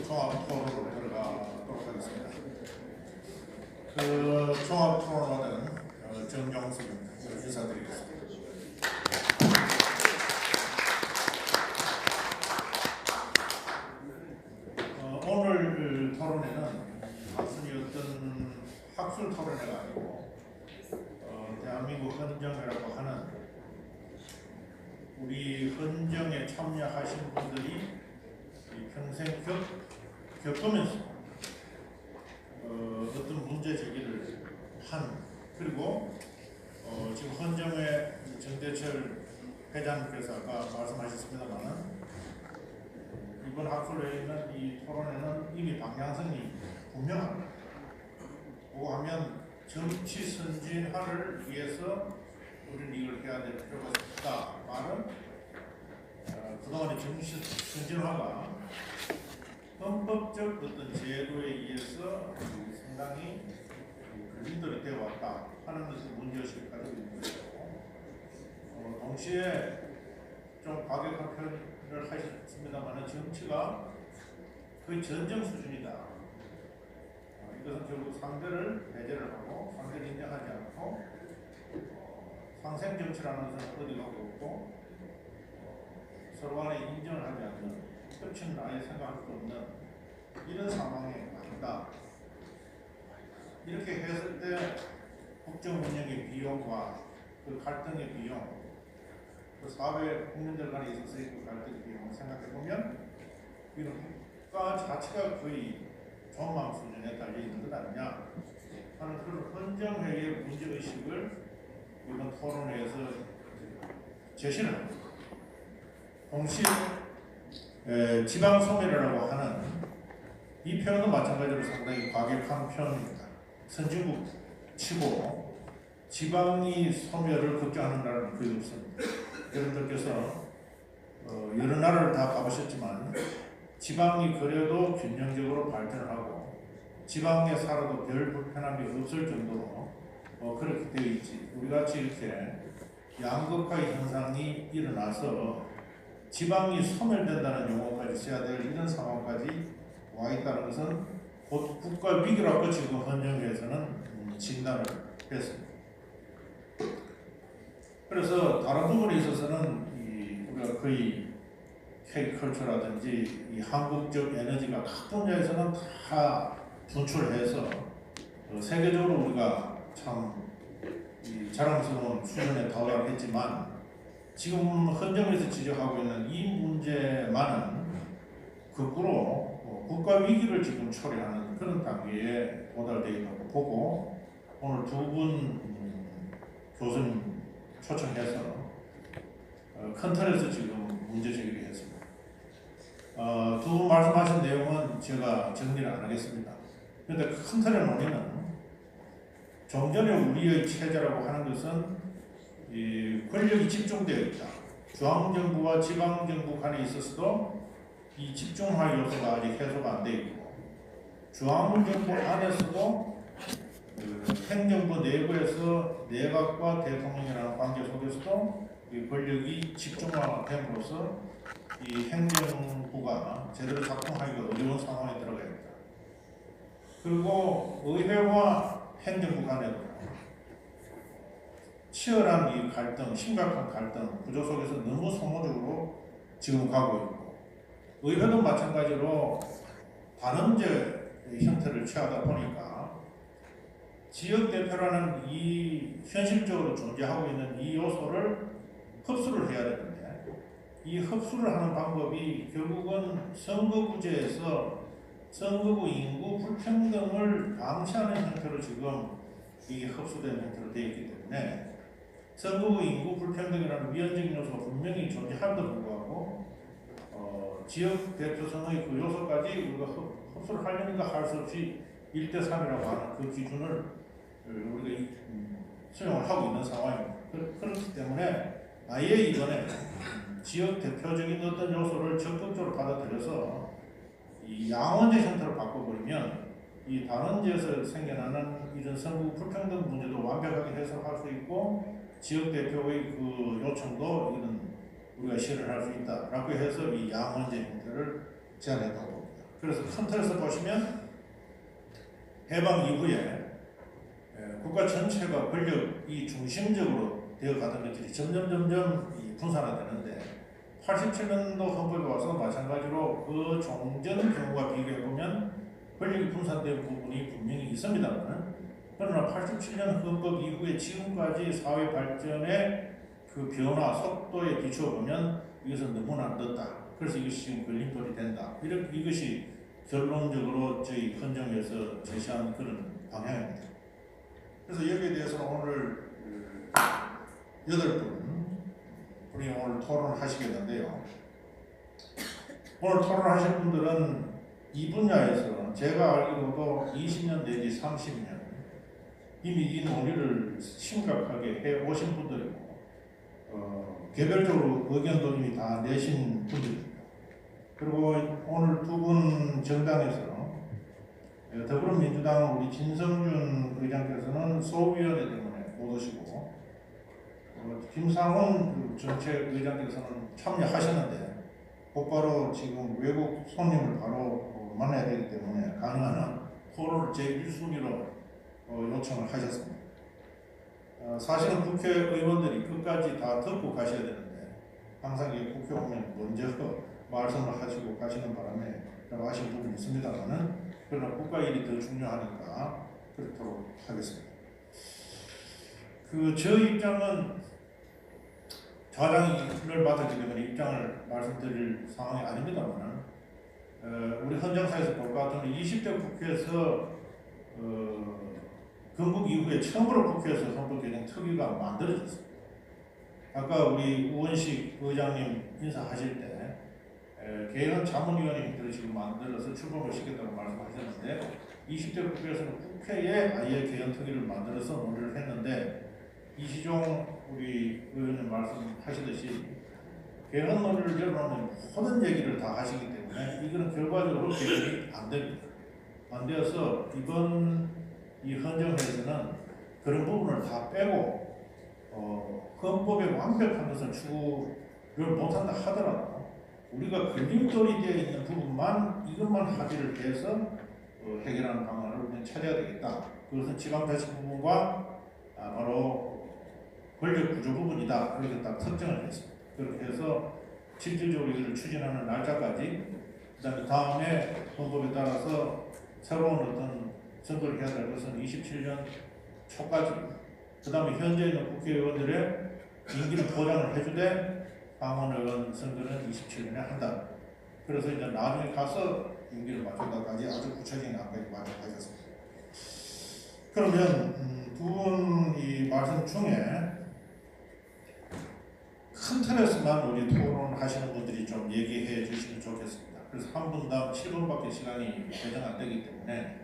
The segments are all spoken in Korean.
종합 토론으로 들어가도록 하겠습니다. 그 종합 토론은 정경수 인사드리겠습니다. 오늘 토론회는 단순히 어떤 학술 토론회가 아니고 대한민국 헌정회라고 하는 우리 헌정에 참여하신 분들이 평생 겪으면서 어떤 문제 제기를 한, 그리고 지금 헌정회 정대철 회장님께서 아까 말씀하셨습니다만 이번 학술회의는 이 토론회는 이미 방향성이 분명합니다. 그거 하면 정치 선진화를 위해서 우리는 이걸 해야 될 필요가 있다. 말은 그동안의 정치 선진화가 헌법적 어떤 제도에 의해서 상당히 걸림돌이 되어 왔다 하는 것이 문제의식을 가지고 있는 것이고, 동시에 좀 과격한 표현을 하셨습니다만 정치가 거의 전쟁 수준이다. 이것은 결국 상대를 배제를 하고 상대를 인정하지 않고 상생 정치라는 것은 어디 가고 없고 서로 간에 인정을 하지 않는, 끝은 아예 생각할 수 없는 이런 상황에 왔다. 이렇게 했을 때 국정 운영의 비용과 그 갈등의 비용, 그 사회 국민들 간에 있어서의 그 갈등의 비용을 생각해보면 이런 국가 자체가 거의 전망 수준에 달려있는 것 아니냐 하는 그런 헌정회의 문제의식을 이번 토론회에서 제시를 합니다. 동시에 지방소멸이라고 하는 이 표현도 마찬가지로 상당히 과격한 표현입니다. 선진국 치고 지방이 소멸을 걱정하는 나라는 거의 없습니다. 여러분들께서 여러 나라를 다 가보셨지만 지방이 그래도 균형적으로 발전을 하고 지방에 살아도 별 불편함이 없을 정도로 그렇게 되어 있지. 우리같이 이렇게 양극화의 현상이 일어나서 지방이 소멸된다는 용어까지 써야 될 이런 상황까지 와 있다는 것은 곧 국가 위기라고 지금 헌정회에서는 진단을 했습니다. 그래서 다른 부분에 있어서는 우리가 거의 K컬처라든지 이 한국적 에너지가 각 분야에서는 다 분출해서 세계적으로 우리가 참 자랑스러운 수준에 도달했지만 지금 헌정에서 지적하고 있는 이 문제만은 거꾸로 국가 위기를 지금 초래하는 그런 단계에 도달되어 있다고 보고 오늘 두 분 교수님 초청해서 큰 틀에서 지금 문제 제기를 했습니다. 두 분 말씀하신 내용은 제가 정리를 안 하겠습니다. 그런데 큰 틀의 논의는 좀 전에 우리의 체제라고 하는 것은 이 권력이 집중되어 있다. 중앙정부와 지방정부 간에 있어서도 이 집중화 요소가 아직 해소가 안 되어 있고 중앙정부 안에서도 행정부 내부에서 내각과 대통령이라는 관계 속에서도 이 권력이 집중화됨으로써 이 행정부가 제대로 작동하기가 어려운 상황에 들어가 있다. 그리고 의회와 행정부 간에도 치열한 이 갈등, 심각한 갈등 구조 속에서 너무 소모적으로 지금 가고 있고 의회도 마찬가지로 단원제 형태를 취하다 보니까 지역 대표라는 이 현실적으로 존재하고 있는 이 요소를 흡수를 해야 되는데 이 흡수를 하는 방법이 결국은 선거구제에서 선거구 인구 불평등을 방치하는 형태로 지금 이 흡수된 형태로 되어 있기 때문에 선거구 인구 불평등이라는 위헌적인 요소가 분명히 존재함에도 불구하고 지역 대표성의 그 요소까지 우리가 흡수를 하려니까 할 수 없이 1대3이라고 하는 그 기준을 우리가 수용을 하고 있는 상황입니다. 그렇기 때문에 아예 이번에 지역 대표적인 어떤 요소를 적극적으로 받아들여서 이 양원제 형태로 바꿔버리면 이 단원제에서 생겨나는 이런 선거구 불평등 문제도 완벽하게 해소할 수 있고 지역 대표의 그 요청도 이런 우리가 실현할 수 있다라고 해서 이 양원제 형태를 제안했다고 봅니다. 그래서 큰 틀에서 보시면 해방 이후에 국가 전체가 권력이 중심적으로 되어가던 것들이 점점 분산화되는데 87년도 헌법에 와서 마찬가지로 그 종전 경우와 비교해보면 권력이 분산된 부분이 분명히 있습니다만, 그러나 87년 헌법 이후에 지금까지 사회 발전의 그 변화 속도에 비추어 보면 이것은 너무나 늦다. 그래서 이것이 지금 걸림돌이 된다. 이것이 결론적으로 저희 헌정에서 제시한 그런 방향입니다. 그래서 여기에 대해서는 오늘 8분이 오늘 토론을 하시겠는데요. 오늘 토론하실 분들은 이 분야에서 제가 알기로도 20년 내지 30년 이미 이 논의를 심각하게 해오신 분들이고, 개별적으로 의견도 이미 다 내신 분들입니다. 그리고 오늘 두 분 정당에서 더불어민주당 우리 진성준 의장께서는 소위원회 때문에 못 오시고, 김상훈 정책의장께서는 참여하셨는데 곧바로 지금 외국 손님을 바로 만나야 되기 때문에 가능한 한 토론을 제1순위로 요청을 하셨습니다. 사실은 국회의원들이 끝까지 다 듣고 가셔야 되는데 항상 국회 오면 먼저 말씀을 하시고 가시는 바람에 좀 아쉬운 부분이 있습니다만은, 그러나 국가 일이 더 중요하니까 그렇도록 하겠습니다. 저 입장은 좌장을 맡았기 때문에 입장을 말씀드릴 상황이 아닙니다만, 우리 헌정사에서 볼 것 같으면 20대 국회에서 건국 이후에 처음으로 국회에서 헌법개정 특위가 만들어졌습니다. 아까 우리 우원식 의장님 인사하실 때 개헌 자문위원회를 지금 만들어서 출범을 시켰다고 말씀하셨는데, 20대 국회에서는 국회에 아예 개헌 특위를 만들어서 논의를 했는데, 이시종 우리 의원님 말씀하시듯이 개헌 논의를 열어놓으면 모든 얘기를 다 하시기 때문에 이거는 결과적으로 개헌이 안 됩니다. 안 되어서 이번 이 헌정회에서는 그런 부분을 다 빼고 헌법의 완벽한 것을 추구를 못한다 하더라도 우리가 걸림돌이 되어 있는 부분만 이것만 합의를 해서 해결하는 방안을 우리는 찾아야 되겠다. 그것은 지방자치 부분과 바로 권력 구조 부분이다. 그렇게 딱 특정을 했습니다. 그렇게 해서 실질적으로 이것을 추진하는 날짜까지, 그다음에 다음에 헌법에 따라서 새로운 어떤 선거를 해야 될 것은 27년 초까지, 그다음에 현재 있는 국회의원들의 임기는 보장을 해주되 상원의원 선거는 27년에 한다. 그래서 이제 나중에 가서 임기를 맞춘다까지 아주 구체적인 안까지 마련하셨습니다. 그러면 두 분이 말씀 중에 큰 틀에서만 우리 토론하시는 분들이 좀 얘기해 주시면 좋겠습니다. 그래서 한 분당 7분밖에 시간이 배정 안 되기 때문에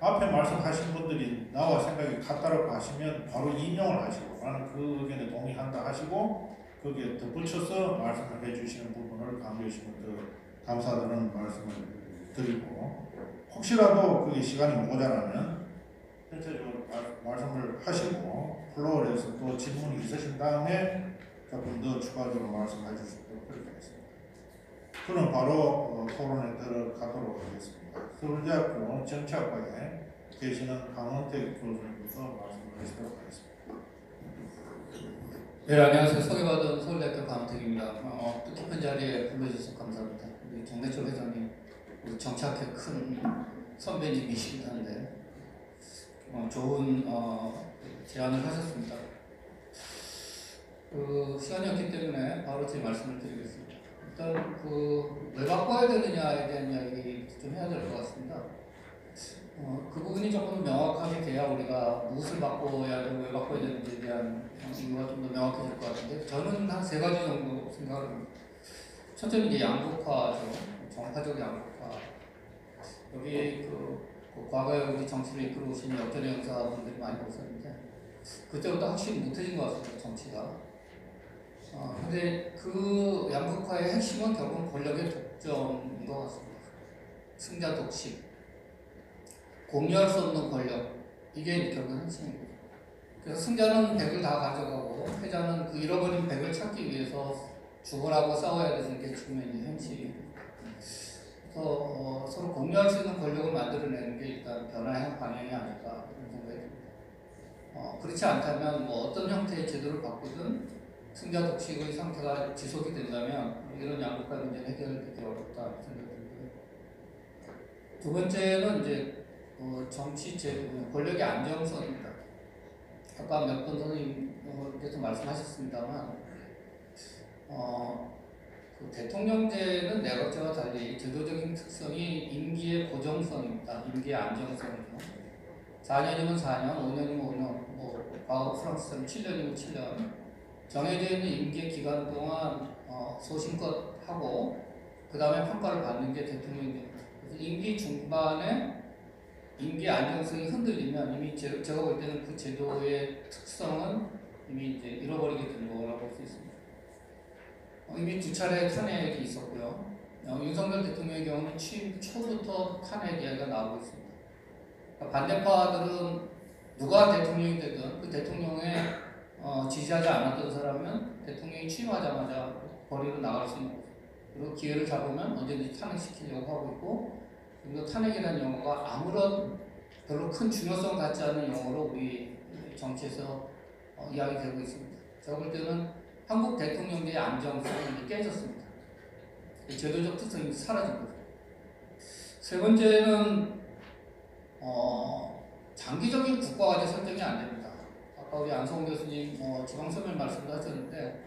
앞에 말씀하신 분들이 나와 생각이 같다라고 하시면 바로 인용을 하시고, 나는 그 의견에 동의한다 하시고 거기에 덧붙여서 말씀을 해주시는 부분을 강조해 주시면 더 감사하다는 말씀을 드리고, 혹시라도 그게 시간이 모자라면 전체적으로 말씀을 하시고 플로어에서 또 질문이 있으신 다음에 조금 더 추가적으로 말씀해 주시도록 그렇게 하겠습니다. 그럼 바로 토론에 들어가도록 하겠습니다. 서울대학교 정치학과에 계시는 강원택 교수님께서 말씀을 하시도록 하겠습니다. 네, 안녕하세요. 소개받은 서울대학교 강원택입니다. 뜻깊은 자리에 불러주셔서 감사합니다. 우리 정대철 회장님, 우리 정치학회 큰 선배님이시던데 좋은 제안을 하셨습니다. 시간이 없기 때문에 바로 제 말씀을 드리겠습니다. 일단 왜 바꿔야 되느냐에 대한 이야기 좀 해야 될 것 같습니다. 그 부분이 조금 명확하게 돼야 우리가 무엇을 바꿔야 되고 왜 바꿔야 되는지에 대한 이유가 좀 더 명확해질 것 같은데, 저는 한 3가지 정도 생각을 합니다. 첫째는 이제 양극화죠. 정파적 양극화. 여기 과거에 우리 정치를 이끌어 오신 역전의 형사분들이 많이 오셨는데 그때부터 확실히 못해진 것 같습니다. 정치가. 근데 그 양극화의 핵심은 결국 권력의 독점인 것 같습니다. 승자 독식, 공유할 수 없는 권력, 이게 결국 핵심입니다. 그래서 승자는 100을 다 가져가고 패자는 그 잃어버린 100을 찾기 위해서 죽으라고 싸워야 되는 게 지금의 현실입니다. 그래서 서로 공유할 수 있는 권력을 만들어내는 게 일단 변화의 방향이 아닐까 그런 생각이 듭니다. 그렇지 않다면 뭐 어떤 형태의 제도를 바꾸든 승자 독식의 상태가 지속이 된다면 이런 양극화 문제는 해결되기 어렵다 생각이 듭니다. 두 번째는 이제 정치 권력의 안정성입니다. 아까 몇 번 선생님께서 말씀하셨습니다만 그 대통령제는 내각제와 달리 제도적인 특성이 임기의 고정성입니다. 임기의 안정성이죠. 4년이면 4년, 5년이면 5년, 뭐 과거 프랑스처럼 7년이면 7년 정해져 있는 임기의 기간 동안 소신껏 하고 그 다음에 평가를 받는 게 대통령입니다. 그래서 임기 중반에 임기 안정성이 흔들리면 이미 제가 볼 때는 그 제도의 특성은 이미 이제 잃어버리게 된 거라고 볼 수 있습니다. 이미 2차례 탄핵이 있었고요. 윤석열 대통령의 경우는 취임 초부터 탄핵 이야기가 나오고 있습니다. 그러니까 반대파들은 누가 대통령이 되든 그 대통령에 지지하지 않았던 사람은 대통령이 취임하자마자 거리로 나갈 수 있는 거죠. 그리고 기회를 잡으면 언제든지 탄핵시키려고 하고 있고, 그리고 탄핵이라는 용어가 아무런 별로 큰 중요성 갖지 않은 용어로 우리 정치에서 이야기되고 있습니다. 제가 볼 때는 한국 대통령제의 안정성이 깨졌습니다. 제도적 특성이 사라진 거죠. 세 번째는 장기적인 국가화제 설정이 안 됩니다. 아까 우리 안성훈 교수님 지방소멸 말씀도 하셨는데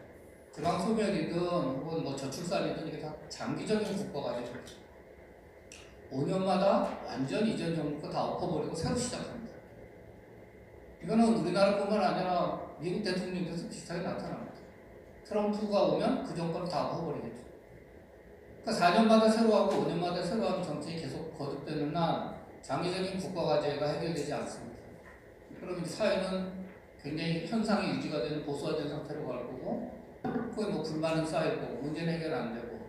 지방소멸이든 혹은 뭐 저출산이든 이게 다 장기적인 국가화제입니다. 5년마다 완전 이전 정부가 다 엎어버리고 새로 시작합니다. 이거는 우리나라뿐만 아니라 미국 대통령께서 비슷하게 나타납니다. 트럼프가 오면 그 정권을 다 엎어버리겠죠. 그러니까 4년마다 새로 하고 5년마다 새로 하는 정책이 계속 거듭되는 한 장기적인 국가과제가 해결되지 않습니다. 그럼 이제 사회는 굉장히 현상이 유지가 되는 보수화된 상태로 갈 거고, 거기 뭐 불만은 쌓이고 문제는 해결 안 되고,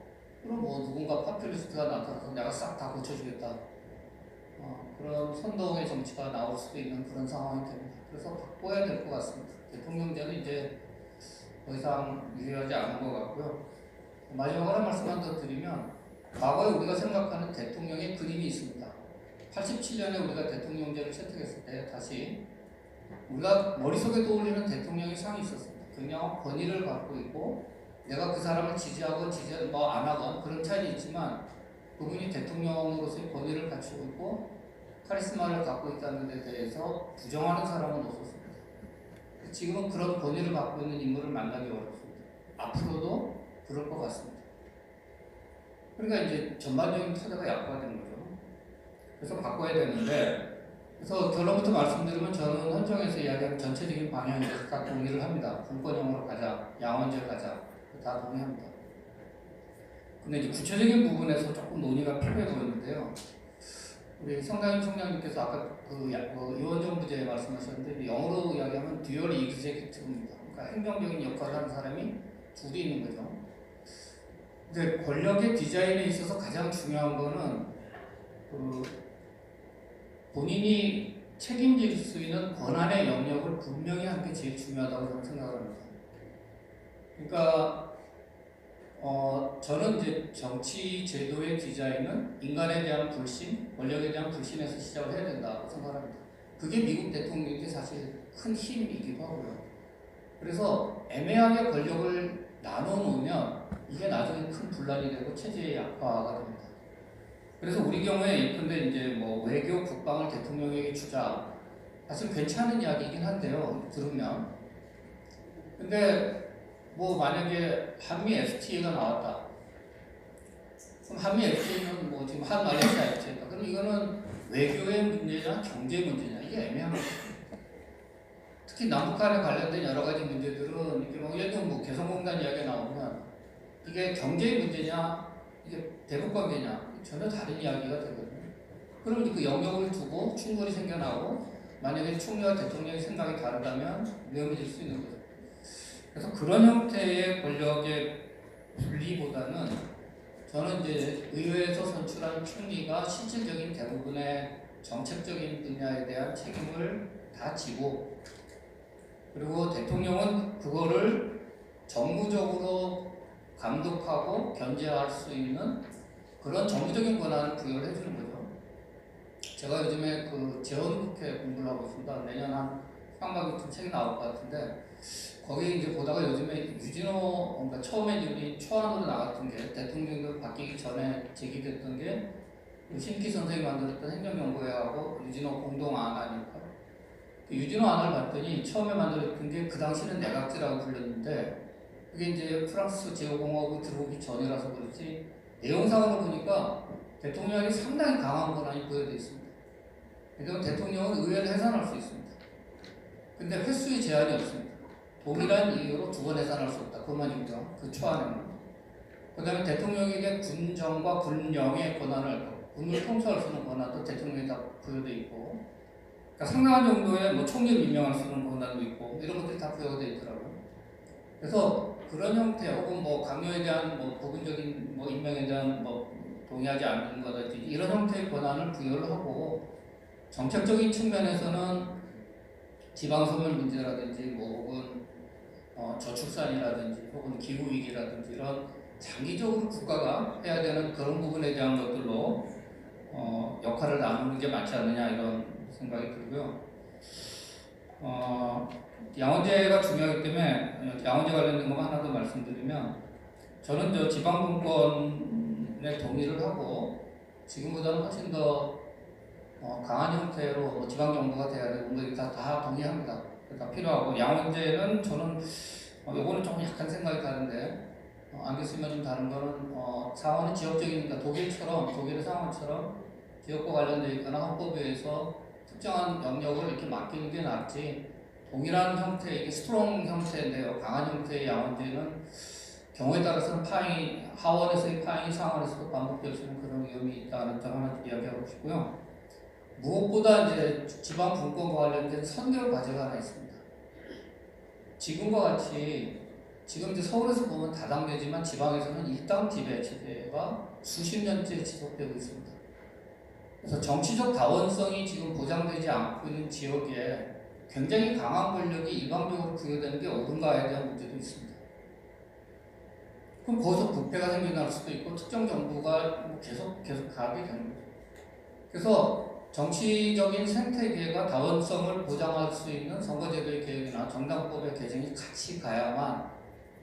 그럼 뭐 누군가 파퓰리스트가 나타나서 내가 싹 다 고쳐주겠다. 그런 선동의 정치가 나올 수도 있는 그런 상황이 됩니다. 그래서 바꿔야 될 것 같습니다. 대통령제는 이제 더 이상 유효하지 않은 것 같고요. 마지막으로 한 말씀만 더 드리면, 과거에 우리가 생각하는 대통령의 그림이 있습니다. 87년에 우리가 대통령제를 채택했을 때 다시 우리가 머릿속에 떠올리는 대통령의 상이 있었습니다. 굉장한 권위를 갖고 있고 내가 그 사람을 지지하건 안 하건 그런 차이는 있지만 그분이 대통령으로서의 권위를 갖추고 있고 카리스마를 갖고 있다는 데 대해서 부정하는 사람은 없었습니다. 지금은 그런 권위를 갖고 있는 인물을 만나기 어렵습니다. 앞으로도 그럴 것 같습니다. 그러니까 이제 전반적인 토대가 약화되는 거죠. 그래서 바꿔야 되는데, 그래서 결론부터 말씀드리면 저는 헌정에서 이야기하는 전체적인 방향에 대해서 다 동의를 합니다. 분권형으로 가자, 양원제 가자, 다 동의합니다. 근데 이제 구체적인 부분에서 조금 논의가 필요해 보이는데요. 우리 성당임 총장님께서 아까 의원정부제 말씀하셨는데 영어로 이야기하면 듀얼 이그제큐티브입니다. 그러니까 행정적인 역할을 하는 사람이 둘이 있는 거죠. 근데 권력의 디자인에 있어서 가장 중요한 거는 본인이 책임질 수 있는 권한의 영역을 분명히 하는 게 제일 중요하다고 저는 생각합니다. 그러니까 저는 이제 정치 제도의 디자인은 인간에 대한 불신, 권력에 대한 불신에서 시작을 해야 된다고 생각합니다. 그게 미국 대통령의 사실 큰 힘이기도 하고요. 그래서 애매하게 권력을 나눠놓으면 이게 나중에 큰 분란이 되고 체제의 약화가 됩니다. 그래서 우리 경우에 예컨대 이제 뭐 외교, 국방을 대통령에게 주자. 사실 괜찮은 이야기이긴 한데요. 들으면. 근데 뭐 만약에 한미 FTA가 나왔다. 그럼 한미 FTA는 뭐 지금 한 말레이시아 FTA다. 그럼 이거는 외교의 문제냐 경제 문제냐 이게 애매한 거죠. 특히 남북한에 관련된 여러 가지 문제들은 이게 뭐 예를 들면 뭐 개성공단 이야기가 나오면 이게 경제의 문제냐 이게 대북 관계냐 전혀 다른 이야기가 되거든요. 그러면 그 영역을 두고 충돌이 생겨나고 만약에 총리와 대통령의 생각이 다르다면 위험해질 수 있는 거죠. 그래서 그런 형태의 권력의 분리보다는 저는 이제 의회에서 선출한 총리가 실질적인 대부분의 정책적인 분야에 대한 책임을 다 지고 그리고 대통령은 그거를 정무적으로 감독하고 견제할 수 있는 그런 정부적인 권한을 부여를 해주는 거죠. 제가 요즘에 그 재헌국회 공부를 하고 있습니다. 내년 한 상반기쯤 책이 나올 것 같은데 거기 이제 보다가 요즘에 유진호 그러니까 처음에 우리 초안으로 나갔던 게 대통령도 바뀌기 전에 제기됐던 게 신기 선생이 만들었던 행정정보회하고 유진호 공동안 아닐까. 그 유진호 안을 봤더니 처음에 만들었던 게 그 당시는 내각제라고 불렸는데 그게 이제 프랑스 제후공화국 들어오기 전이라서 그렇지 내용상으로 보니까 대통령이 상당히 강한 권한이 부여되어 있습니다. 그래서 대통령은 의회를 해산할 수 있습니다. 근데 횟수의 제한이 없습니다. 동일한 이유로 두 번 해산할 수 없다. 그것만 있죠. 그 초안에는. 그 다음에 대통령에게 군정과 군령의 권한을, 군을 통솔할 수 있는 권한도 대통령에 다 부여되어 있고, 그러니까 상당한 정도의 뭐 총리를 임명할 수 있는 권한도 있고, 이런 것들이 다 부여되어 있더라고요. 그래서 그런 형태, 혹은 뭐 강요에 대한 뭐 부분적인 뭐 임명에 대한 뭐 동의하지 않는 거라든지 이런 형태의 권한을 부여를 하고, 정책적인 측면에서는 지방소멸 문제라든지 뭐 혹은 저출산이라든지 혹은 기후위기라든지 이런 장기적으로 국가가 해야 되는 그런 부분에 대한 것들로 역할을 나누는 게 맞지 않느냐 이런 생각이 들고요. 양원제가 중요하기 때문에 양원제 관련된 것만 하나 더 말씀드리면 저는 저 지방분권에 동의를 하고 지금보다는 훨씬 더 강한 형태로 뭐 지방정부가 돼야 되고 뭐 다 동의합니다. 다 필요하고 양원제는 저는 요거는 조금 약간 생각이 다른데 안겼으면 좀 다른 거는 상황은 지역적이니까 독일의 상황처럼 지역과 관련되어 있거나 헌법에 의해서 특정한 영역을 이렇게 맡기는 게 낫지 동일한 형태, 이게 스트롱 형태인데요. 강한 형태의 양원제는 경우에 따라서는 하원에서의 파행이 상원에서도 반복될 수 있는 그런 위험이 있다는 점 하나 이야기하고 싶고요. 무엇보다 이제 지방 분권과 관련된 선결 과제가 하나 있습니다. 지금과 같이 지금 이제 서울에서 보면 다당제지만 지방에서는 일당 지배가 수십 년째 지속되고 있습니다. 그래서 정치적 다원성이 지금 보장되지 않고 있는 지역에 굉장히 강한 권력이 일방적으로 부여되는 게 옳은가에 대한 문제도 있습니다. 그럼 거기서 부패가 생겨날 수도 있고 특정 정부가 계속 가게 되는 거죠. 그래서 정치적인 생태계가 다원성을 보장할 수 있는 선거제도의 개혁이나 정당법의 개정이 같이 가야만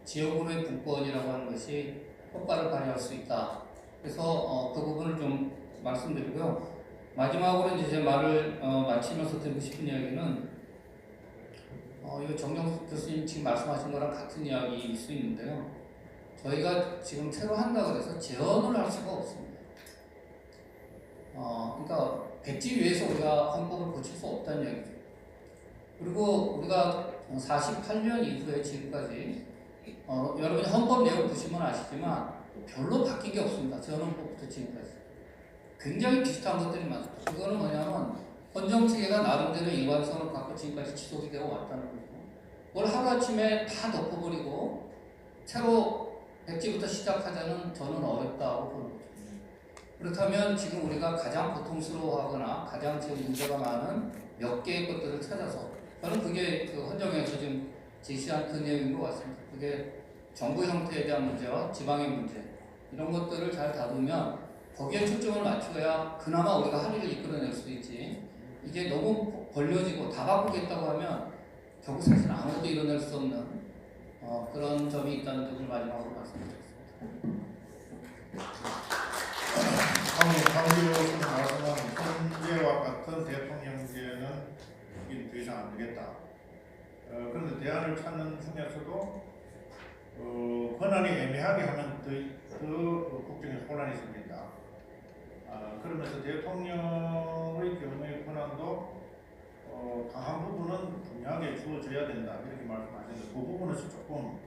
지역으로의 분권이라고 하는 것이 효과를 발휘할 수 있다. 그래서 그 부분을 좀 말씀드리고요. 마지막으로 이제 제 말을 마치면서 드리고 싶은 이야기는 이거 정정숙 교수님 지금 말씀하신 거랑 같은 이야기일 수 있는데요. 저희가 지금 새로 한다고 해서 재헌을 할 수가 없습니다. 그러니까 백지 위에서 우리가 헌법을 고칠 수 없다는 얘기죠. 그리고 우리가 48년 이후에 지금까지 여러분이 헌법 내용 보시면 아시지만 별로 바뀐 게 없습니다. 재헌헌법부터 지금까지. 굉장히 비슷한 것들이 많습니다. 그거는 뭐냐면 헌정체계가 나름대로 일관성을 갖고 지금까지 지속이 되어 왔다는 거죠. 그걸 하루아침에 다 덮어버리고 새로 백지부터 시작하자는 저는 어렵다고 보는 거죠. 그렇다면 지금 우리가 가장 고통스러워하거나 가장 지금 문제가 많은 몇 개의 것들을 찾아서 저는 그게 그 헌정에서 지금 제시한 그 내용인 것 같습니다. 그게 정부 형태에 대한 문제와 지방의 문제 이런 것들을 잘 다루면 거기에 초점을 맞춰야 그나마 우리가 할 일을 이끌어낼 수 있지 이게 너무 벌려지고 다 바꾸겠다고 하면 결국 사실 아무것도 이뤄낼 수 없는 그런 점이 있다는 점을 마지막으로 말씀드리겠습니다. 강기호 교수님 말씀한 현재와 같은 대통령제는 더 이상 안 되겠다. 그런데 대안을 찾는 중에서도 권한이 애매하게 하면 더 국정에 혼란이 생긴다. 그러면서 대통령의 경우의 권한도 강한 부분은 분명하게 주어져야 된다 이렇게 말씀하셨는데 그 부분은 조금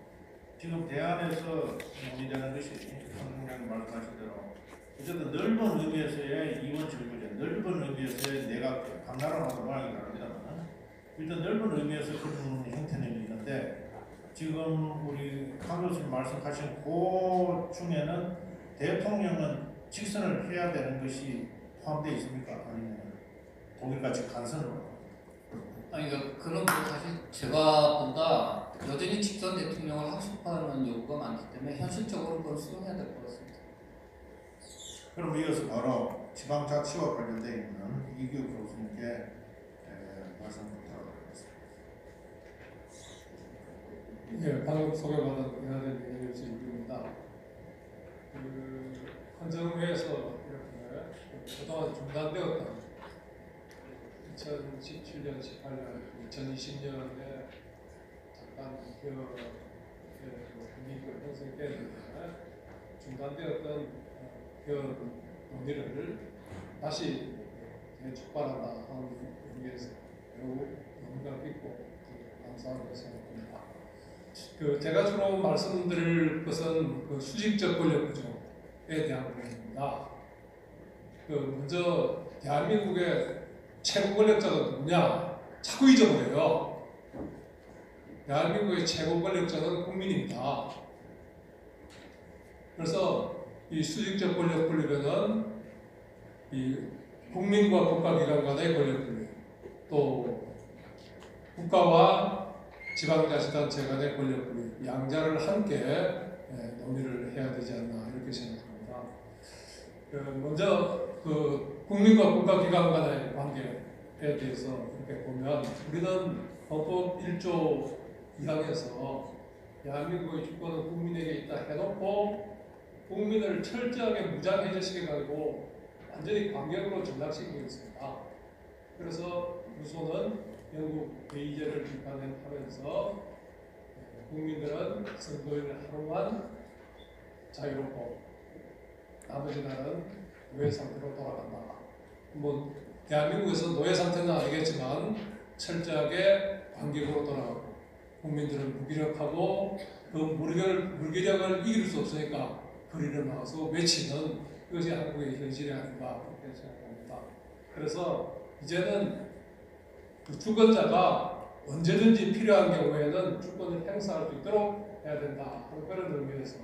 지금 대안에서 논의되는 것이 선생님 말씀하신 대로 어쨌든 넓은 의미에서의 이원 질구제, 넓은 의미에서의 내각제, 감나라마다 모양이 다릅니다만 일단 넓은 의미에서 그런 형태는 있는데 지금 우리 강 교수님 말씀하신 그 중에는 대통령은 직선을 해야 되는 것이 포함되어 있습니까? 아니면 독일같이 간선으로? 아니 그런 사실 제가 보다 여전히 직선 대통령을 확립하는 요구가 많기 때문에 현실적으로 그걸 수용해야 될 것 같습니다. 그럼 이어서 바로 지방자치와 관련되어 있는 이규 교수님께 말씀 부탁드리겠습니다. 예, 방금 소개받은 의사된 이규 교수입니다. 헌정회에서 이렇게 그동안 중단되었던 2017년, 18년, 2020년에 잠깐 국민교 형성이 되었는데 중단되었던 논의를 다시 재촉발한다 하는 의미에서 매우 의미가 깊고 감사하고 생각합니다. 제가 주로 말씀드릴 것은 수직적 권력 구조에 대한 부분입니다. 먼저 대한민국의 최고 권력자가 누구냐? 자꾸 잊어버려요. 대한민국의 최고 권력자는 국민입니다. 그래서 이 수직적 권력 분립에는 이 국민과 국가기관 간의 권력 분립, 또 국가와 지방자치단체 간의 권력 분립, 양자를 함께 논의를 해야 되지 않나 이렇게 생각합니다. 먼저 국민과 국가기관 간의 관계에 대해서 이렇게 보면 우리는 헌법 1조 2항에서 대한민국의 주권은 국민에게 있다 해놓고 국민을 철저하게 무장해제시켜가지고 완전히 관객으로 전락시키고 있습니다. 그래서 루소는 영국 베이제를 비판하면서 국민들은 선거일 하루만 자유롭고 나머지 날은 노예 상태로 돌아간다. 뭐 대한민국에서 노예 상태는 아니겠지만 철저하게 관객으로 돌아가고 국민들은 무기력하고 그 무기력을 이길 수 없으니까 거리를 나와서 외치는 그것이 한국의 현실이 아닌가 그렇게 생각합니다. 그래서 이제는 그 주권자가 언제든지 필요한 경우에는 주권을 행사할 수 있도록 해야 된다 하는 그런 의미에서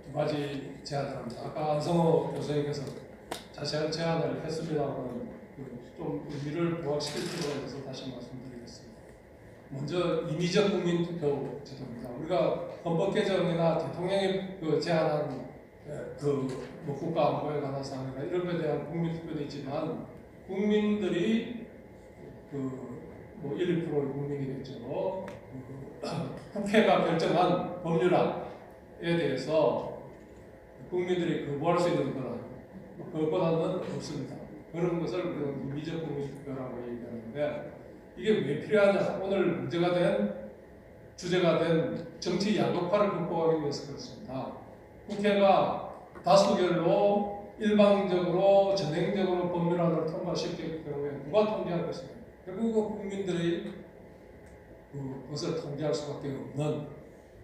두 가지 제안을 합니다. 아까 안성호 교수님께서 자세한 제안을 했습니다만 좀 의미를 부각시킬 필요가 있어서 다시 말씀드리겠습니다. 먼저 인위적 국민투표 제도입니다. 우리가 헌법 개정이나 대통령이 제안한 뭐 국가 안보에 관한 사항이나 이런 것에 대한 국민투표도 있지만 국민들이 뭐 1, 2%의 국민이겠죠. 국회가 결정한 법률안에 대해서 국민들이 거부할 수 있는 권한은 없습니다. 그런 것을 우리는 인위적 국민투표라고 얘기하는데 이게 왜 필요하냐? 오늘 문제가 된 주제가 된 정치 양극화를 극복하기 위해서 그렇습니다. 국회가 다수결로 일방적으로 전행적으로 법률안을 통과시킬 경우에 누가 통제할 것인가? 결국 국민들이 그것을 통제할 수밖에 없는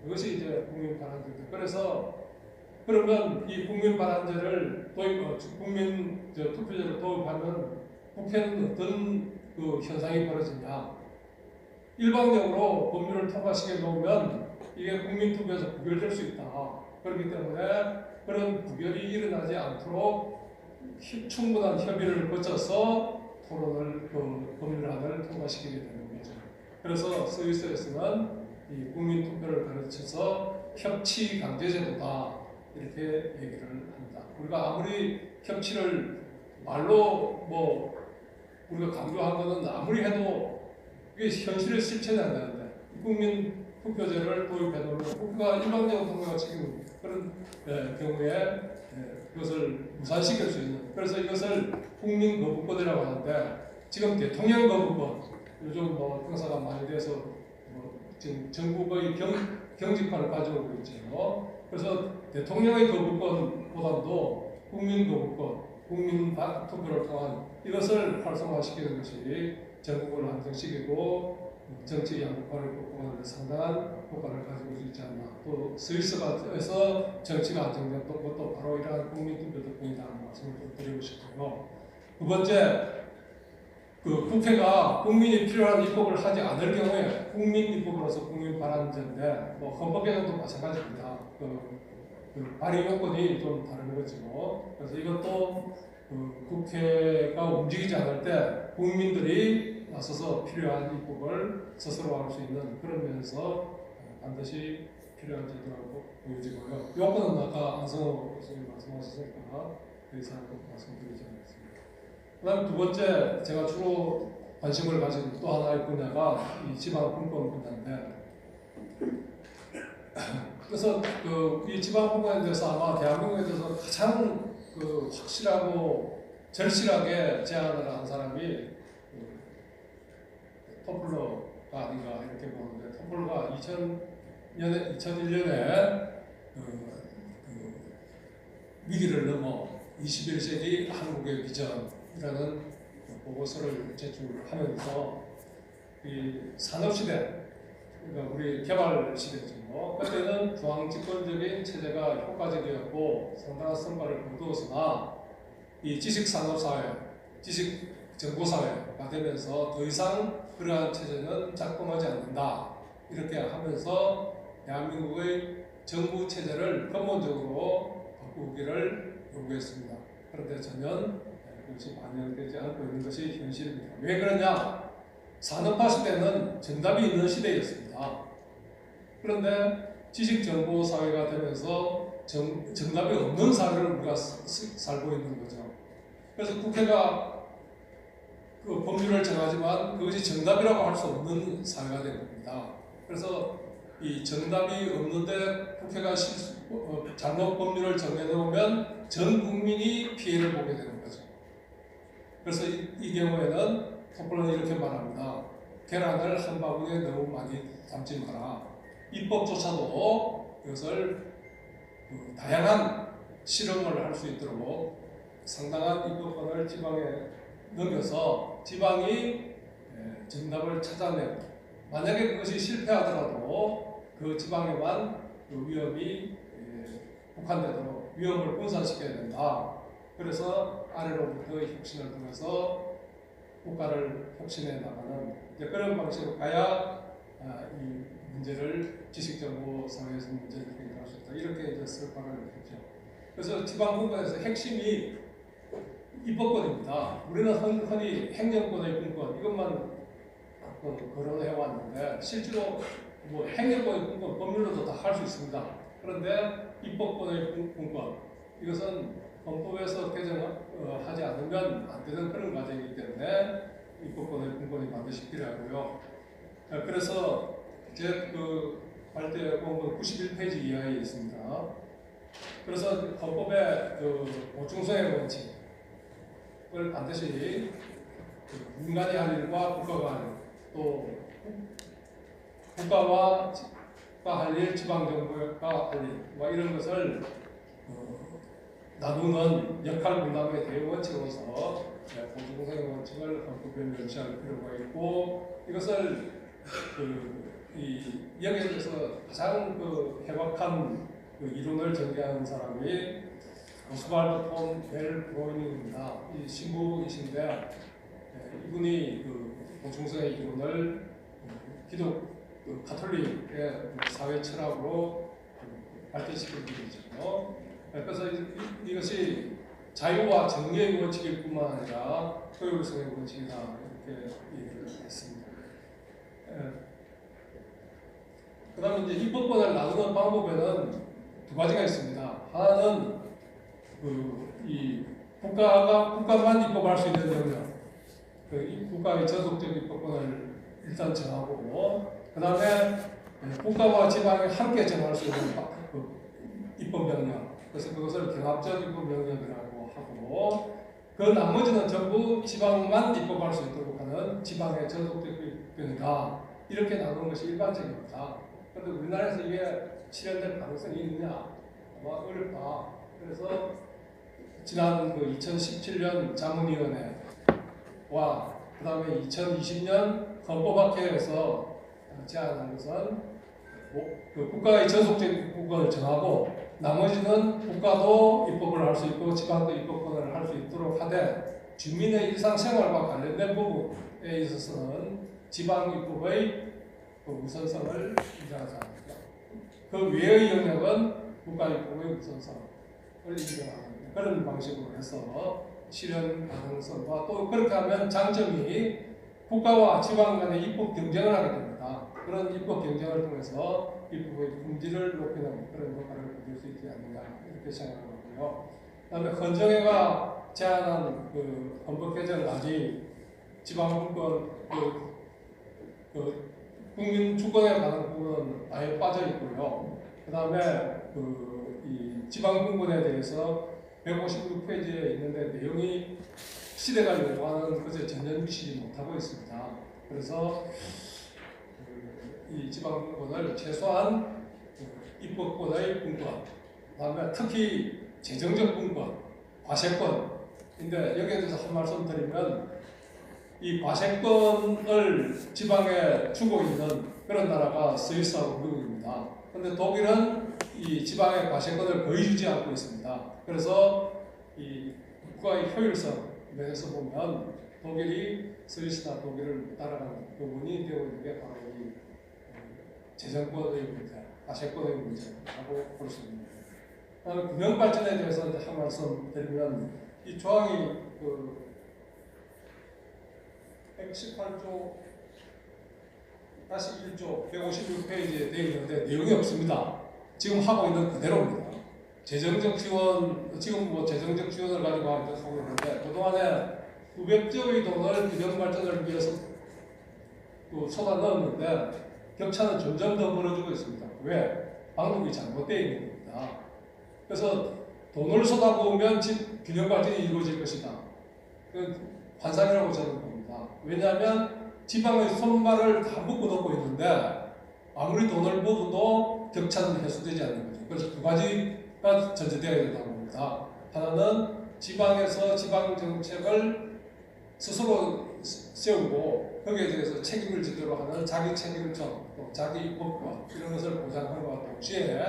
그것이 이제 국민 반환제입니다. 그래서 그러면 이 국민 반환제를 국민 투표제를 도입하면 국회는 어떤 현상이 벌어지냐? 일방적으로 법률을 통과시켜 놓으면 이게 국민 투표에서 부결될 수 있다. 그렇기 때문에 그런 부결이 일어나지 않도록 충분한 협의를 거쳐서 토론을 법률안을 통과시키게 되는 거죠. 그래서 스위스에서는 이 국민 투표를 가르쳐서 협치 강제제도다 이렇게 얘기를 합니다. 우리가 아무리 협치를 말로 뭐 우리가 강조한 것은 아무리 해도 이게 현실에 실천이 안 되는데 국민 투표제를 도입해 놓으면 국가가 일방적으로 통과가 지금 그런 경우에 그것을 무산시킬 수 있는 그래서 이것을 국민 거부권이라고 하는데 지금 대통령 거부권 요즘 뭐 행사가 많이 돼서 뭐 지금 전국의 경직화를 가져오고 있죠. 그래서 대통령의 거부권보다도 국민 거부권, 국민 투표를 통한 이것을 활성화시키는 것이 전국을 안정시키고 정치 양극화를 극복하는 데 상당한 효과를 가지고 있지 않나. 또 스위스에서 정치가 안정된 것도 바로 이러한 국민투표 덕분이다 하는 말씀을 좀 드리고 싶고요. 두 번째, 국회가 국민이 필요한 입법을 하지 않을 경우에 국민 입법으로서 국민 반환제인데 뭐 헌법 개정도 마찬가지입니다. 발의 요건이 좀 다른 거죠. 그래서 이것도 국회가 움직이지 않을 때 국민들이 나서서 필요한 입법을 스스로 할 수 있는 그런 면에서 반드시 필요한 제도라고 보여지고요. 요건은 아까 안성호 교수님 말씀하셨으니까 더 이상 말씀드리지 않겠습니다. 그다음 두 번째 제가 주로 관심을 가진 또 하나의 분야가 이 지방분권 분야인데, 그래서 이 지방분권에 대해서 아마 대한민국에 대해서 가장 확실하고 절실하게 제안을 한 사람이 토플러가 아닌가 이렇게 보는데, 토플러가 2001년에 위기를 넘어 21세기 한국의 비전이라는 보고서를 제출하면서 이 산업시대, 그러니까 우리 개발 시대죠. 그때는 중앙집권적인 체제가 효과적이었고 상당한 성과를 거두었으나 이 지식산업사회, 지식정보사회가 되면서 더 이상 그러한 체제는 작동하지 않는다. 이렇게 하면서 대한민국의 정부 체제를 근본적으로 바꾸기를 요구했습니다. 그런데 전혀 그것이 반영되지 않고 있는 것이 현실입니다. 왜 그러냐? 산업화 시대는 정답이 있는 시대였습니다. 그런데 지식정보사회가 되면서 정답이 없는 사회를 우리가 살고 있는 거죠. 그래서 국회가 그 법률을 정하지만 그것이 정답이라고 할 수 없는 사회가 된 겁니다. 그래서 이 정답이 없는데 국회가 잘못 법률을 정해놓으면 전 국민이 피해를 보게 되는 거죠. 그래서 이 경우에는 토플러는 이렇게 말합니다. 계란을 한 바구니에 너무 많이 담지 마라. 입법조차도 이것을 다양한 실험을 할 수 있도록 상당한 입법권을 지방에 넘겨서 지방이 정답을 찾아내고, 만약에 그것이 실패하더라도 그 지방에만 그 위험이 국한되도록 위험을 분산시켜야 된다. 그래서 아래로부터 혁신을 통해서 국가를 혁신해 나가는 그런 방식으로 가야 이 문제를 지식정보사회에서 문제를 해결할 수 있다. 이렇게 이제 설파를 했죠. 그래서 지방분권에서 핵심이 입법권입니다. 우리는 흔히 행정권의 분권 이것만 거론해 왔는데, 실제로 뭐 행정권의 분권 법률로도 다 할 수 있습니다. 그런데 입법권의 분권 이것은 헌법에서 개정하지 않으면 안 되는 그런 과정이기 때문에 입법권의 분권이 반드시 필요하고요. 그래서 제 발대 본문 91페이지 이하에 있습니다. 그래서 헌법의 보충성의 원칙을 반드시 민간이 할 일과 국가가 할 일, 또 국가가 할 일, 지방정부가 할 일, 이런 것을 나누는 역할 분담의 대원칙으로서 보충성의 원칙을 헌법에 명시할 필요가 있고, 이것을 여기에 대해서 가장 해박한 이론을 전개하는 사람이 오스왈드 폰 벨 브로이닝입니다. 이 신부이신데 이분이 보충성의 이론을 기독 가톨릭의 사회 철학으로 발전시킨 분이죠. 그래서 이것이 자유와 정의의 원칙일 뿐만 아니라 효율성의 원칙이다 이렇게 얘기를 했습니다. 그 다음에 이제 입법권을 나누는 방법에는 두 가지가 있습니다. 하나는 이 국가만 입법할 수 있는 영역, 국가의 전속적 입법권을 일단 정하고, 그 다음에 국가와 지방이 함께 정할 수 있는 입법 영역, 그래서 그것을 경합적 입법 영역이라고 하고, 그 나머지는 전부 지방만 입법할 수 있도록 하는 지방의 전속적 입법이다. 이렇게 나누는 것이 일반적입니다. 그런데 우리나라에서 이게 실현될 가능성이 있느냐? 아마 어렵다. 그래서 지난 2017년 자문위원회와 그 다음에 2020년 헌법학회에서 제안한 것은 국가의 전속적 입법권을 정하고 나머지는 국가도 입법을 할 수 있고 지방도 입법권을 할 수 있도록 하되, 주민의 일상생활과 관련된 부분에 있어서는 지방 입법의 우선성을 인정하자. 그 외의 영역은 국가 입법의 우선성을 인정하는 그런 방식으로 해서 실현 가능성과, 또 그렇게 하면 장점이 국가와 지방 간의 입법 경쟁을 하게 됩니다. 그런 입법 경쟁을 통해서 입법의 품질을 높이는 그런 효과를 거둘 수 있지 않느냐 이렇게 생각하고요. 그다음에 헌정회가 제안한 그 헌법 개정은 아직 지방분권 국민 주권에 관한 부분은 아예 빠져 있고요. 그다음에 이 지방분권에 대해서 156페이지에 있는데 내용이 시대가 요구하는 것에 전혀 미치지 못하고 있습니다. 그래서 이 지방분권을 최소한 입법권의 분권, 그다음에 특히 재정적 분권, 과세권인데 여기에 대해서 한 말씀 드리면 이 과세권을 지방에 주고 있는 그런 나라가 스위스하고 미국입니다. 그런데 독일은 이 지방의 과세권을 거의 주지 않고 있습니다. 그래서 이 국가의 효율성 면에서 보면 독일이 스위스나 독일을 따라가는 부분이 되어 있는 게 바로 이 재정권의 문제, 과세권의 문제라고 볼 수 있습니다. 그다음에 균형발전에 대해서 이제 한 말씀 드리면 이 조항이 118조 다시 1조 156페이지에 되어 있는데 내용이 없습니다. 지금 하고 있는 그대로입니다. 재정적 지원, 지금 뭐 재정적 지원을 가지고 하고 있는데 그동안에 900조의 돈을 균형 발전을 위해서 쏟아 넣었는데 격차는 점점 더 벌어지고 있습니다. 왜? 방법이 잘못되어 있는 겁니다. 그래서 돈을 쏟아부으면 균형 발전이 이루어질 것이다. 그 환상이라고 저는 봅니다. 왜냐하면 지방의 손발을 다 묶어 놓고 있는데 아무리 돈을 모아도 격차는 해소되지 않는 거죠. 그래서 두 가지가 전제되어야 된다고 봅니다. 하나는 지방에서 지방 정책을 스스로 세우고 거기에 대해서 책임을 지도록 하는 자기 책임성, 자기 입법권 이런 것을 보장하는 것과 동시에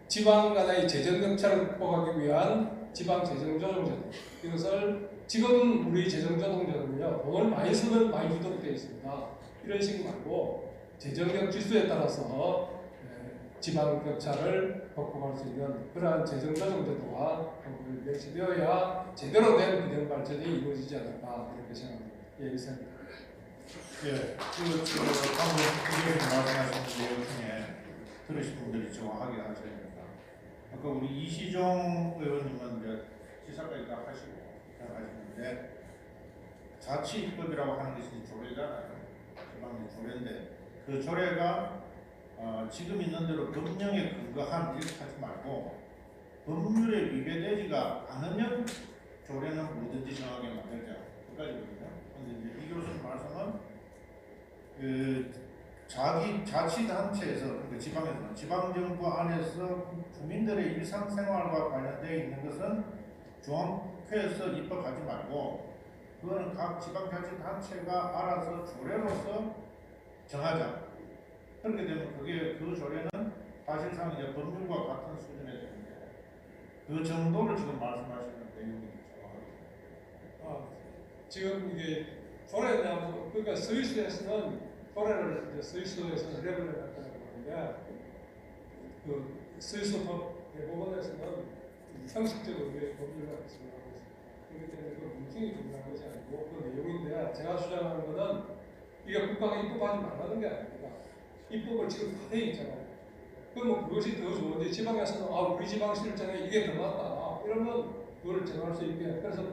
지방 간의 재정 격차를 극복하기 위한 지방 재정 조정제도 이것을 지금 우리 재정 조정제도는요 돈을 많이 쓰면 많이 주도록 되어 있습니다. 이런 식 말고 재정력 지수에 따라서 지방 격차를 극복할 수 있는 그러한 재정 조정 제도가 배치되어야 제대로 된 균형 발전이 이루어지지 않을까 이렇게 생각합니다. 예, 이상입니다. 예, 방금 의원님 말씀하신 내용 중에 들으신 분들이 정확하게 하셔야 됩니다. 아까 우리 이시종 의원님은 이제 지사까지 다 하시고 하시는데 자치입법이라고 하는 것이 조례잖아요. 지방의 조례인데 그 조례가 지금 있는 대로 법령에 근거한 이렇게 하지 말고 법률에 위배되지가 않으면 조례는 뭐든지 정하게 만들자. 끝까지거든요. 근데 이제 이 교수님 말씀은 자기 자치단체에서 그러니까 지방에서 지방정부 안에서 주민들의 일상생활과 관련되어 있는 것은 중앙회에서 입법하지 말고 그거는 각 지방자치단체가 알아서 조례로서 정하자. 그렇게 되면 그 조례는 사실상 이제 법률과 같은 수준의 되는데 그 정도를 지금 말씀하시는 내용이 정확합니다. 지금 이게 조례냐고 그러니까 스위스에서는 조례를 이제 스위스에서는 레벨을 갖다고 하는데 그 스위스 법 대법원에서는 형식적으로 법률을 말씀하고 있습니다. 그렇기 때문에 그 문증이 중요한 것이 아니고 그 내용인데 제가 주장하는 것은 이게 국가가 입법하지 말라는 게 아닙니다. 입법을 지금 다 돼 있잖아요. 그러면 그것이 더 좋은데 지방에서는 우리 지방 실정에 이게 더 낫다 이러면 그걸 정할 수 있게 그래서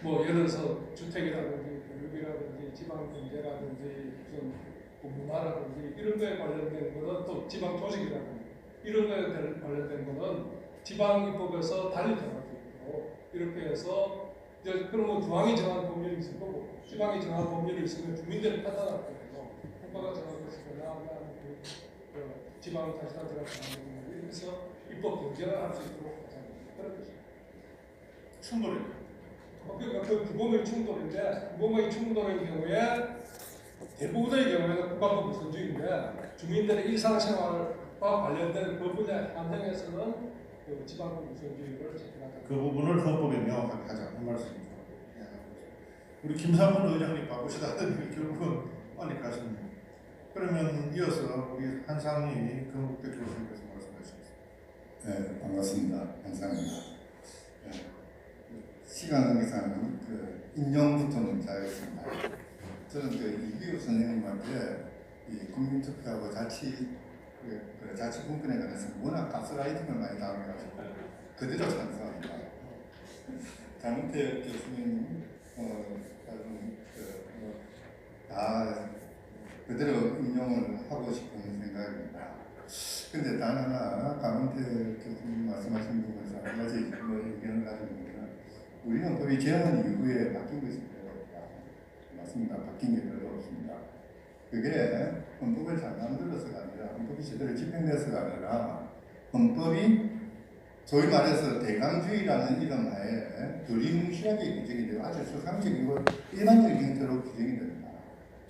뭐 예를 들어서 주택이라든지 교육이라든지 지방 경제라든지 무슨 문화라든지 이런 거에 관련된 거는 또 지방 조직이라든지 이런 거에 관련된 거는 지방 입법에서 달리 정할 수 있고 이렇게 해서 이제 그러면 중앙이 정한 법률이 있을 거고 지방이 정한 법률이 있으면 주민들이 판단할 거고 국가가 정한 것이거나 그 지방 자치단체가 정한 법률 이렇게 해서 입법 경쟁을 할 수 있도록 하자는 그런 것입니다. 충돌이죠. 그러니까 그 규범의 충돌인데 규범의 충돌의 경우에 대부분의 경우에는 국가법 우선주의인데 주민들의 일상생활과 관련된 부분의 환경에서는 그 지방법 우선주의를 제기하다. 그 부분을 헌법에 명확하게 하자는 말씀이죠. 우리 김상훈 의장님 바꾸시다더니 결국은 빨리 가셨네요. 그러면 이어서 우리 한상희 건국대 교수님께서 말씀하시겠습니다. 네, 반갑습니다. 한상입니다. 네, 시간 관계상 그 인용부터 먼저 하겠습니다. 저는 그 이기우 선생님한테 이 국민투표하고 자치 그 자치분권에 관해서 워낙 가스라이팅을 많이 당해가지고 그대로 찬성합니다. 장은태 교수님 다 그대로 인용을 하고 싶은 생각입니다. 근데 단 하나 강은태 교수님 말씀하신 부분에서 한 가지 의견을 가지고 있는 우리 헌법이 제헌 이후에 바뀐 것이 별로 없다. 맞습니다. 바뀐 게 별로 없습니다. 그게 헌법을 잘 만들어서가 아니라 헌법이 제대로 집행돼서가 아니라 헌법이 소위 말해서 대강주의라는 이름 하에 두리뭉실하게 규정이 되고 아주 수상적이고 일반적인 형태로 규정이 됩니다.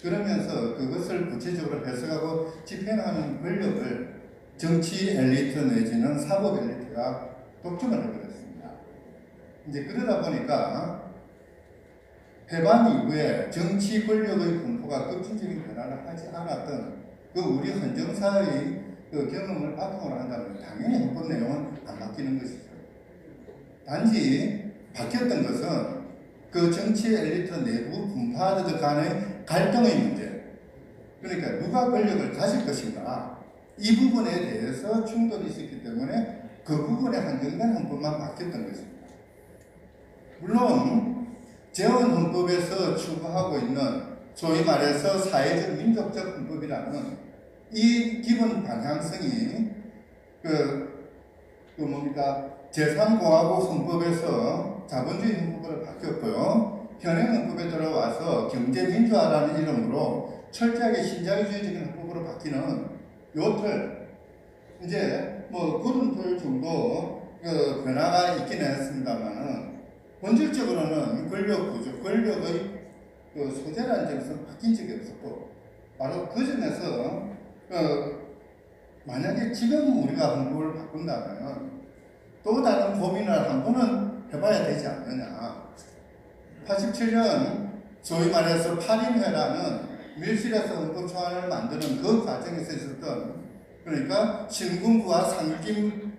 그러면서 그것을 구체적으로 해석하고 집행하는 권력을 정치 엘리트 내지는 사법 엘리트가 독점을 해버렸습니다. 이제 그러다 보니까 해방 이후에 정치 권력의 분포가 급진적인 변화를 하지 않았던 그 우리 헌정사의 그 경험을 바탕으로 한다면 당연히 헌법 내용은 안 바뀌는 것이죠. 단지 바뀌었던 것은 그 정치 엘리트 내부 분파들 간의 갈등의 문제. 그러니까 누가 권력을 가질 것인가 이 부분에 대해서 충돌이 있었기 때문에 그 부분에 한정된 헌법만 바뀌었던 것입니다. 물론 제헌 헌법에서 추구하고 있는 소위 말해서 사회적 민족적 헌법이라는 이 기본 방향성이 제3공화국 헌법에서 자본주의 헌법으로 바뀌었고요. 현행 헌법에 들어와서 경제민주화라는 이름으로 철저하게 신자유주의적인 헌법으로 바뀌는 요 틀, 이제 그런 틀 정도 변화가 있기는 했습니다만은 본질적으로는 권력 구조, 권력의 소재라는 점에서 바뀐 적이 없었고 바로 그 점에서 만약에 지금 우리가 헌법을 바꾼다면 또 다른 고민을 한 번은 해봐야 되지 않느냐. 87년 소위 말해서 8인회라는 밀실에서 헌법 초안을 만드는 그 과정에서 있었던 그러니까 신군부와 상kim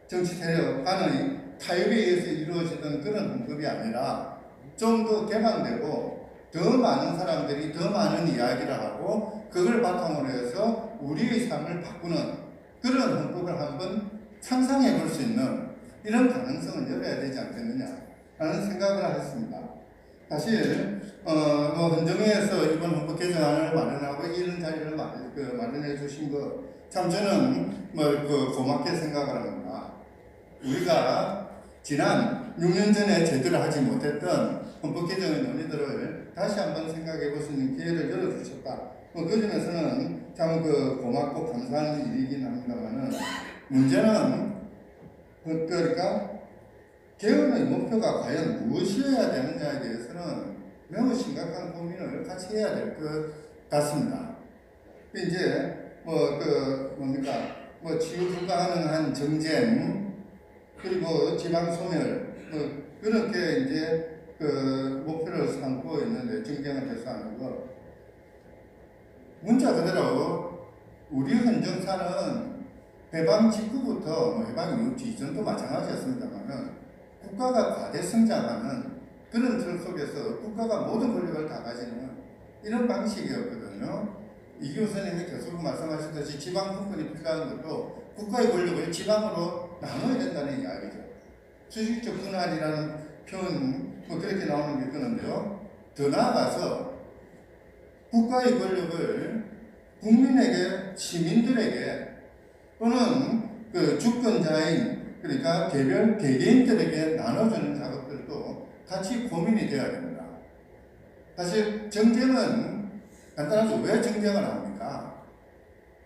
정치 세력 간의 타협에 의해서 이루어지던 그런 헌법이 아니라 좀 더 개방되고 더 많은 사람들이 더 많은 이야기를 하고 그걸 바탕으로 해서 우리의 삶을 바꾸는 그런 헌법을 한번 상상해 볼 수 있는 이런 가능성을 열어야 되지 않겠느냐 라는 생각을 했습니다. 사실 헌정회에서 이번 헌법 개정안을 마련하고 이런 자리를 마련해 주신 거 참 저는 고맙게 생각을 합니다. 우리가 지난 6년 전에 제대로 하지 못했던 헌법 개정의 논의들을 다시 한번 생각해 볼 수 있는 기회를 열어주셨다. 그 점에서는 참 고맙고 감사한 일이긴 합니다만은 문제는 그러니까 개헌의 목표가 과연 무엇이어야 되느냐에 대해서는 매우 심각한 고민을 같이 해야 될 것 같습니다. 이제 치유 불가능한 정쟁 그리고 지방 소멸 그렇게 이제 목표를 삼고 있는데 정쟁을 대수하는 것 문자 그대로 우리 헌정사는 해방 직후부터 해방 이후 이전도 마찬가지였습니다만은 국가가 과대 성장하는 그런 틀 속에서 국가가 모든 권력을 다 가지는 이런 방식이었거든요. 이 교수님이 계속 말씀하셨듯이 지방 분권이 필요한 것도 국가의 권력을 지방으로 나눠야 된다는 이야기죠. 수직적 분할이라는 표현 그렇게 나오는 게 있는데요. 더 나아가서 국가의 권력을 국민에게 시민들에게 또는 주권자인 그러니까 개개인들에게 나눠주는 작업들도 같이 고민이 되어야 됩니다. 사실 정쟁은 간단하죠. 왜 정쟁을 합니까?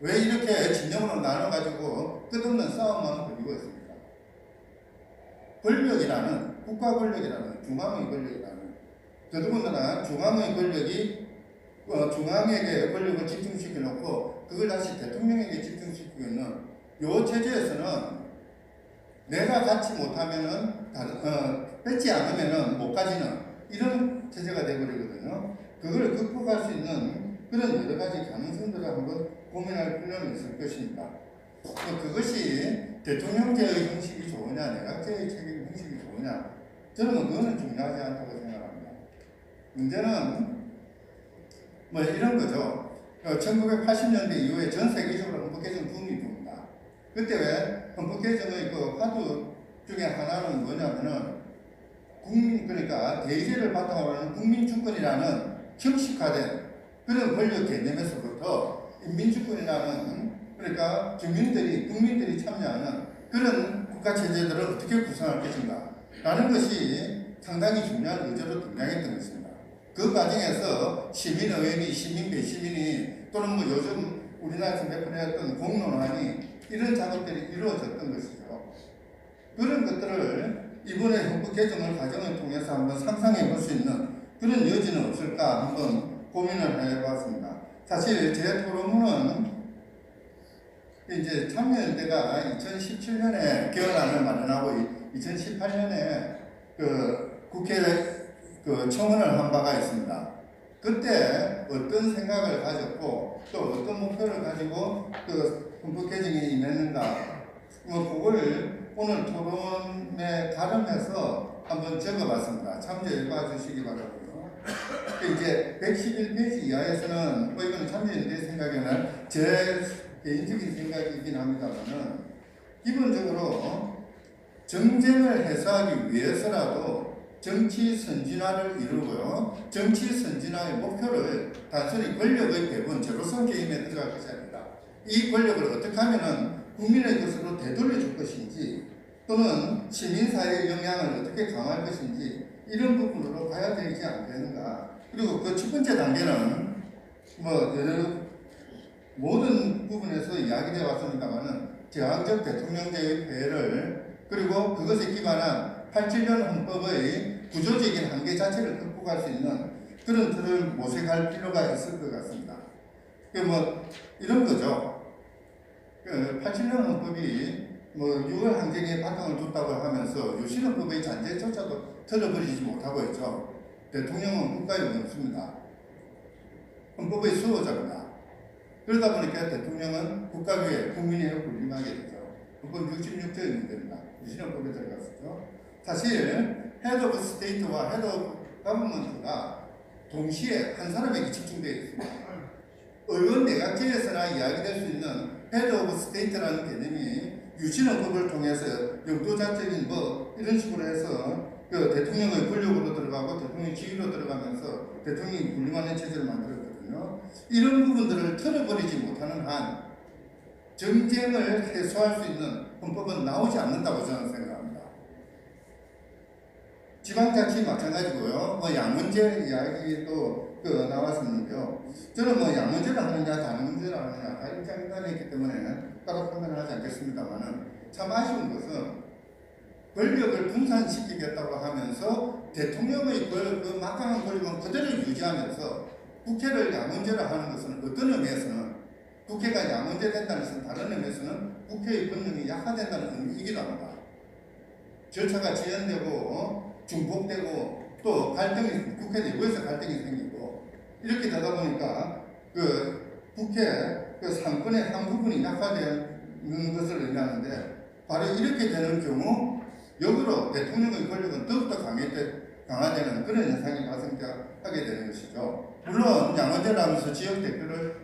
왜 이렇게 진영으로 나눠가지고 끝없는 싸움만 벌이고 있습니까? 권력이라는 국가 권력이라는 중앙의 권력이라는 더더군다나 중앙의 권력이 중앙에게 권력을 집중시켜 놓고 그걸 다시 대통령에게 집중시키고 있는 이 체제에서는 내가 갖지 못하면은 뺏지 않으면은 못 가지는 이런 체제가 되어버리거든요. 그걸 극복할 수 있는 그런 여러 가지 가능성들을 한번 고민할 필요는 있을 것입니다. 그것이 대통령제의 형식이 좋으냐, 내각제의 책임 형식이 좋으냐, 저는 그거는 중요하지 않다고 생각합니다. 문제는 이런 거죠. 1980년대 이후에 전 세계적으로 헌법 개정 붐이 붑니다. 그때 왜 헌법 개정의 그 화두 중에 하나는 뭐냐면은 국민, 그러니까 대의제를 바탕으로 하는 국민주권이라는 형식화된 그런 권력 개념에서부터 인민주권이라는, 그러니까 국민들이 참여하는 그런 국가체제들을 어떻게 구성할 것인가 라는 것이 상당히 중요한 의제로 등장했던 것입니다. 그 과정에서 시민의회니 시민배시민이 또는 뭐 요즘 우리나라에서 내포되었던 공론화니 이런 작업들이 이루어졌던 것이죠. 그런 것들을 이번에 헌법 개정을 과정을 통해서 한번 상상해 볼 수 있는 그런 여지는 없을까 한번 고민을 해봤습니다. 사실 제 토론문은 이제 참여연대가 2017년에 개헌안을 마련하고 2018년에 그 국회 그 청원을 한 바가 있습니다. 그때 어떤 생각을 가졌고 또 어떤 목표를 가지고 그 헌법 개정에 임했는가, 뭐 그걸 오늘 토론에 가름해서 한번 적어봤습니다. 참조해 봐 주시기 바라고요. 이제 111페이지 이하에서는 뭐 이건 참여연대 생각에는 제 개인적인 생각이긴 합니다만은 기본적으로 정쟁을 해소하기 위해서라도 정치 선진화를 이루고요. 정치 선진화의 목표를 단순히 권력의 배분, 제로섬 게임에 들어갈 것이 아니라 이 권력을 어떻게 하면은 국민의 것으로 되돌려줄 것인지 또는 시민사회의 영향을 어떻게 강화할 것인지 이런 부분으로 가야 되지 않겠는가. 그리고 그 첫 번째 단계는 뭐 모든 부분에서 이야기되어 왔습니다만은 제왕적 대통령제의 폐해를 그리고 그것에 기반한 87년 헌법의 구조적인 한계 자체를 극복할 수 있는 그런 틀을 모색할 필요가 있을 것 같습니다. 뭐 이런 거죠. 87년 헌법이 뭐 6월 항쟁에 바탕을 뒀다고 하면서 유신헌법의 잔재조차도 틀어버리지 못하고 있죠. 대통령은 국가의 원수입니다. 헌법의 수호자입니다. 그러다 보니까 대통령은 국가 위에 국민에 군림하게 되죠. 헌법 66조의 문제입니다. 유신헌법에 들어갔었죠. 사실 헤드 오브 스테이트와 헤드 오브 가버먼트가 동시에 한 사람에게 집중되어 있습니다. 의원 내각제에서나 이야기될 수 있는 헤드 오브 스테이트라는 개념이 유신헌법을 통해서 영도자적인 뭐 이런 식으로 해서 그 대통령의 권력으로 들어가고 대통령의 지위로 들어가면서 대통령이 군림하는 체제를 만들었거든요. 이런 부분들을 틀어버리지 못하는 한 정쟁을 해소할 수 있는 헌법은 나오지 않는다고 저는 생각합니다. 지방자치 마찬가지고요. 뭐 양문제 이야기도 나왔었는데요. 저는 뭐 양문제를 하느냐 다른 문제를 하느냐 다 입장이 다르기 때문에 따로 판단을 하지 않겠습니다만은 참 아쉬운 것은 권력을 분산시키겠다고 하면서 대통령의 그 막강한 권력은 그대로 유지하면서 국회를 양문제를 하는 것은 어떤 의미에서는 국회가 양문제 된다는 것은 다른 의미에서는 국회의 권력이 약화된다는 의미이기도 합니다. 절차가 지연되고 중복되고 또 갈등이 국회 내부에서 갈등이 생기고 이렇게 되다 보니까 그 국회 그 상권의 한 부분이 약화되는 것을 의미하는데 바로 이렇게 되는 경우 역으로 대통령의 권력은 더욱더 강화되는 그런 현상이 발생하게 되는 것이죠. 물론 양원제를 하면서 지역 대표를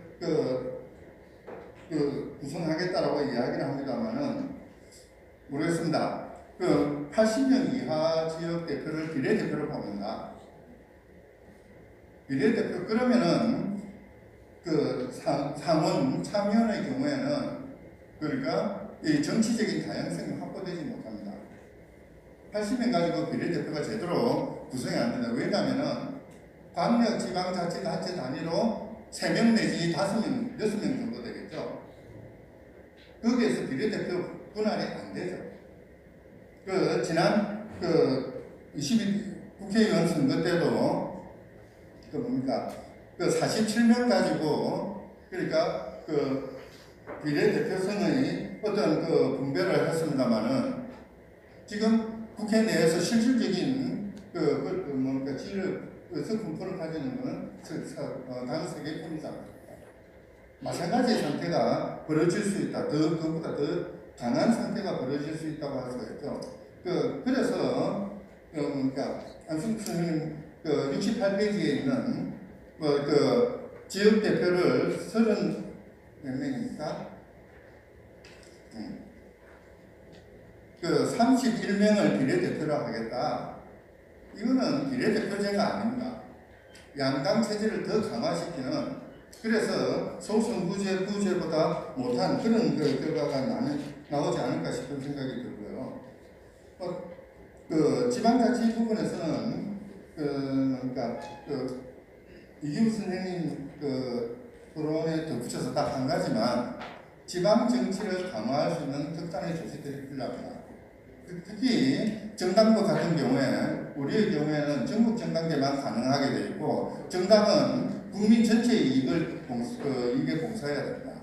구성하겠다라고 이야기를 합니다만은 모르겠습니다. 80명 이하 지역 대표를 비례대표로 뽑는다. 비례대표 그러면은 상원 참여의 경우에는 그러니까 이 정치적인 다양성이 확보되지 못합니다. 80명 가지고 비례대표가 제대로 구성이 안 된다. 왜냐하면은 광역 지방자치단체 단위로 3명 내지 5명, 6명 정도 되겠죠. 거기에서 비례대표 분할이 안 되죠. 지난 22 국회의원 선거 때도 47명 가지고 그러니까 비례대표선의 어떤 분배를 했습니다만은 지금 국회 내에서 실질적인 지위를 분포를 가지는 것은 다른 세계뿐이잖아요. 마찬가지의 상태가 벌어질 수 있다. 그것보다 더 강한 상태가 벌어질 수 있다고 할 수가 있죠. 그래서 안승수 선생님 68페이지에 있는 지역 대표를 30 몇 명입니까? 그 31명을 비례대표로 하겠다. 이거는 비례대표제가 아닙니다. 양당 체제를 더 강화시키는, 그래서 소승부제, 부제보다 못한 그런 그 결과가 나오지 않을까 싶은 생각이 들고요. 그 지방자치 부분에서는 그러니까 이기우 선생님 토론에 덧붙여서 딱 한 가지만, 지방 정치를 강화할 수 있는 특단의 조치들이 필요합니다. 특히 정당부 같은 경우에, 우리의 경우에는 전국 정당제만 가능하게 되어 있고, 정당은 국민 전체의 이익을 이익에 봉사해야 됩니다.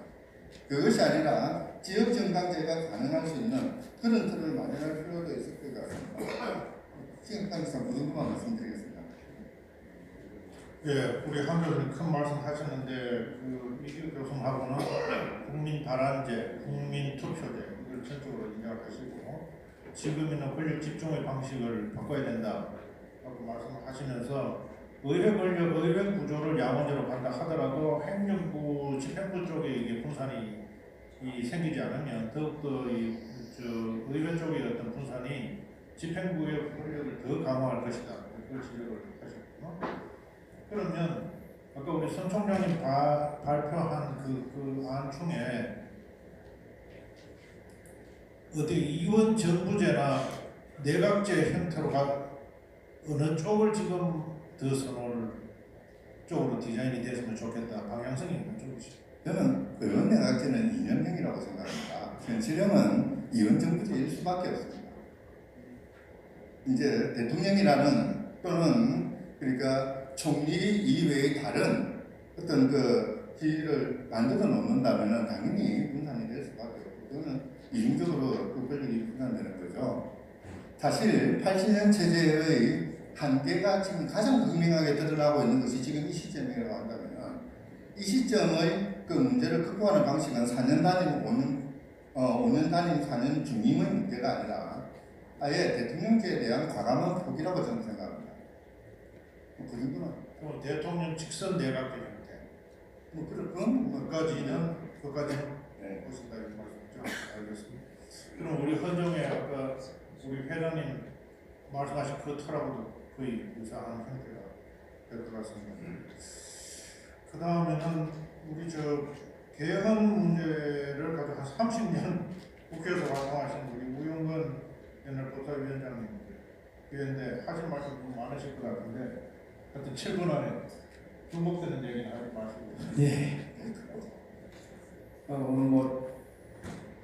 그것이 아니라 지역 정당제가 가능할 수 있는 그런 틀을 마련할 필요가 있을 것 같습니다. 시간 관계상 그 정도만 말씀드리겠습니다. 예, 우리 한 교수님 큰 말씀 하셨는데, 이규 교수님하고는 국민 발안제, 국민 투표제 이걸 전적으로 인정하시고, 지금 있는 권력 집중의 방식을 바꿔야 된다라고 말씀하시면서, 의회 권력, 의회 구조를 양원제로 간다 하더라도 행정부, 집행부 쪽에 이게 분산이 생기지 않으면 더욱더 의회 쪽의 어떤 분산이 집행부의 권력을 더 강화할 것이다. 그걸 지적을 하셨거든요. 그러면 아까 우리 선 총장님 발표한 그 안 중에 어디 이원 정부제나 내각제 형태로 어느 쪽을 지금 더 선호를 쪽으로 디자인이 됐으면 좋겠다 방향성이 있는 쪽이죠. 저는 의원 내각제는 이념형이라고 생각합니다. 현실형은 이원 정부제일 수밖에 없습니다. 이제 대통령이라는 또는 그러니까 총리 이외의 다른 어떤 그 지위를 만들어 놓는다면 당연히 분산이 될 수밖에 없고, 그거는 이중적으로 그 권력이 분산되는 거죠. 사실 80년 체제의 한계가 지금 가장 극명하게 드러나고 있는 것이 지금 이 시점이라고 한다면, 이 시점의 그 문제를 극복하는 방식은 4년 단임, 5년 단임, 4년 중임의 문제가 아니라 아예 대통령제에 대한 과감한 포기라고 저는 생각합니다. 그 정도는. 그럼 대통령 직선 내각제 형태. 그건 그까지는 네. 보신다 이런 말씀이죠. 알겠습니다. 그럼 우리 헌정에 아까 우리 회장님 말씀하신 그 틀하고도 거의 유사한 형태가 될 것 같습니다. 그 다음에는 우리 개헌 문제를 가지고 한 30년 국회에서 활동하신 우리 우영건 옛날 법사위원장님 그런데 하실 말씀 좀 많으실 것 같은데 하여튼 7분 안에 중복되는 얘기는 하지 마시고. 네. 오늘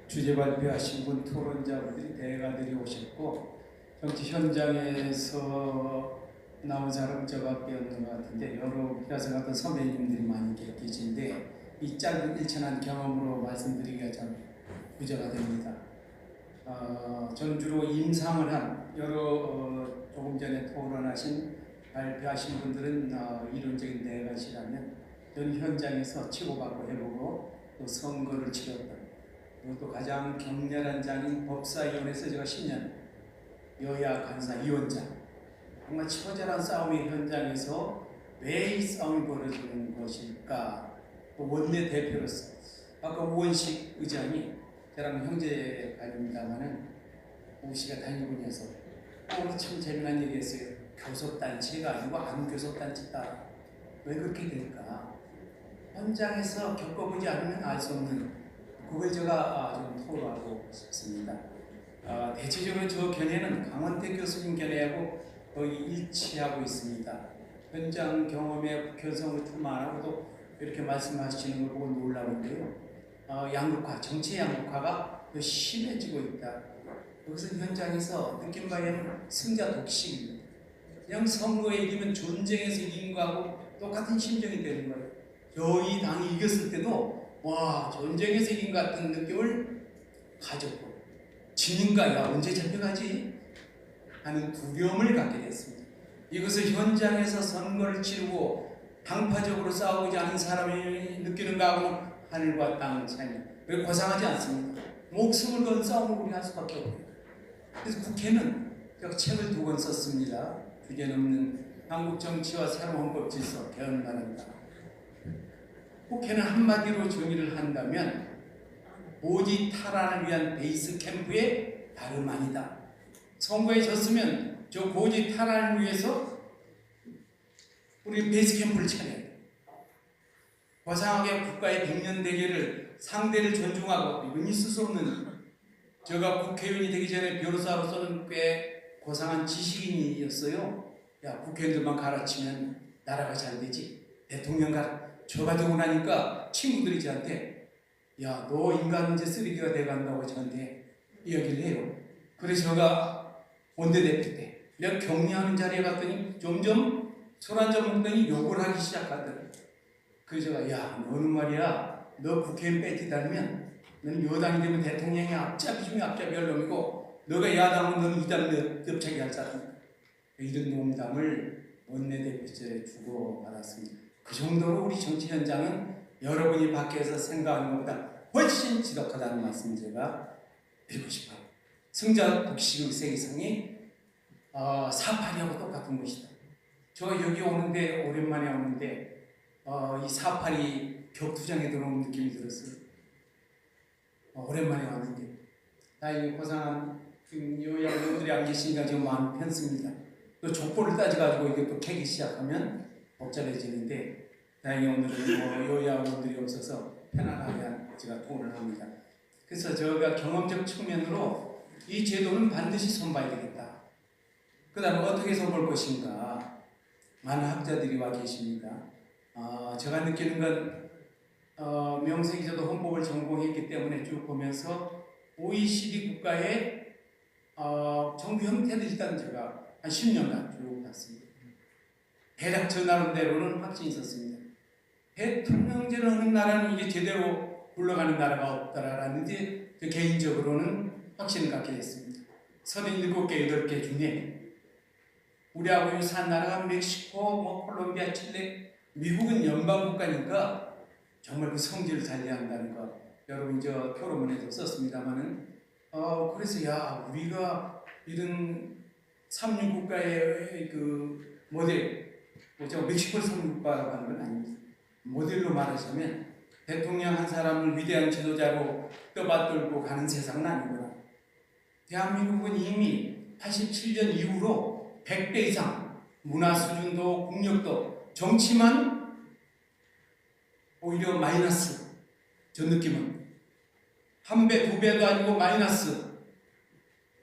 주제 발표하신 분 토론자분들이 대가들이 오셨고, 정치 현장에서 나온 사람 저밖에 없는 것 같은데, 여러 교사 같은 선배님들이 많이 계신데, 이 짧은 일천한 경험으로 말씀드리기가 참 부재가 됩니다. 저는 주로 임상을 한 조금 전에 토론하신 발표하신 분들은 이론적인 내각이라면, 전 현장에서 치고받고 해보고 또 선거를 치렀던, 그리고 또 가장 격렬한 장인 법사위원회에서 제가 10년 여야 간사 위원장, 정말 처절한 싸움의 현장에서 왜 이 싸움이 벌어지는 것일까? 또 원내 대표로서 아까 우원식 의장이 저랑 형제 아닙니다만은 우씨가 단일군에서 오늘 참 재미난 얘기했어요. 교섭단체가 아니고 안교섭단체다. 왜 그렇게 될까? 현장에서 겪어보지 않으면 알 수 없는, 그걸 제가 좀 토로하고 싶습니다. 대체적으로 저 견해는 강원태 교수님 견해하고 거의 일치하고 있습니다. 현장 경험에 국회의원을 틈만하고도 이렇게 말씀하시는 걸 보고 놀라운데요. 양극화, 정치 양극화가 더 심해지고 있다. 그것은 현장에서 느낀 바에는 승자 독식입니다. 그냥 선거에 이기면 전쟁에서 이긴 거하고 똑같은 심정이 되는 거예요. 저희 당이 이겼을 때도 와, 전쟁에서 이긴 것 같은 느낌을 가졌고, 지는가, 야, 언제 잡혀가지? 하는 두려움을 갖게 됐습니다. 이것을 현장에서 선거를 치르고 당파적으로 싸우지 않은 사람이 느끼는 거하고는 하늘과 땅 차이입니다. 그리고 고상하지 않습니다. 목숨을 건 싸움을 우리 할 수밖에 없어요. 그래서 국회는 제가 책을 2권 썼습니다. 주제 넘는 한국 정치와 새로운 헌법 질서 개헌 바랍니다. 국회는 한마디로 정의를 한다면 고지 탈환을 위한 베이스 캠프의 다름 아니다. 선거에 졌으면 저 고지 탈환을 위해서 우리 베이스 캠프를 차려야 돼. 거상하게 국가의 백년 대계를 상대를 존중하고 이건 있을 수 없는, 제가 국회의원이 되기 전에 변호사로서는 꽤 고상한 지식인이었어요. 야, 국회의원들만 갈아치면 나라가 잘 되지. 대통령 저가 되고 나니까 친구들이 저한테 야, 너 인간 이제 쓰레기가 돼간다고 저한테 이야기를 해요. 그래서 제가 원내대표 때 내가 격려하는 자리에 갔더니 점점 술 한잔 먹더니 욕을 하기 시작하더라고요. 그래서 제가 야, 너는 말이야, 너 국회의원 뺏기 다니면 너는 여당이 되면 대통령이 앞잡이 중에 앞잡이 할 놈이고 너가 야당은 너는 이단 엽차기 할 사람이다. 이런 농담을 원내대표제에 주고받았습니다. 그 정도로 우리 정치 현장은 여러분이 밖에서 생각하는 것보다 훨씬 지독하다는 말씀 제가 드리고 싶어요. 승자 독식의 세계성이 4.8하고 똑같은 것이다. 저 여기 오는데 오랜만에 오는데 이 4.8이 격투장에 들어온 느낌이 들었어요. 오랜만에 왔는데 다행히 고상한 여러분들이 안 계시니까 지금 마음이 편습니다. 또 족보를 따져가지고 이게 또 캐기 시작하면 복잡해지는데 다행히 오늘은 여야원들이 없어서 편안하게 제가 통화를 합니다. 그래서 제가 경험적 측면으로 이 제도는 반드시 손봐야 되겠다. 그 다음에 어떻게 손볼 것인가. 많은 학자들이 와 계십니다. 제가 느끼는 건 명세기저도 헌법을 전공했기 때문에 쭉 보면서 OECD 국가의 정부 형태를 일단 제가 한 10년간 쭉 봤습니다. 대략 저 나름대로는 확신이 있었습니다. 대통령제를 하는 나라는 이게 제대로 굴러가는 나라가 없다라는 게 개인적으로는 확신을 갖게 됐습니다. 37개, 8개 중에 우리하고 유사한 나라가 멕시코, 콜롬비아, 칠레, 미국은 연방국가니까 정말 그 성질을 달리한다는 거 여러분 저 표론문에도 썼습니다만은 그래서 야, 우리가 이런 삼류국가의 그 모델, 제가 멕시코를 삼류국가라고 하는 건 아닙니다. 모델로 말하자면 대통령 한 사람을 위대한 지도자로 떠받들고 가는 세상은 아니구나. 대한민국은 이미 87년 이후로 100배 이상 문화 수준도 국력도 정치만 오히려 마이너스. 저 느낌은 1배, 2배도 아니고 마이너스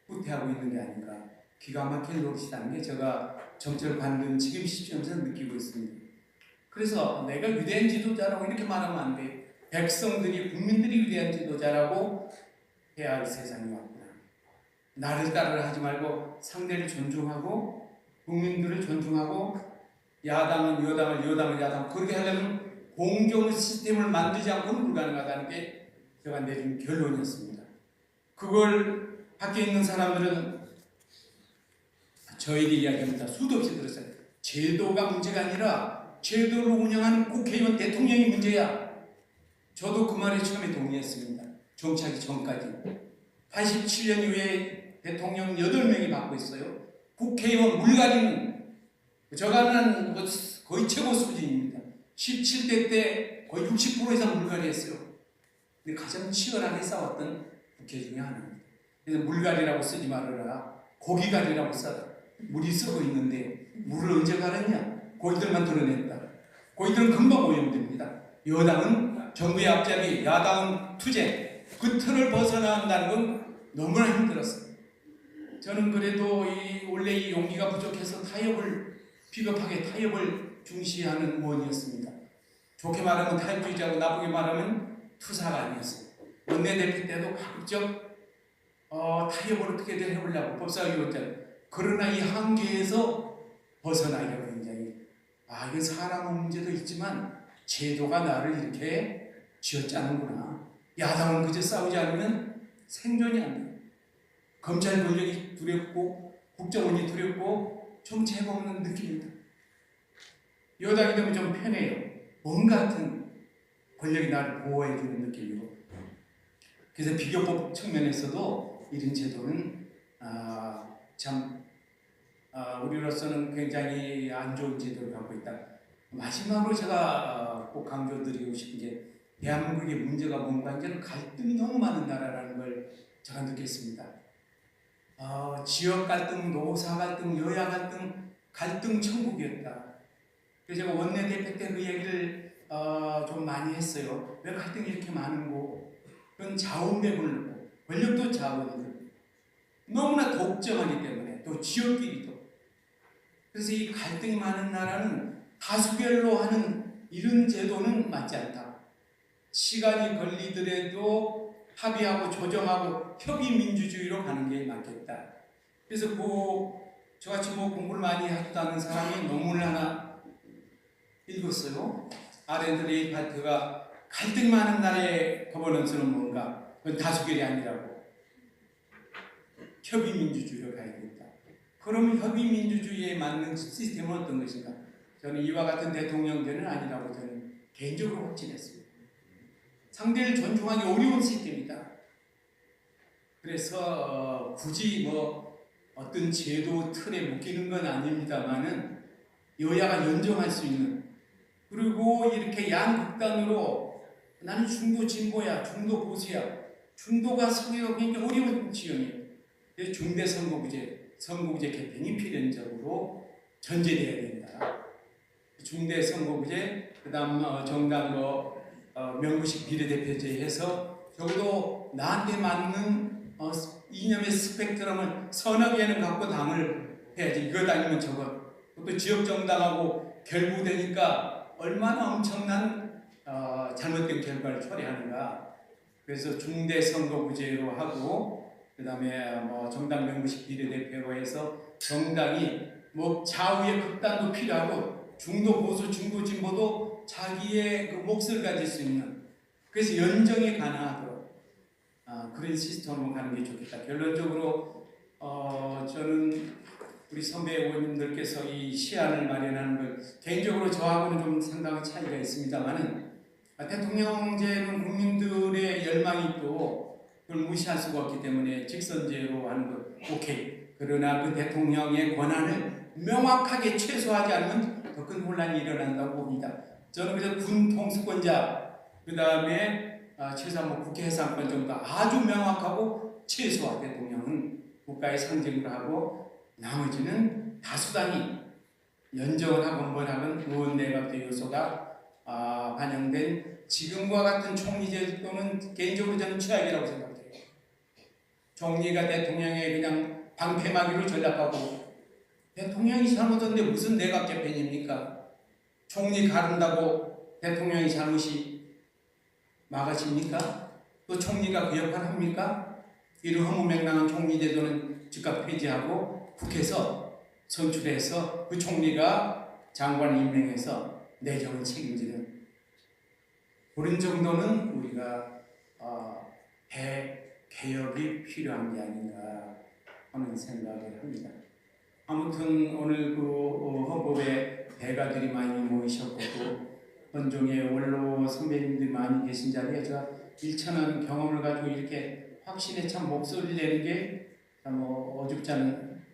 후퇴하고 있는 게 아닌가. 기가 막힐 노릇이라는 게 제가 정치를 받는 지금 시점에서 느끼고 있습니다. 그래서 내가 위대한 지도자라고 이렇게 말하면 안 돼. 백성들이, 국민들이 위대한 지도자라고 해야 할 세상이 왔구나. 나를 따르라 하지 말고 상대를 존중하고 국민들을 존중하고 야당은 여당을, 여당은 야당, 그렇게 하려면 공정 시스템을 만들지 않고는 불가능하다는 게 제가 내린 결론이었습니다. 그걸 밖에 있는 사람들은 저에게 이야기합니다. 수도 없이 들었어요. 제도가 문제가 아니라 제도를 운영하는 국회의원 대통령이 문제야. 저도 그 말에 처음에 동의했습니다. 정치하기 전까지. 87년 이후에 대통령 8명이 받고 있어요. 국회의원 물갈이는 저가는 거의 최고 수준입니다. 17대 때 거의 60% 이상 물갈이했어요. 근데 가장 치열하게 싸웠던 국회 중에 하나입니다. 그래서 물갈이라고 쓰지 말아라. 고기갈이라고 써라. 물이 썩어 있는데 물을 언제 갈았냐? 고기들만 드러냈다. 고기들은 금방 오염됩니다. 여당은 정부의 앞잡이, 야당은 투쟁. 그 틀을 벗어난다는 건 너무나 힘들었어요. 저는 그래도 원래 이 용기가 부족해서 비겁하게 타협을 중시하는 의원이었습니다. 좋게 말하면 타협주의자고 나쁘게 말하면 투사가 아니었어요. 원내대표 때도 가급적 타협을 어떻게든 해보려고 법사위원장. 그러나 이 한계에서 벗어나려고 굉장히 이건 사람 문제도 있지만 제도가 나를 이렇게 쥐어짜는구나. 야당은 그저 싸우지 않으면 생존이 안 돼요. 검찰 권력이 두렵고 국정원이 두렵고 정체가 없는 느낌입니다. 여당이 되면 좀 편해요. 뭔 같은 권력이 나를 보호해주는 느낌이고. 그래서 비교법 측면에서도 이런 제도는 우리로서는 굉장히 안 좋은 제도를 갖고 있다. 마지막으로 제가 꼭 강조드리고 싶은 게 대한민국의 문제가 뭔가 이제는 갈등이 너무 많은 나라라는 걸 제가 느꼈습니다. 지역 갈등, 노사 갈등, 여야 갈등, 갈등 천국이었다. 그래서 제가 원내대표 때 그 얘기를 좀 많이 했어요. 왜 갈등이 이렇게 많은고? 그건 자원배분이고 권력도 자원이고 너무나 독점하기 때문에 또 지역끼리도. 그래서 이 갈등이 많은 나라는 다수결로 하는 이런 제도는 맞지 않다. 시간이 걸리더라도 합의하고 조정하고 협의민주주의로 가는 게 맞겠다. 그래서 저같이 공부를 많이 했다는 사람이 논문을 하나 읽었어요. 아렌드 레이파트가 갈등이 많은 나라의 거버넌스는 뭔가? 그건 다수결이 아니라고. 협의민주주의로 가야 된다. 그러면 협의민주주의에 맞는 시스템은 어떤 것인가? 저는 이와 같은 대통령제는 아니라고 저는 개인적으로 확신했습니다. 상대를 존중하기 어려운 시스템이다. 그래서 굳이 어떤 제도 틀에 묶이는 건 아닙니다만은 여야가 연정할 수 있는, 그리고 이렇게 양극단으로 나는 중도 진보야, 중도 보수야, 중도가 서기가 굉장히 어려운 지형이에요. 중대 선거구제 개편이 필연적으로 전제되어야 된다. 중대 선거구제, 그다음 정당 명부식 비례대표제 해서 적어도 나한테 맞는 이념의 스펙트럼을 서너 개는 갖고 당을 해야지. 이것 아니면 저것. 또 지역 정당하고 결부되니까 얼마나 엄청난 잘못된 결과를 초래하는가. 그래서 중대 선거구제로 하고, 그 다음에 정당 명부식 비례대표로 해서 정당이 좌우의 극단도 필요하고 중도 보수, 중도 진보도 자기의 그 몫을 가질 수 있는, 그래서 연정이 가능하도록 그런 시스템으로 가는 게 좋겠다. 결론적으로 저는 우리 선배 의원님들께서 이 시안을 마련하는 것, 개인적으로 저하고는 좀 상당한 차이가 있습니다만은 대통령제는 국민들의 열망이 있고 그걸 무시할 수가 없기 때문에 직선제로 하는 것 오케이. 그러나 그 대통령의 권한을 명확하게 최소화하지 않으면 더 큰 혼란이 일어난다고 봅니다. 저는 그래서 군 통수권자, 그 다음에 최소한 국회 해상권 정도 아주 명확하고 최소화, 대통령은 국가의 상징으로 하고 나머지는 다수당이 연정을 하건 뭘 하건 의원 내각제 요소가 반영된 지금과 같은 총리제 또는 개인적으로 저는 최악이라고 생각해요. 총리가 대통령의 그냥 방패막이로 전락하고, 대통령이 잘못했는데 무슨 내각 개편입니까? 총리 가른다고 대통령이 잘못이 막아집니까? 또 총리가 그 역할을 합니까? 이런 허무맹랑한 총리 제도는 즉각 폐지하고 국회에서 선출해서 그 총리가 장관을 임명해서 내정을 책임지는 그런 정도는 우리가 개혁이 필요한 게 아닌가 하는 생각을 합니다. 아무튼 오늘 그 헌법에 대가들이 많이 모이셨고 또 헌종의 원로 선배님들이 많이 계신 자리에 제가 1,000원 경험을 가지고 이렇게 확신에 참 목소리를 내는 게 참 어줍지 않은,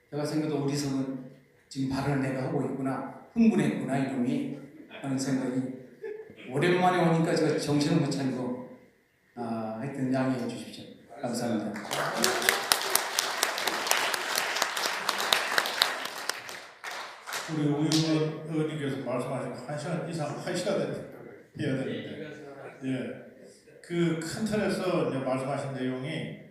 제가 생각해도 어리석은 지금 발언을 내가 하고 있구나, 흥분했구나 이놈이 하는 생각이, 오랜만에 오니까 제가 정신을 못 차리고 하여튼 양해해 주십시오. 감사합니다. 우리 의원님께서 말씀하신 1시간 이상 1시간 해야 되는데, 그 큰 틀에서 이제 말씀하신 내용이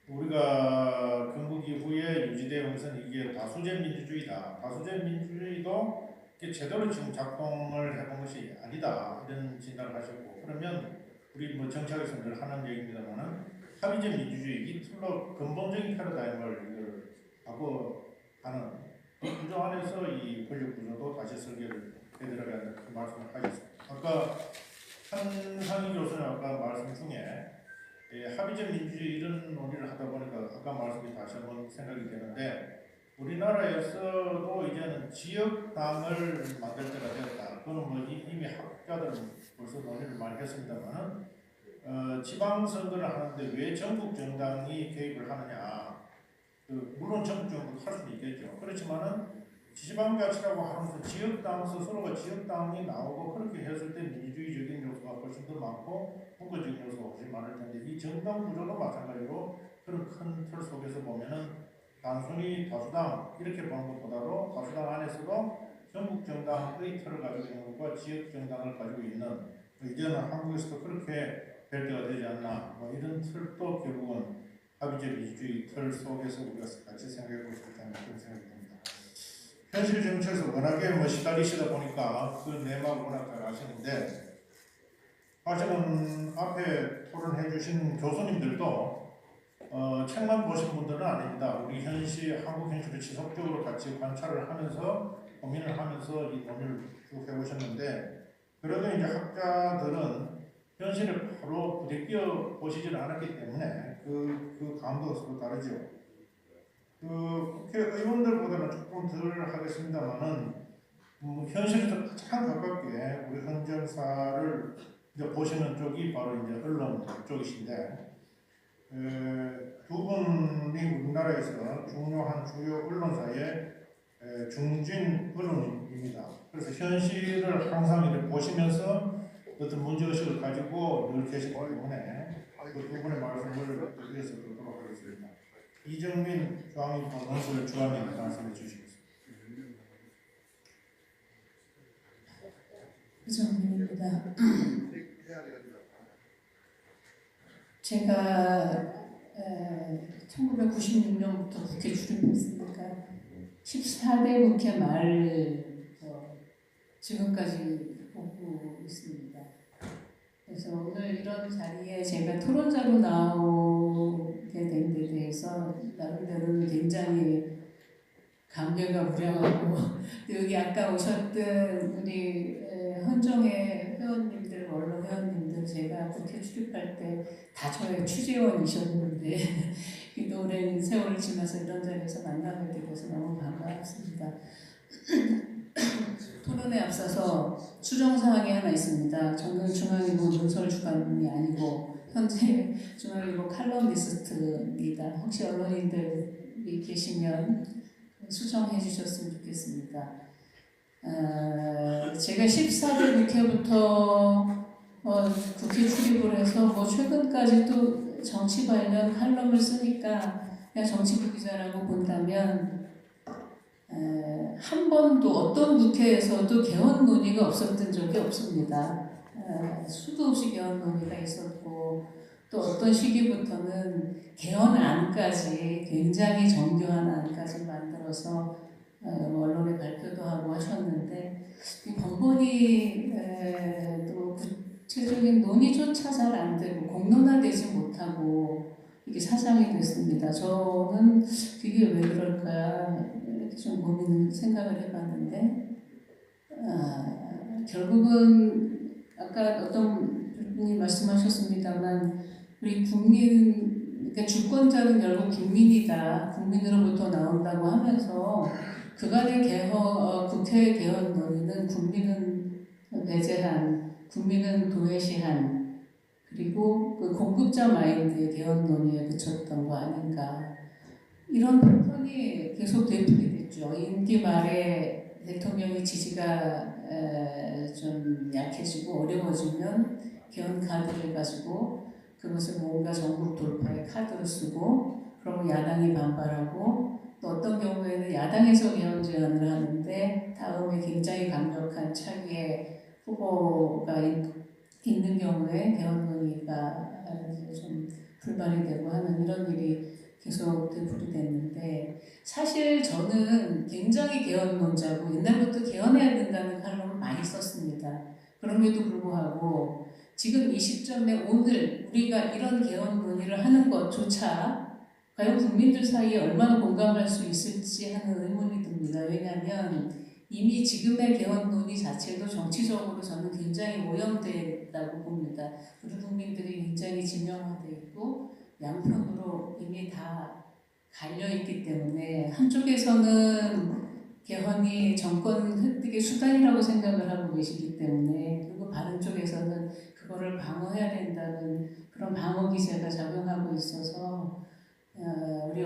우리가 건국 이후에 유지되어 것은 이게 다수제 민주주의다. 다수제 민주주의도 이게 제대로 지금 작동을 해본 것이 아니다. 이런 진단을 하셨고, 그러면 우리 정치학에서 늘 하는 얘기입니다만은 합의제 민주주의 이 틀로 근본적인 패러다임을 바꿔가는 이 구조 안에서 이 권력 구조도 다시 설계를 해드려야 한다. 그 말씀을 하셨습니다. 아까 한상희 교수님 아까 말씀 중에 합의제 민주주의 이런 논의를 하다 보니까 아까 말씀이 다시 한번 생각이 되는데, 우리나라에서도 이제는 지역당을 만들 때가 되었다. 그거는 이미 학자들은 벌써 논의를 많이 했습니다만은 지방선거를 하는데 왜 전국 정당이 개입을 하느냐? 물론 전국 정당도 할 수는 있겠죠. 그렇지만은 지방자치라고 하면서 지역당 스스로가 지역당이 나오고 그렇게 했을 때 민주주의적인 요소가 훨씬 더 많고 국가적인 요소가 훨씬 많을 텐데 이 정당 구조도 마찬가지로 그런 큰 틀 속에서 보면은 단순히 다수당 이렇게 보는 것보다도 다수당 안에서도 전국 정당의 틀을 가지고 있는 것과 지역 정당을 가지고 있는 이제는 한국에서도 그렇게 될 때가 되지 않나 뭐 이런 틀도 결국은 합의적 민주주의 틀 속에서 우리가 같이 생각해 볼 수 있다는 그런 생각이 듭니다. 현실 정치에서 워낙에 뭐 시달리시다 보니까 그 내막을 워낙 잘 아시는데 사실은 앞에 토론해 주신 교수님들도 책만 보신 분들은 아닙니다. 우리 한국 현실을 지속적으로 같이 관찰을 하면서 고민을 하면서 이 논의를 쭉 해오셨는데 그래도 이제 학자들은 현실을 바로 부대끼어 보시지는 않았기 때문에 그 감도가 서로 다르죠. 국회의원들보다는 조금 덜 하겠습니다만은 현실에서 가장 가깝게 우리 헌정사를 이제 보시는 쪽이 바로 이제 언론 쪽이신데 두 분이 우리나라에서 중요한 주요 언론사의 중진 언론입니다. 그래서 현실을 항상 이렇게 보시면서 어떤 문제의식을 가지고 늘 계시기 때문에 그 두 분의 말씀을 위해서 듣도록 하겠습니다. 이정민 중앙일보 논술 주한님 말씀해 주시겠습니다. 이정민입니다. 제가 1996년부터 국회 출입했으니까 14대 국회 말 지금까지 보고 있습니다. 그래서 오늘 이런 자리에 제가 토론자로 나오게 된 데 대해서 나름대로는 굉장히 감개가 무량하고 여기 아까 오셨던 우리 헌정의 회원님들, 언론 회원님들 제가 국회 출입할 때 다 저의 취재원이셨는데 또 오랜 세월을 지나서 이런 자리에서 만나게 돼서 너무 반갑습니다. 토론에 앞서서 수정사항이 하나 있습니다. 저는 중앙일보 논설주간이 아니고 현재 중앙일보 칼럼니스트입니다. 혹시 언론인들이 계시면 수정해 주셨으면 좋겠습니다. 제가 14대 국회부터 국회 출입을 해서 최근까지 또 정치 관련 칼럼을 쓰니까 그냥 정치부 기자라고 본다면 한 번도 어떤 국회에서도 개헌 논의가 없었던 적이 없습니다. 수도 없이 개헌 논의가 있었고 또 어떤 시기부터는 개헌안까지 굉장히 정교한 안까지 만들어서 언론에 발표도 하고 하셨는데 이 번번이 또 구체적인 논의조차 잘 안 되고 공론화되지 못하고 이게 사장이 됐습니다. 저는 그게 왜 그럴까 좀 생각을 해봤는데 결국은 아까 어떤 분이 말씀하셨습니다만 우리 국민, 그러니까 주권자는 결국 국민이다, 국민으로부터 나온다고 하면서 그간의 국회 개헌 논의는 국민은 배제한, 국민은 도외시한, 그리고 그 공급자 마인드의 개헌 논의에 그쳤던 거 아닌가. 이런 패턴이 계속 되풀이 됐죠. 임기 말에 대통령의 지지가 좀 약해지고 어려워지면 개헌 카드를 가지고 그것을 뭔가 전국 돌파의 카드로 쓰고 그러면 야당이 반발하고 또 어떤 경우에는 야당에서 개헌 제안을 하는데 다음에 굉장히 강력한 차기의 후보가 있는 경우에 개헌 논의가 좀 불발이 되고 하는 이런 일이 계속 되풀이 됐는데 사실 저는 굉장히 개헌론자고 옛날부터 개헌해야 된다는 칼럼을 많이 썼습니다. 그럼에도 불구하고 지금 이 시점에 오늘 우리가 이런 개헌 논의를 하는 것조차 과연 국민들 사이에 얼마나 공감할 수 있을지 하는 의문이 듭니다. 왜냐하면 이미 지금의 개헌 논의 자체도 정치적으로 저는 굉장히 오염되었다고 봅니다. 우리 국민들이 굉장히 진영화되어 있고 양편으로 이미 다 갈려있기 때문에 한쪽에서는 개헌이 정권 획득의 수단이라고 생각을 하고 계시기 때문에 그리고 다른 쪽에서는 그거를 방어해야 된다는 그런 방어 기제가 작용하고 있어서 우리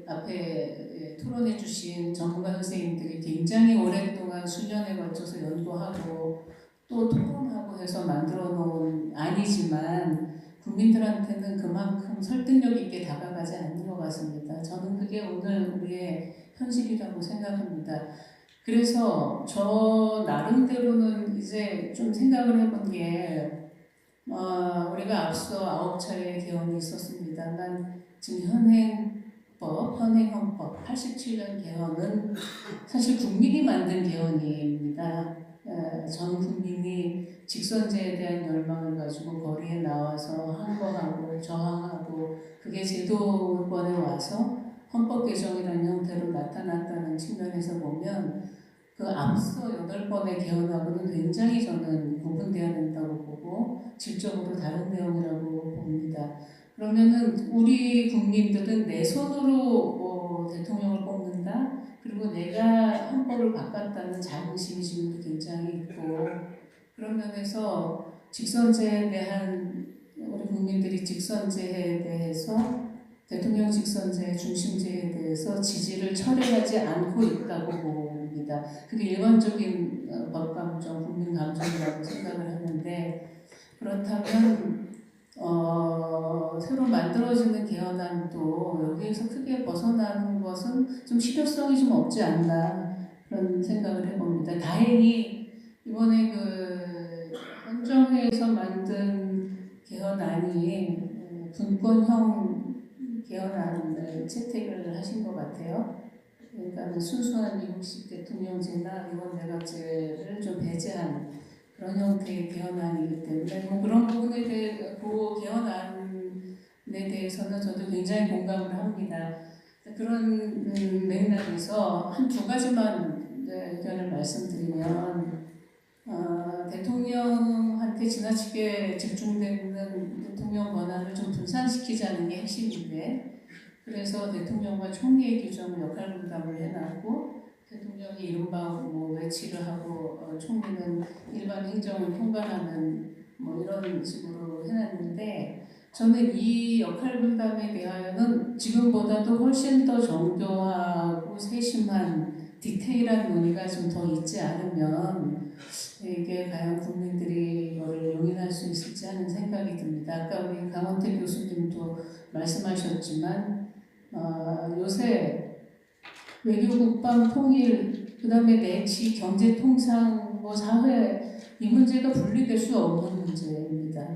앞에 토론해 주신 전문가 선생님들이 굉장히 오랫동안 수년에 걸쳐서 연구하고 또 토론하고 해서 만들어 놓은 안이지만 국민들한테는 그만큼 설득력 있게 다가가지 않는 것 같습니다. 저는 그게 오늘 우리의 현실이라고 생각합니다. 그래서 저 나름대로는 이제 좀 생각을 해본 게 우리가 앞서 9차례 개헌이 있었습니다만 지금 현행헌법 87년 개헌은 사실 국민이 만든 개헌입니다. 전 국민이 직선제에 대한 열망을 가지고 거리에 나와서 항거하고 저항하고 그게 제도권에 와서 헌법 개정이라는 형태로 나타났다는 측면에서 보면 그 앞서 8번의 개헌하고는 굉장히 저는 구분되어야 된다고 보고 질적으로 다른 내용이라고 봅니다. 그러면은 우리 국민들은 내 손으로 대통령을 뽑는다. 그리고 내가 헌법을 바꿨다는 자긍심이 지금도 굉장히 있고 그런 면에서 직선제에 대한 우리 국민들이 직선제에 대해서 대통령 직선제 중심제에 대해서 지지를 철회하지 않고 있다고 봅니다. 그게 일반적인 법감정, 국민감정이라고 생각을 하는데 그렇다면 새로 만들어지는 개헌안도 여기에서 크게 벗어나는 것은 좀 실효성이 좀 없지 않나 그런 생각을 해봅니다. 다행히 이번에 그 헌정회에서 만든 개헌안이 분권형 개헌안을 채택을 하신 것 같아요. 그러니까 순수한 미국식 대통령제나 의원내각제를 좀 배제한 그런 형태의 개헌안이기 때문에 뭐 그런 부분에 대해 그 개헌안에 대해서는 저도 굉장히 공감을 합니다. 그런 맥락에서 한 두 가지만 의견을 말씀드리면 대통령한테 지나치게 집중되는 대통령 권한을 좀 분산시키자는 게 핵심인데 그래서 대통령과 총리의 규정을 역할 분담을 해놨고 대통령이 이른바 뭐 외치를 하고 총리는 일반 행정을 통관하는 뭐 이런 식으로 해놨는데 저는 이 역할 분담에 대하여는 지금보다도 훨씬 더 정교하고 세심한 디테일한 논의가 좀 더 있지 않으면 이게 과연 국민들이 이거를 용인할 수 있을지 하는 생각이 듭니다. 아까 우리 강원택 교수님도 말씀하셨지만 요새 외교, 국방, 통일, 그 다음에 내치, 경제, 통상, 뭐 사회 이 문제가 분리될 수 없는 문제입니다.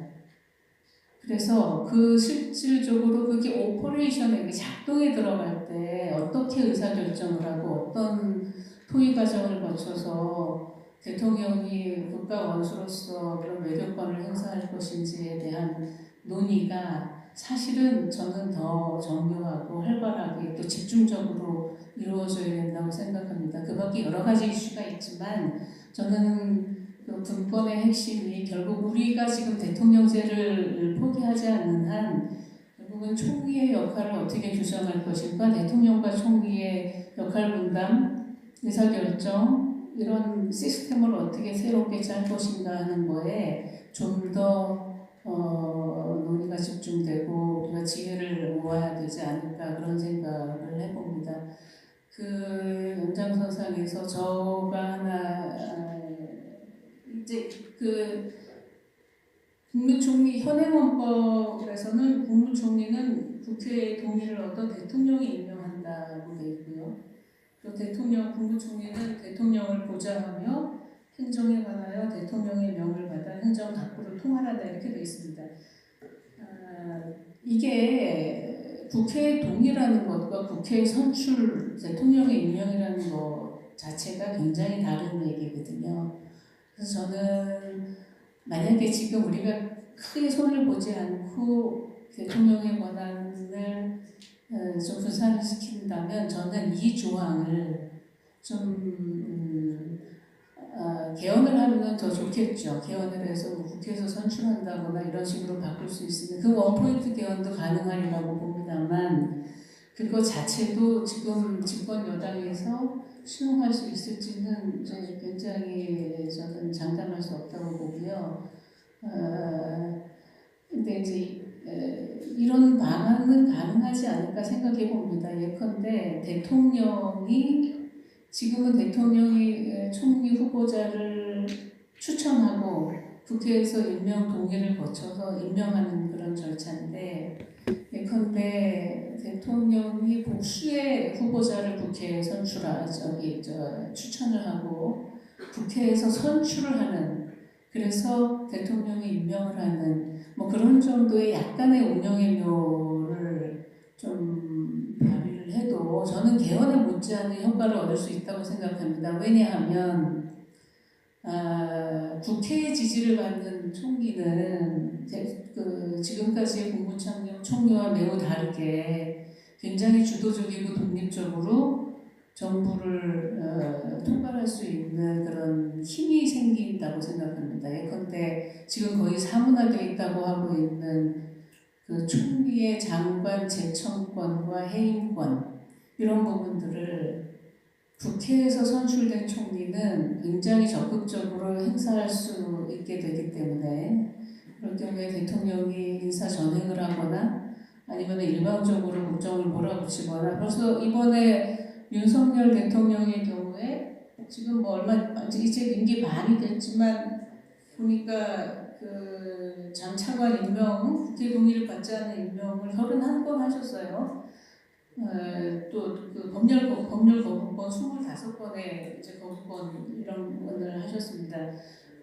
그래서 그 실질적으로 그게 오퍼레이션에 작동에 들어갈 때 어떻게 의사결정을 하고 어떤 토의 과정을 거쳐서 대통령이 국가 원수로서 그런 외교권을 행사할 것인지에 대한 논의가 사실은 저는 더 정교하고 활발하게 또 집중적으로 이루어져야 된다고 생각합니다. 그 밖에 여러 가지 이슈가 있지만 저는 그 분권의 핵심이 결국 우리가 지금 대통령제를 포기하지 않는 한 결국은 총리의 역할을 어떻게 규정할 것인가 대통령과 총리의 역할 분담, 의사결정 이런 시스템을 어떻게 새롭게 짤 것인가 하는 거에 좀 더 논의가 집중되고 우리가 지혜를 모아야 되지 않을까 그런 생각을 해봅니다. 그 연장선상에서 저가 하나 이제 그 국무총리 현행헌법에서는 국무총리는 국회의 동의를 얻어 대통령이 임명한다고 되어 있고요. 또 국무총리는 대통령을 보좌하며 행정에 관하여 대통령의 명을 받아 행정 각부를 통할한다 이렇게 되어 있습니다. 이게 국회의 동의라는 것과 국회의 선출, 대통령의 임명이라는 것 자체가 굉장히 다른 얘기거든요. 그래서 저는 만약에 지금 우리가 크게 손을 보지 않고 대통령의 권한을 좀 분산을 시킨다면 저는 이 조항을 좀 개헌을 하면 더 좋겠죠. 개헌을 해서 뭐 국회에서 선출한다거나 이런 식으로 바꿀 수 있으면 그 원포인트 개헌도 가능하리라고 봅니다만 그거 자체도 지금 집권 여당에서 수용할 수 있을지는 이제 굉장히 저는 장담할 수 없다고 보고요. 근데 이제 이런 방안은 가능하지 않을까 생각해 봅니다. 예컨대 지금은 대통령이 총리 후보자를 추천하고 국회에서 임명 동의를 거쳐서 임명하는 그런 절차인데, 예컨대 대통령이 복수의 후보자를 국회에 추천을 하고 국회에서 선출을 하는, 그래서 대통령이 임명을 하는 뭐 그런 정도의 약간의 운영의 묘를 좀 발휘를 해도 저는 개헌에 못지않은 효과를 얻을 수 있다고 생각합니다. 왜냐하면 국회의 지지를 받는 총리는 지금까지의 국무총리와 매우 다르게 굉장히 주도적이고 독립적으로 정부를 통과할 수 있는 그런 힘이 생긴다고 생각합니다. 예컨대 지금 거의 사문화되어 있다고 하고 있는 그 총리의 장관 제청권과 해임권, 이런 부분들을 국회에서 선출된 총리는 굉장히 적극적으로 행사할 수 있게 되기 때문에, 그럴 경우에 대통령이 인사 전횡을 하거나 아니면 일방적으로 국정을 몰아붙이거나, 벌써 이번에 윤석열 대통령의 경우에 지금 뭐 이제 임기 반이 됐지만 보니까 그 장차관 임명, 국회 동의를 받지 않은 임명을 31번 하셨어요. 또 그 법률 거부권 25번의 이제 거부권 이런 것을 하셨습니다.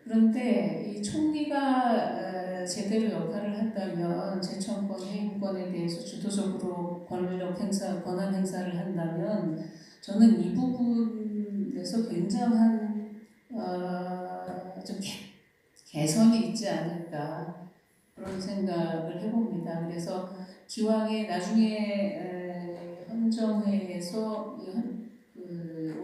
그런데 이 총리가 제대로 역할을 한다면, 제청권, 해임권에 대해서 주도적으로 권한 행사를 한다면, 저는 이 부분에서 굉장한 좀 개선이 있지 않을까, 그런 생각을 해봅니다. 그래서 기왕에 나중에 헌정회에서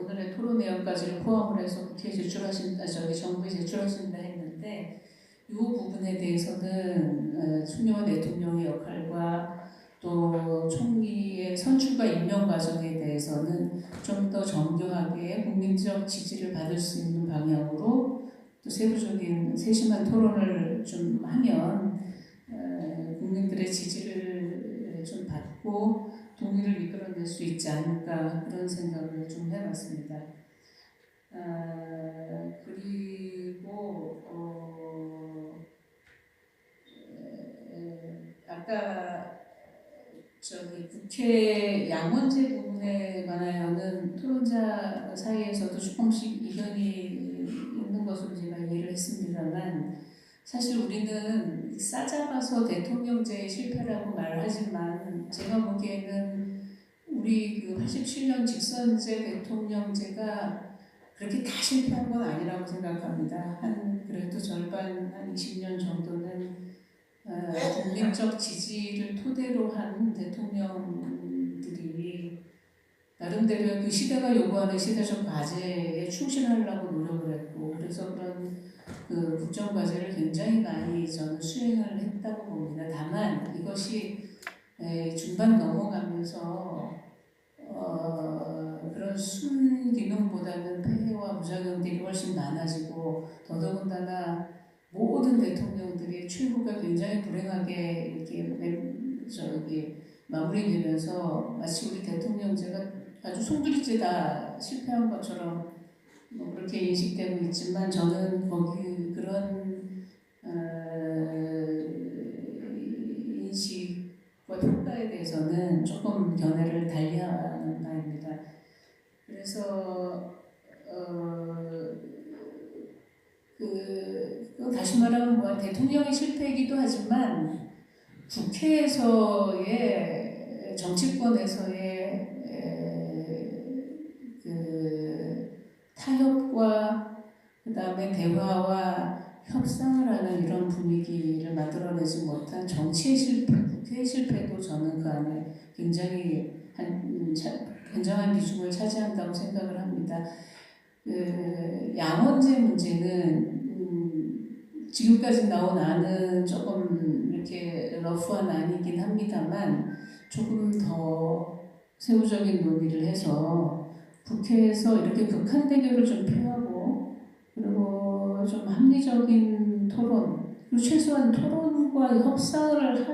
오늘의 토론 내용까지를 포함을 해서 국회에 정부에 제출하신다 했는데, 이 부분에 대해서는 총리와 대통령의 역할과 또 총리의 선출과 임명 과정에 대해서는 좀 더 정교하게 국민적 지지를 받을 수 있는 방향으로 또 세부적인 세심한 토론을 좀 하면 국민들의 지지를 좀 받고 동의를 이끌어낼 수 있지 않을까, 그런 생각을 좀 해봤습니다. 그리고 아까 국회 양원제 부분에 관하여는 토론자 사이에서도 조금씩 이견이 있는 것으로 제가 이해를 했습니다만, 사실 우리는 싸잡아서 대통령제의 실패라고 말을 하지만, 제가 보기에는 우리 그 87년 직선제 대통령제가 그렇게 다 실패한 건 아니라고 생각합니다. 그래도 절반, 한 20년 정도는 국민적 지지를 토대로 한 대통령들이 나름대로 그 시대가 요구하는 시대적 과제에 충실하려고 노력을 했고, 그래서 그런 그 국정 과제를 굉장히 많이 저는 수행을 했다고 봅니다. 다만 이것이 중반 넘어가면서 그런 순기능보다는 폐해와 부작용들이 훨씬 많아지고, 더더군다나 모든 대통령들이 최후가 굉장히 불행하게 이렇게 마무리되면서 마치 우리 대통령제가 아주 송두리째 실패한 것처럼 그렇게 인식되고 있지만, 저는 그런 인식과 평가에 대해서는 조금 견해를 달리하는 바입니다. 그래서 다시 말하면 대통령의 실패이기도 하지만 국회에서의 정치권에서의 타협과 그다음에 대화와 협상을 하는 이런 분위기를 만들어내지 못한 정치의 실패, 국회의 실패도 저는 그 안에 굉장히 굉장한 비중을 차지한다고 생각을 합니다. 양원제 문제는 지금까지 나온 안은 조금 이렇게 러프한 안이긴 합니다만, 조금 더 세부적인 논의를 해서 국회에서 이렇게 극한 대결을 좀 피하고, 그리고 좀 합리적인 토론, 그리고 최소한 토론과 협상을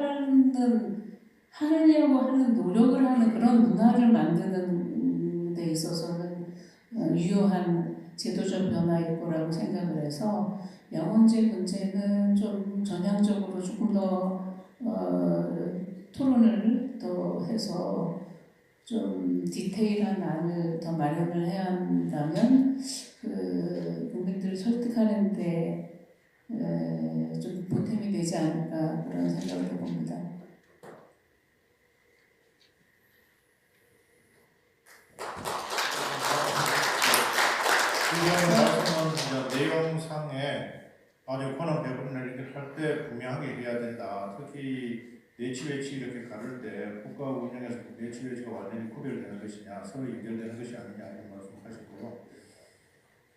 하려고 하는 노력을 하는 그런 문화를 만드는 데 있어서는 유효한 제도적 변화일 거라고 생각을 해서 양원제 문제는 좀 전향적으로 조금 더 토론을 더 해서 좀 디테일한 안을 더 마련을 해야 한다면 그 국민들을 설득하는데 좀 보탬이 되지 않을까 그런 생각을 해봅니다. 이번 말씀은 내용상에 아주 권한 배분을 이렇게 할 때 분명하게 해야 된다. 특히 내치 외치 이렇게 가를 때 국가 운영에서 내치 외치가 완전히 구별되는 것이냐, 서로 연결되는 것이 아니냐 이런 말씀하셨고요.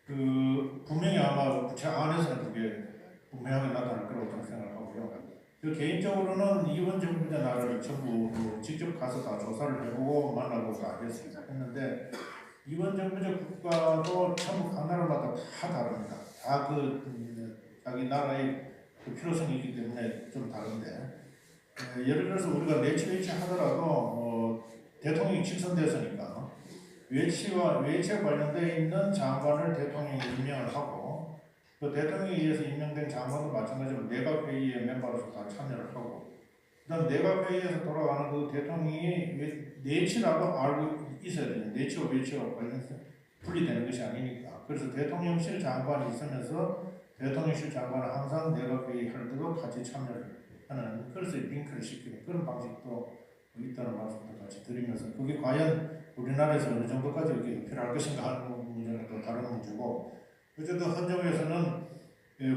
그 분명히 아마 구체 안에서는 그게 분명하게 나타날 거라고 저는 생각하고요. 그 개인적으로는 이번 정부자 나라를 전부 직접 가서 다 조사를 해보고 만나고 다 했는데 이번 정부적 국가도 전부 각 나라마다 다 다릅니다. 다 자기 나라의 그 필요성이 있기 때문에 좀 다른데 예를 들어서 우리가 내치 하더라도 대통령이 직선됐으니까 외치에 관련되어 있는 장관을 대통령이 임명을 하고 또 대통령에 의해서 임명된 장관도 마찬가지로 내각회의의 멤버로서 다 참여를 하고 그다음 내각회의에서 돌아가는 그 대통령이 내치라고 알고 있어야 되는 내치와 외치와 관련해서 분리되는 것이 아니니까 그래서 대통령실 장관이 있으면서 대통령실 장관은 항상 내각회의 할 때도 같이 참여를 하는 그래서 링크를 시키는 그런 방식도 있다는 말씀도 같이 드리면서 그게 과연 우리나라에서 어느 정도까지 이렇게 필요할 것인가 하는 문제는 또 다른 문제고 어쨌든 헌정에서는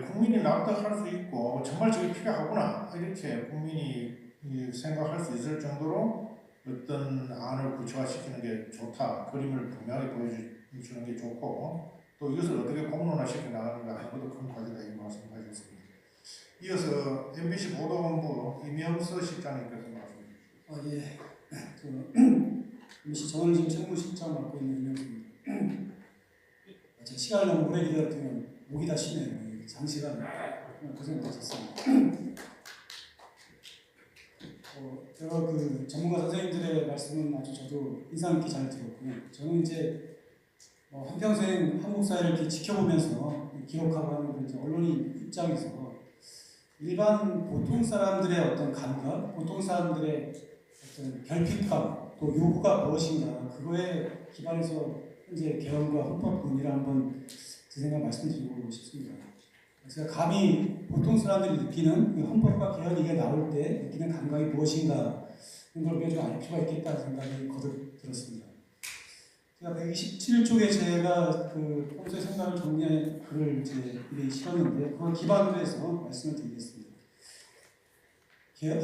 국민이 납득할 수 있고 정말 저게 필요하구나 이렇게 국민이 생각할 수 있을 정도로 어떤 안을 구체화시키는 게 좋다 그림을 분명하게 보여주는 게 좋고 또 이것을 어떻게 공론화시켜 나가는가 하는 것도 큰 과제다 이 말씀하셨습니다. 이어서 MBC 보도본부 이명서 실장님께서 말씀해 주십시오. MBC 정원진 정무실장 맡고 있는 이명수입니다. 제가 시간을 너무 오래 기다렸더니 목이 다 쉬네요. 장시간 고생하셨습니다. 제가 그 전문가 선생님들의 말씀은 아주 저도 인상 깊게 잘 들었고요. 저는 이제 한평생 한국 사회를 이렇게 지켜보면서 기록하고 하는 이제 언론인 입장에서 일반 보통 사람들의 어떤 감각, 보통 사람들의 어떤 결핍감, 또 요구가 무엇인가 그거에 기반해서 현재 개헌과 헌법 논의를 한번 제 생각 말씀드리고 싶습니다. 제가 감히 보통 사람들이 느끼는 헌법과 개헌 이게 나올 때 느끼는 감각이 무엇인가 이런 걸 좀 알 필요가 있겠다는 생각이 거듭 들었습니다. 제가 127쪽에 제가 그 평소에 생각을 정리한 글을 미리 실었는데 그걸 기반으로 해서 말씀을 드리겠습니다.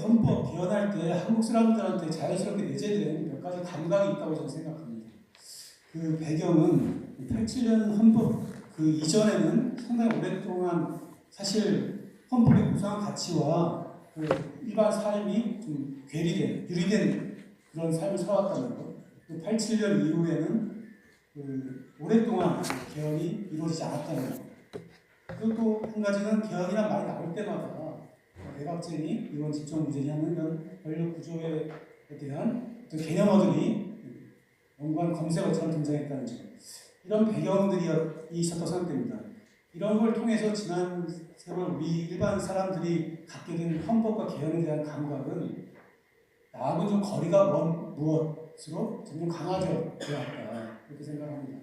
헌법 개헌할 때 한국 사람들한테 자연스럽게 내재된 몇 가지 감각이 있다고 저는 생각합니다. 그 배경은 87년 헌법 그 이전에는 상당히 오랫동안 사실 헌법이 구성한 가치와 그 일반 삶이 좀 유리된 그런 삶을 살아왔다는 것. 87년 이후에는 그 오랫동안 개헌이 이루어지지 않았다는 것. 그리고 또 한 가지는 개헌이란 말이 나올 때마다 내각제니 이건 집정부제니 하는 이런 권력 구조에 대한 어떤 개념어들이 연관 검색어처럼 등장했다는 점. 이런 배경들이 있었다고 생각됩니다. 이런 걸 통해서 지난 세월 우리 일반 사람들이 갖게 된 헌법과 개헌에 대한 감각은 나하고는 좀 거리가 먼 무엇으로 점점 강화되어야 한다 이렇게 생각합니다.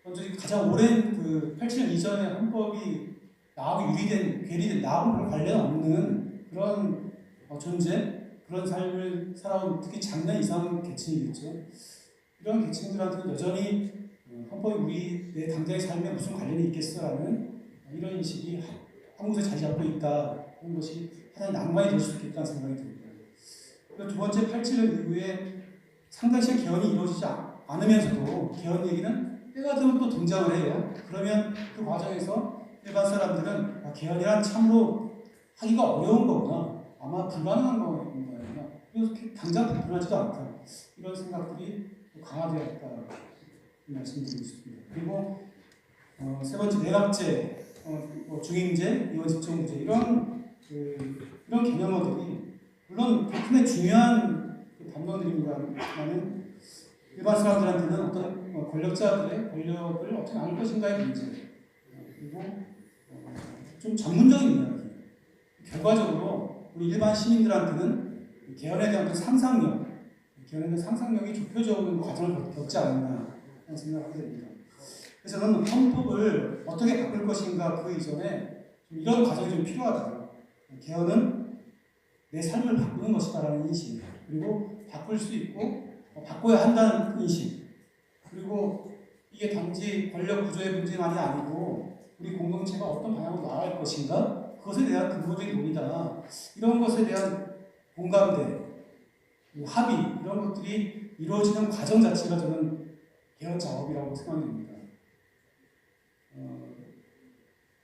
먼저 가장 오랜 그 87년 이전의 헌법이 나하고 괴리된 나하고 별 관련 없는 그런 존재, 그런 삶을 살아온 특히 장년 이상 계층이겠죠. 이런 계층들한테는 여전히 헌법이 우리 내 당장의 삶에 무슨 관련이 있겠어라는 이런 인식이 한국에 자리 잡고 있다는 것이 하나의 낭만이 될 수 있겠다는 생각이 듭니다. 두 번째 87년 이후에 상당 시간 개헌이 이루어지지 않으면서도 개헌 얘기는 때가 되면 또 등장을 해요. 그러면 그 과정에서 일반 사람들은 개헌이란 참으로 하기가 어려운 거구나. 아마 불가능한 거구나. 그래서 당장 불편하지도 않다. 이런 생각들이 강화되었다. 말씀드리고 싶습니다. 그리고 세 번째 내각제 중임제, 이원집정부제 이런 개념어들이 물론 굉장히 중요한 담론들입니다만은 일반 사람들한테는 어떤 권력자들의 권력을 어떻게 나눌 것인가의 문제 그리고 좀 전문적인 이야기 결과적으로 우리 일반 시민들한테는 개헌에 대한 개헌에 대한 상상력이 좁혀져 오는 과정을 겪지 않았나 하는 생각을 하게 됩니다. 그래서 저는 헌법을 어떻게 바꿀 것인가 그 이전에 이런 과정이 좀 필요하다. 개헌은 내 삶을 바꾸는 것이다라는 인식, 그리고 바꿀 수 있고 바꿔야 한다는 인식, 그리고 이게 단지 권력 구조의 문제만이 아니고 우리 공동체가 어떤 방향으로 나아갈 것인가 그것에 대한 근본적인 논의다. 이런 것에 대한 공감대, 합의 이런 것들이 이루어지는 과정 자체가 저는 개헌 작업이라고 생각됩니다.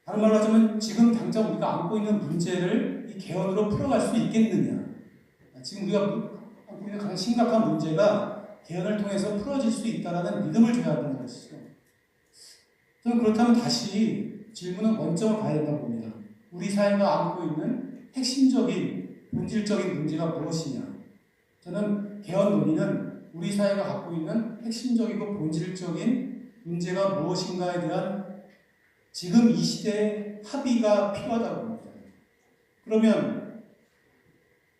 다른 말로 하자면 지금 당장 우리가 안고 있는 문제를 이 개헌으로 풀어갈 수 있겠느냐. 지금 우리가 안고 있는 가장 심각한 문제가 개헌을 통해서 풀어질 수 있다는 믿음을 줘야 한다는 것이죠. 저는 그렇다면 다시 질문은 원점을 봐야 된다고 봅니다. 우리 사회가 안고 있는 핵심적인 본질적인 문제가 무엇이냐. 저는 개헌 논의는 우리 사회가 갖고 있는 핵심적이고 본질적인 문제가 무엇인가에 대한 지금 이 시대의 합의가 필요하다고 봅니다. 그러면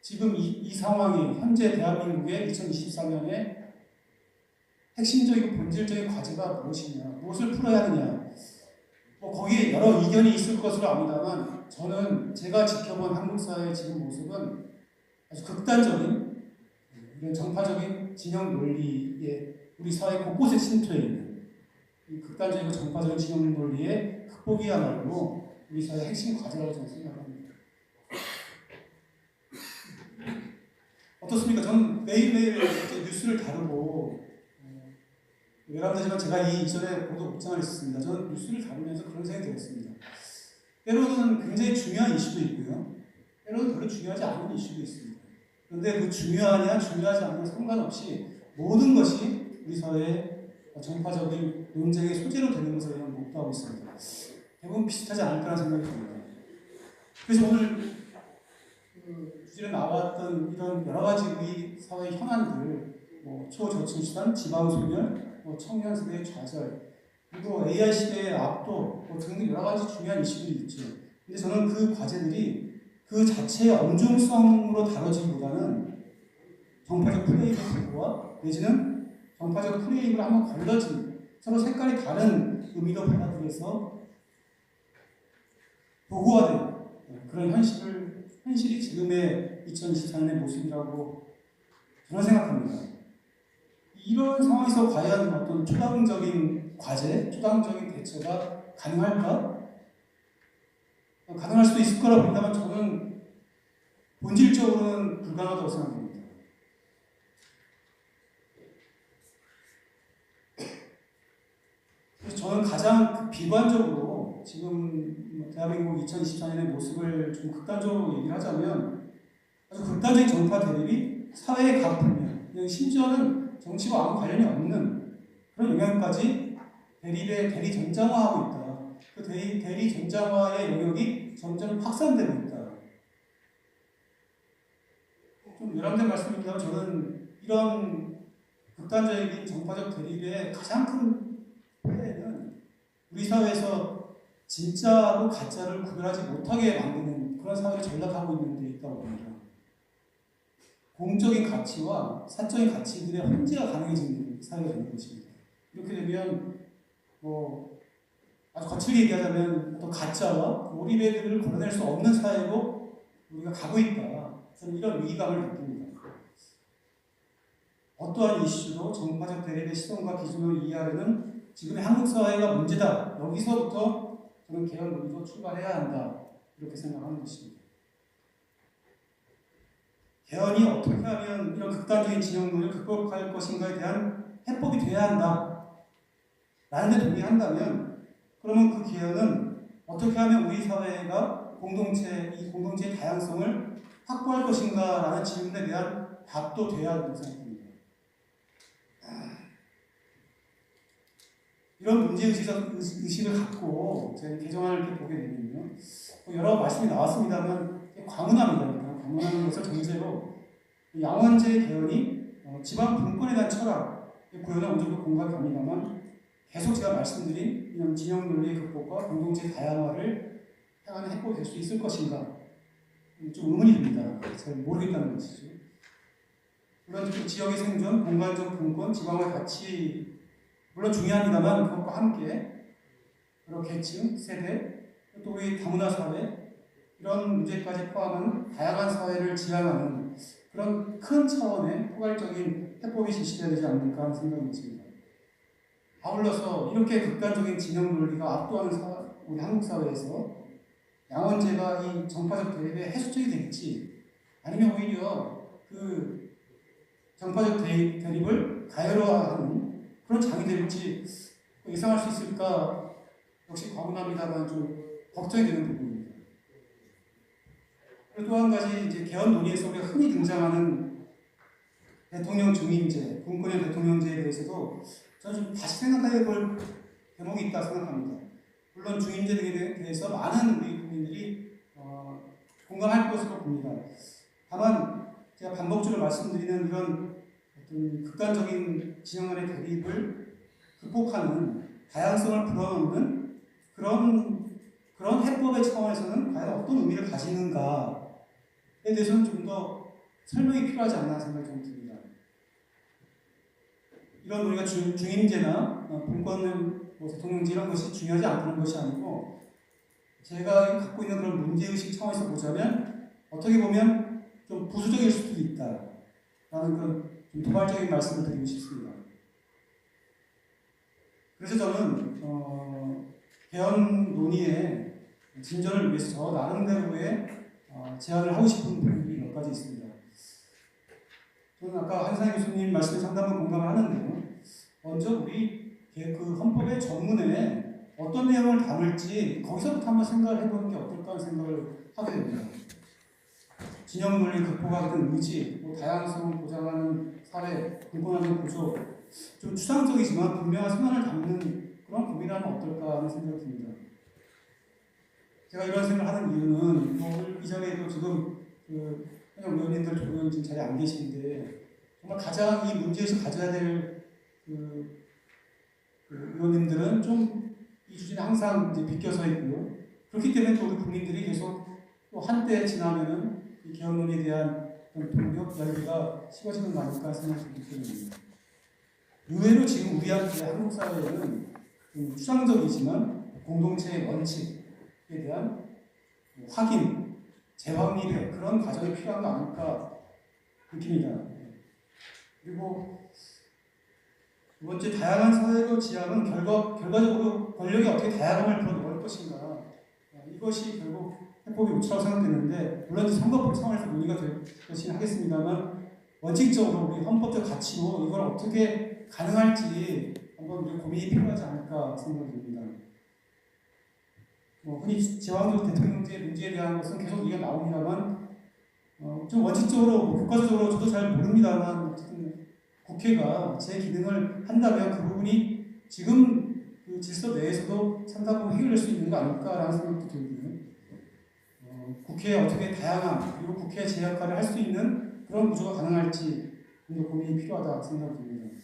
지금 이 상황이 현재 대한민국의 2024년의 핵심적이고 본질적인 과제가 무엇이냐, 무엇을 풀어야 하느냐. 거기에 여러 의견이 있을 것으로 압니다만 저는 제가 지켜본 한국 사회의 지금 모습은 아주 극단적인 이런 정파적인 진영 논리에 우리 사회 곳곳에 침투해 있는 이 극단적이고 정파적인 진영 논리의 극복이야말로 우리 사회의 핵심 과제라고 저는 생각합니다. 어떻습니까? 저는 매일매일 뉴스를 다루고 외람되지만 제가 이 이전에 모두 복장을 했었습니다. 저는 뉴스를 다루면서 그런 생각이 들었습니다. 때로는 굉장히 중요한 이슈도 있고요. 때로는 별로 중요하지 않은 이슈도 있습니다. 그런데 그 중요하냐 중요하지 않냐 상관없이 모든 것이 우리 사회의 정파적인 논쟁의 소재로 되는 것을 저는 목도하고 있습니다. 대부분 비슷하지 않을까라는 생각이 듭니다. 그래서 오늘 주제에 나왔던 이런 여러 가지 우리 사회 현안들, 초저출산, 지방소멸, 청년 세대의 좌절, 그리고 AI 시대의 압도 등등 여러 가지 중요한 이슈들이 있죠. 근데 저는 그 과제들이 그 자체의 엄중성으로 다뤄지기보다는 정파적 프레임과 내지는 정파적 프레임을 한번 걸러진 서로 색깔이 다른 의미로 받아들여서 도구화된 그런 현실이 지금의 2024년의 모습이라고 저는 생각합니다. 이런 상황에서 과연 어떤 초당적인 과제, 초당적인 대처가 가능할까? 가능할 수도 있을 거라고 본다면 저는 본질적으로는 불가능하다고 생각합니다. 그래서 저는 가장 비관적으로 지금 대한민국 2024년의 모습을 좀 극단적으로 얘기를 하자면 아주 극단적인 정파 대립이 사회의 각 분야, 심지어는 정치와 아무 관련이 없는 그런 영향까지 대리 전장화하고 있다. 그 대리 전장화의 영역이 점점 확산되고 있다. 좀 열람된 말씀입니다만 저는 이런 극단적인 정파적 대립의 가장 큰 폐해는 우리 사회에서 진짜로 가짜를 구별하지 못하게 만드는 그런 사회를 전락하고 있는 데 있다고 봅니다. 공적인 가치와 사적인 가치들의 혼재가 가능해지는 사회가 되는 것입니다. 이렇게 되면 아주 거칠게 얘기하자면 어떤 가짜와 오리배들을 걸어낼 수 없는 사회로 우리가 가고 있다. 저는 이런 위기감을 느낍니다. 어떠한 이슈도 정파적 대립의 시선과 기준을 이해하려는 지금의 한국 사회가 문제다. 여기서부터 저는 개헌 논의로 출발해야 한다. 이렇게 생각하는 것입니다. 개헌이 어떻게 하면 이런 극단적인 진영론을 극복할 것인가에 대한 해법이 돼야 한다. 라는 데 동의한다면 그러면 그 개헌은 어떻게 하면 우리 사회가 이 공동체의 다양성을 확보할 것인가 라는 질문에 대한 답도 돼야 한다고 생각합니다. 이런 문제의식을 갖고 저희 개정안을 이렇게 보게 되면요. 여러 말씀이 나왔습니다만 과문합니다. 과문하는 것을 전제로 양원제 개헌이 지방 분권에 대한 철학, 구현은 어느 정도 공감이 갑니다만 계속 제가 말씀드린 이런 진영 논리의 극복과 공동체 다양화를 향하는 해법이 될 수 있을 것인가 좀 의문이 듭니다. 잘 모르겠다는 것이죠. 물론 지역의 생존, 공간적 분권, 지방의 가치 물론 중요합니다만 그것과 함께 여러 계층, 세대, 또 우리 다문화 사회 이런 문제까지 포함한 다양한 사회를 지향하는 그런 큰 차원의 포괄적인 해법이 제시되어야 되지 않을까 하는 생각이 있습니다. 아울러서 이렇게 극단적인 진영 논리가 압도하는 우리 한국 사회에서 양원제가 이 정파적 대립의 해소책이 될지 아니면 오히려 그 정파적 대립을 가열화하는 그런 장이 될지 예상할 수 있을까 역시 과문합니다만 좀 걱정이 되는 부분입니다. 그리고 또 한 가지 이제 개헌 논의에서 우리가 흔히 등장하는 대통령 중임제, 분권형 대통령제에 대해서도 저는 좀 다시 생각해 볼 대목이 있다 생각합니다. 물론 중임제 등에 대해서 많은 우리 국민들이 공감할 것으로 봅니다. 다만 제가 반복적으로 말씀드리는 이런 어떤 극단적인 진영 간의 대립을 극복하는 다양성을 불어넣는 그런 해법의 차원에서는 과연 어떤 의미를 가지는가에 대해서는 좀 더 설명이 필요하지 않나 생각이 좀 듭니다. 이런 우리가 중임제나 분권 대통령제 이런 것이 중요하지 않다는 것이 아니고 제가 갖고 있는 그런 문제의식 차원에서 보자면 어떻게 보면 좀 부수적일 수도 있다라는 그런 좀 도발적인 말씀을 드리고 싶습니다. 그래서 저는 개헌 논의의 진전을 위해서 나름대로의 제안을 하고 싶은 부분이 몇 가지 있습니다. 저는 아까 한상희 교수님 말씀에 상당한 공감을 하는데요. 먼저 우리 그 헌법의 전문에 어떤 내용을 담을지 거기서부터 한번 생각을 해보는 게 어떨까 하는 생각을 하게 됩니다. 진영 논리 극복하겠다는 의지, 다양성을 보장하는 사회, 분권하는 구조, 좀 추상적이지만 분명한 선언을 담는 그런 고민을 하면 어떨까 하는 생각이 듭니다. 제가 이런 생각을 하는 이유는 오늘 이 자리에도 지금 현역 의원님들 두 분 지금 자리에 안 계시는데 정말 가장 이 문제에서 가져야 될 의원님들은 좀 이 주제에 항상 이제 비껴서 있고요. 그렇기 때문에 또 우리 국민들이 계속 또 한때 지나면은 이 개헌 논의에 대한 동력 열기가 식어지는 거 아닐까 생각이 듭니다. 의외로 지금 우리한테 한국 사회에는 좀 추상적이지만 공동체의 원칙에 대한 확인, 재확립의 그런 과정이 필요한 거 아닐까 느낍니다. 그리고 두 번째, 다양한 사회로 지향은 결과적으로 권력이 어떻게 다양함을 불어넣을 것인가. 이것이 결국 해법의 우치라고 생각되는데, 물론 선거법 차원에서 논의가 될 것이긴 하겠습니다만, 원칙적으로 우리 헌법적 가치로 이걸 어떻게 가능할지 한번 우리 고민이 필요하지 않을까 생각이 듭니다. 흔히 제왕적 대통령제 문제에 대한 것은 계속 얘기가 나옵니다만, 좀 원칙적으로, 국가적으로 저도 잘 모릅니다만, 어쨌든 국회가 제 기능을 한다면 그 부분이 지금 그 질서 내에서도 상당 부분 해결될 수 있는 거 아닐까라는 생각도 들고요. 국회에 어떻게 다양한, 그리고 국회의 제 역할을 할 수 있는 그런 구조가 가능할지 좀 더 고민이 필요하다 생각됩니다.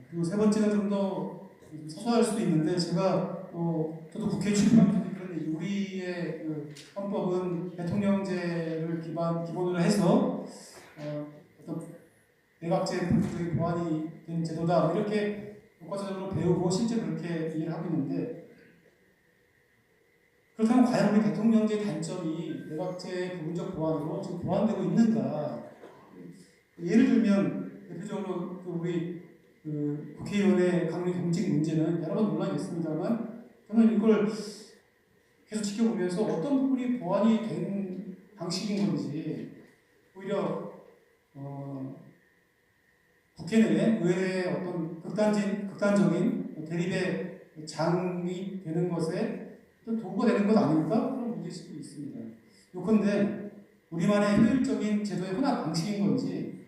그리고 세 번째는 좀 더 사소할 수도 있는데, 제가 저도 국회에 출입하면서 그런 얘기, 우리의 그 헌법은 대통령제를 기본으로 해서 어떤 내각제 본질적인 보완이 된 제도다 이렇게 교과서적으로 배우고 실제 그렇게 이해를 하고 있는데, 그렇다면 과연 우리 대통령제의 단점이 내각제의 부분적 보완으로 지금 보완되고 있는가? 예를 들면 대표적으로 우리 국회의원의 강력 경직 문제는 여러 번 논란이 있습니다만, 저는 이걸 계속 지켜보면서 어떤 부분이 보완이 된 방식인 건지, 오히려 국회 내에 의회의 어떤 극단적인 대립의 장이 되는 것에 도구가 되는 것 아닐까? 그런 문제식이 있습니다. 요컨대 우리만의 효율적인 제도의 혼합 방식인 건지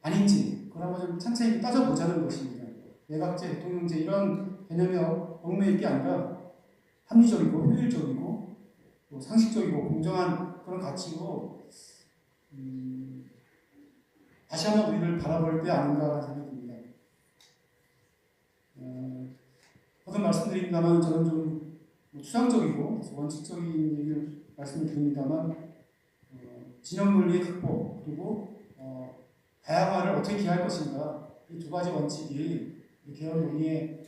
아닌지 그걸 한번 좀 찬찬히 따져보자는 것입니다. 내각제, 대통령제 이런 개념에 얽매일 게 아니라 합리적이고 효율적이고 또 상식적이고 공정한 그런 가치로 다시 한번 우리를 바라볼 때 아닌가 생각이 듭니다. 거듭 말씀드립니다만 저는 좀 추상적이고 원칙적인 얘기를 말씀을 드립니다만 진영 논리의 극복 그리고 다양화를 어떻게 기할 것인가 이 두 가지 원칙이 이 개헌 논의에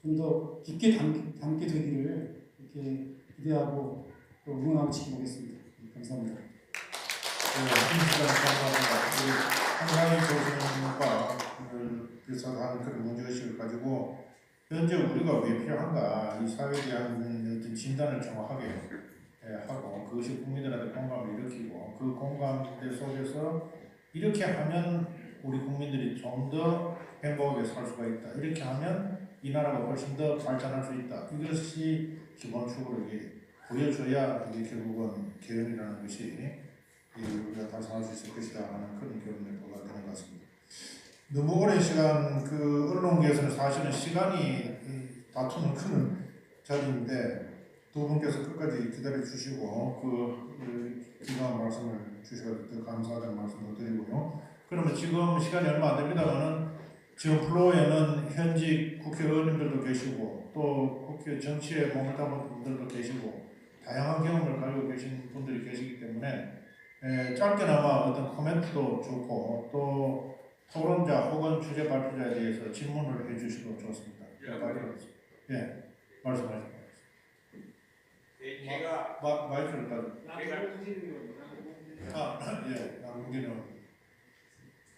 좀 더 깊게 담게 되기를 이렇게 기대하고 또 응원하고 지켜보겠습니다. 감사합니다. 한강의 교수님과 비슷한 그런 문제의식을 가지고 현재 우리가 왜 필요한가 이 사회에 대한 어떤 진단을 정확하게 하고 그것이 국민들한테 공감을 일으키고 그 공감대 속에서 이렇게 하면 우리 국민들이 좀 더 행복하게 살 수가 있다. 이렇게 하면 이 나라가 훨씬 더 발전할 수 있다. 이것이 기본적으로 이게 보여줘야 이게 결국은 개헌이라는 것이 우리가 달성할 수 있을 것이다 하는 그런 결론이 되는 것 같습니다. 너무 오랜 시간 그 언론계에서는 사실은 시간이 다툼을 크는 자리인데 두 분께서 끝까지 기다려 주시고 그 귀한 말씀을 주셔서 더 감사하다는 말씀을 드리고요. 그러면 지금 시간이 얼마 안 됩니다만은 지금 플로어에는 현직 국회의원님들도 계시고 또 국회 정치에 몸을 담은 분들도 계시고 다양한 경험을 가지고 계신 분들이 계시기 때문에 짧게나마 어떤 코멘트도 좋고 또 토론자 혹은 주제 발표자에 대해서 질문을 해주시도 좋습니다. 예, 말씀하십시오. 제가 마이크를 남궁기는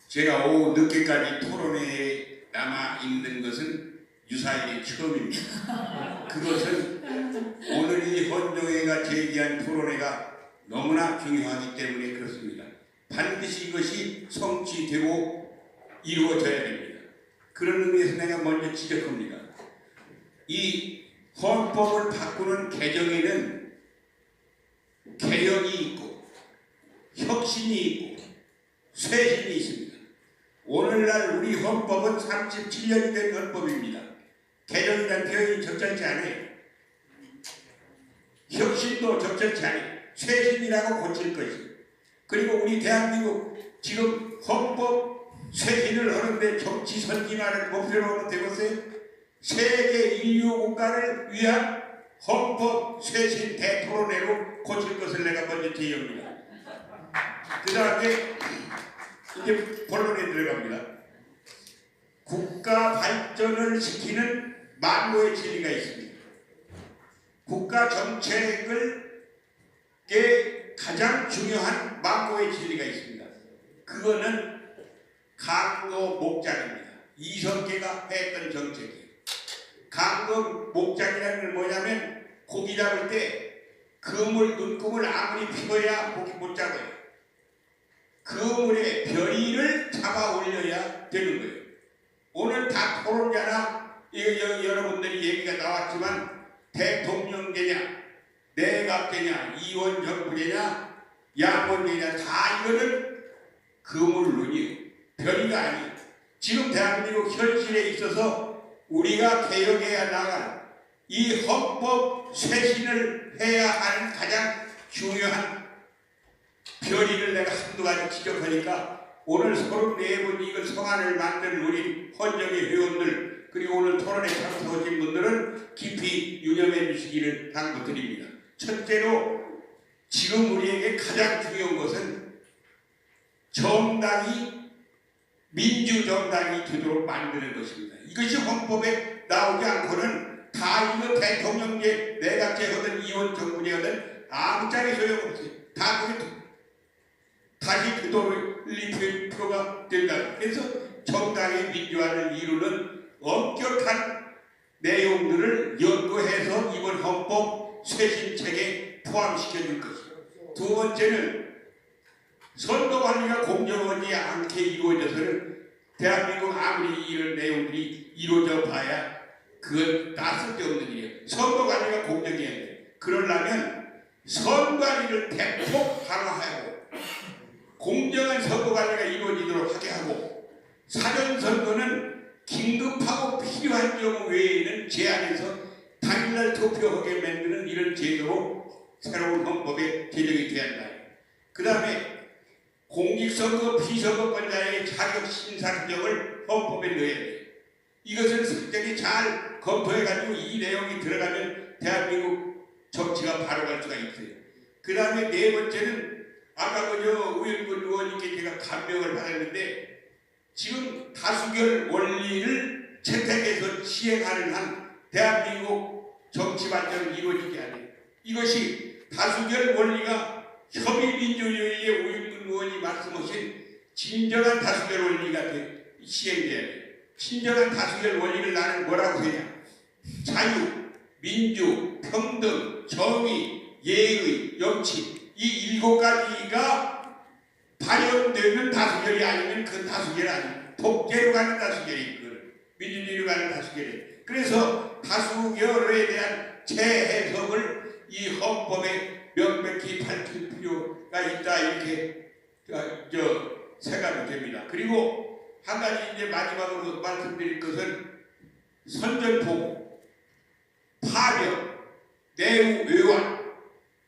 제가 오후 늦게까지 토론회에 남아 있는 것은 유사일이 처음입니다. 그것은 오늘 이 헌정회가 제기한 토론회가 너무나 중요하기 때문에 그렇습니다. 반드시 이것이 성취되고 이루어져야 됩니다. 그런 의미에서 내가 먼저 지적합니다. 이 헌법을 바꾸는 개정에는 개혁이 있고 혁신이 있고 쇄신이 있습니다. 오늘날 우리 헌법은 37년이 된 헌법입니다. 개정이란 표현이 적절치 않아요. 혁신도 적절치 않아요. 쇄신이라고 고칠 것이. 그리고 우리 대한민국 지금 헌법 쇄신을 하는데 정치 선진화를 목표로 하면 되겠어요? 세계 인류 국가를 위한 헌법 쇄신 대토론회로 고칠 것을 내가 먼저 제의합니다. 그 다음에 이제 본론에 들어갑니다. 국가 발전을 시키는 만고의 진리가 있습니다. 국가 정책을 가장 중요한 만고의 진리가 있습니다. 그거는 강도 목장입니다. 이성계가 했던 정책이에요. 강도 목장이라는 건 뭐냐면 고기 잡을 때 그물, 눈금을 아무리 피워야 고기 못 잡아요. 그물에 별이를 잡아 올려야 되는 거예요. 오늘 다 토론자나 여러분들이 얘기가 나왔지만 대통령제냐, 내각제냐, 이원정부제냐, 양원제냐 다 이거는 그물론이에요. 별이가 아니에요. 지금 대한민국 현실에 있어서 우리가 개혁해야 나갈 이 헌법 쇄신을 해야 하는 가장 중요한 별이를 내가 한두 가지 지적하니까 오늘 34분 이걸 성안을 만든 우리 헌정의 회원들 그리고 오늘 토론에 참석하신 분들은 깊이 유념해 주시기를 당부드립니다. 첫째로 지금 우리에게 가장 중요한 것은 정당이 민주정당이 되도록 만드는 것입니다. 이것이 헌법에 나오지 않고는 다 이거 대통령제, 내각제 하든 이원정부제 하든 아무 짝에 소용없어요. 다 그게 다시 그도를 입힐 필요가 된다. 그래서 정당의 민주화를 이루는 엄격한 내용들을 연구해서 이번 헌법 쇄신책에 포함시켜줄 것이고 두 번째는 선거관리가 공정하지 않게 이루어져서는 대한민국 아무리 이런 내용들이 이루어져 봐야 그건 다 쓸데없는 일이에요. 선거관리가 공정해야 돼. 그러려면 선관위를 대폭 강화하고 공정한 선거관리가 이루어지도록 하게 하고 사전선거는 긴급하고 필요한 경우 외에는 제한해서 당일날 투표하게 만드는 이런 제도로 새로운 헌법에 제정이 돼야 한다. 그 다음에 공직선거 피선거권자의 자격 심사 규정을 헌법에 넣어야 돼. 이것을 상당히 잘 검토해가지고 이 내용이 들어가면 대한민국 정치가 바로 갈 수가 있어요. 그 다음에 네 번째는 아까 그저 우영근 의원님께 제가 감명을 받았는데 지금 다수결 원리를 채택해서 시행하는 한 대한민국 정치 발전은 이루어지지 않아요. 이것이 다수결 원리가 협의민주주의의 우영근 의원이 말씀하신 진정한 다수결 원리가 시행돼야 돼요. 진정한 다수결 원리를 나는 뭐라고 하냐? 자유, 민주, 평등, 정의, 예의, 영치 이 7가지가 발현되는 다수결이 아니면 그 다수결이 아니에요. 독재로 가는 다수결이 있거든. 민주주의로 가는 다수결이. 그래서 다수결에 대한 재해석을 이 헌법에 명백히 밝힐 필요가 있다 이렇게 생각이 됩니다. 그리고 한 가지 이제 마지막으로 말씀드릴 것은 선전포고, 파병, 내후 외환,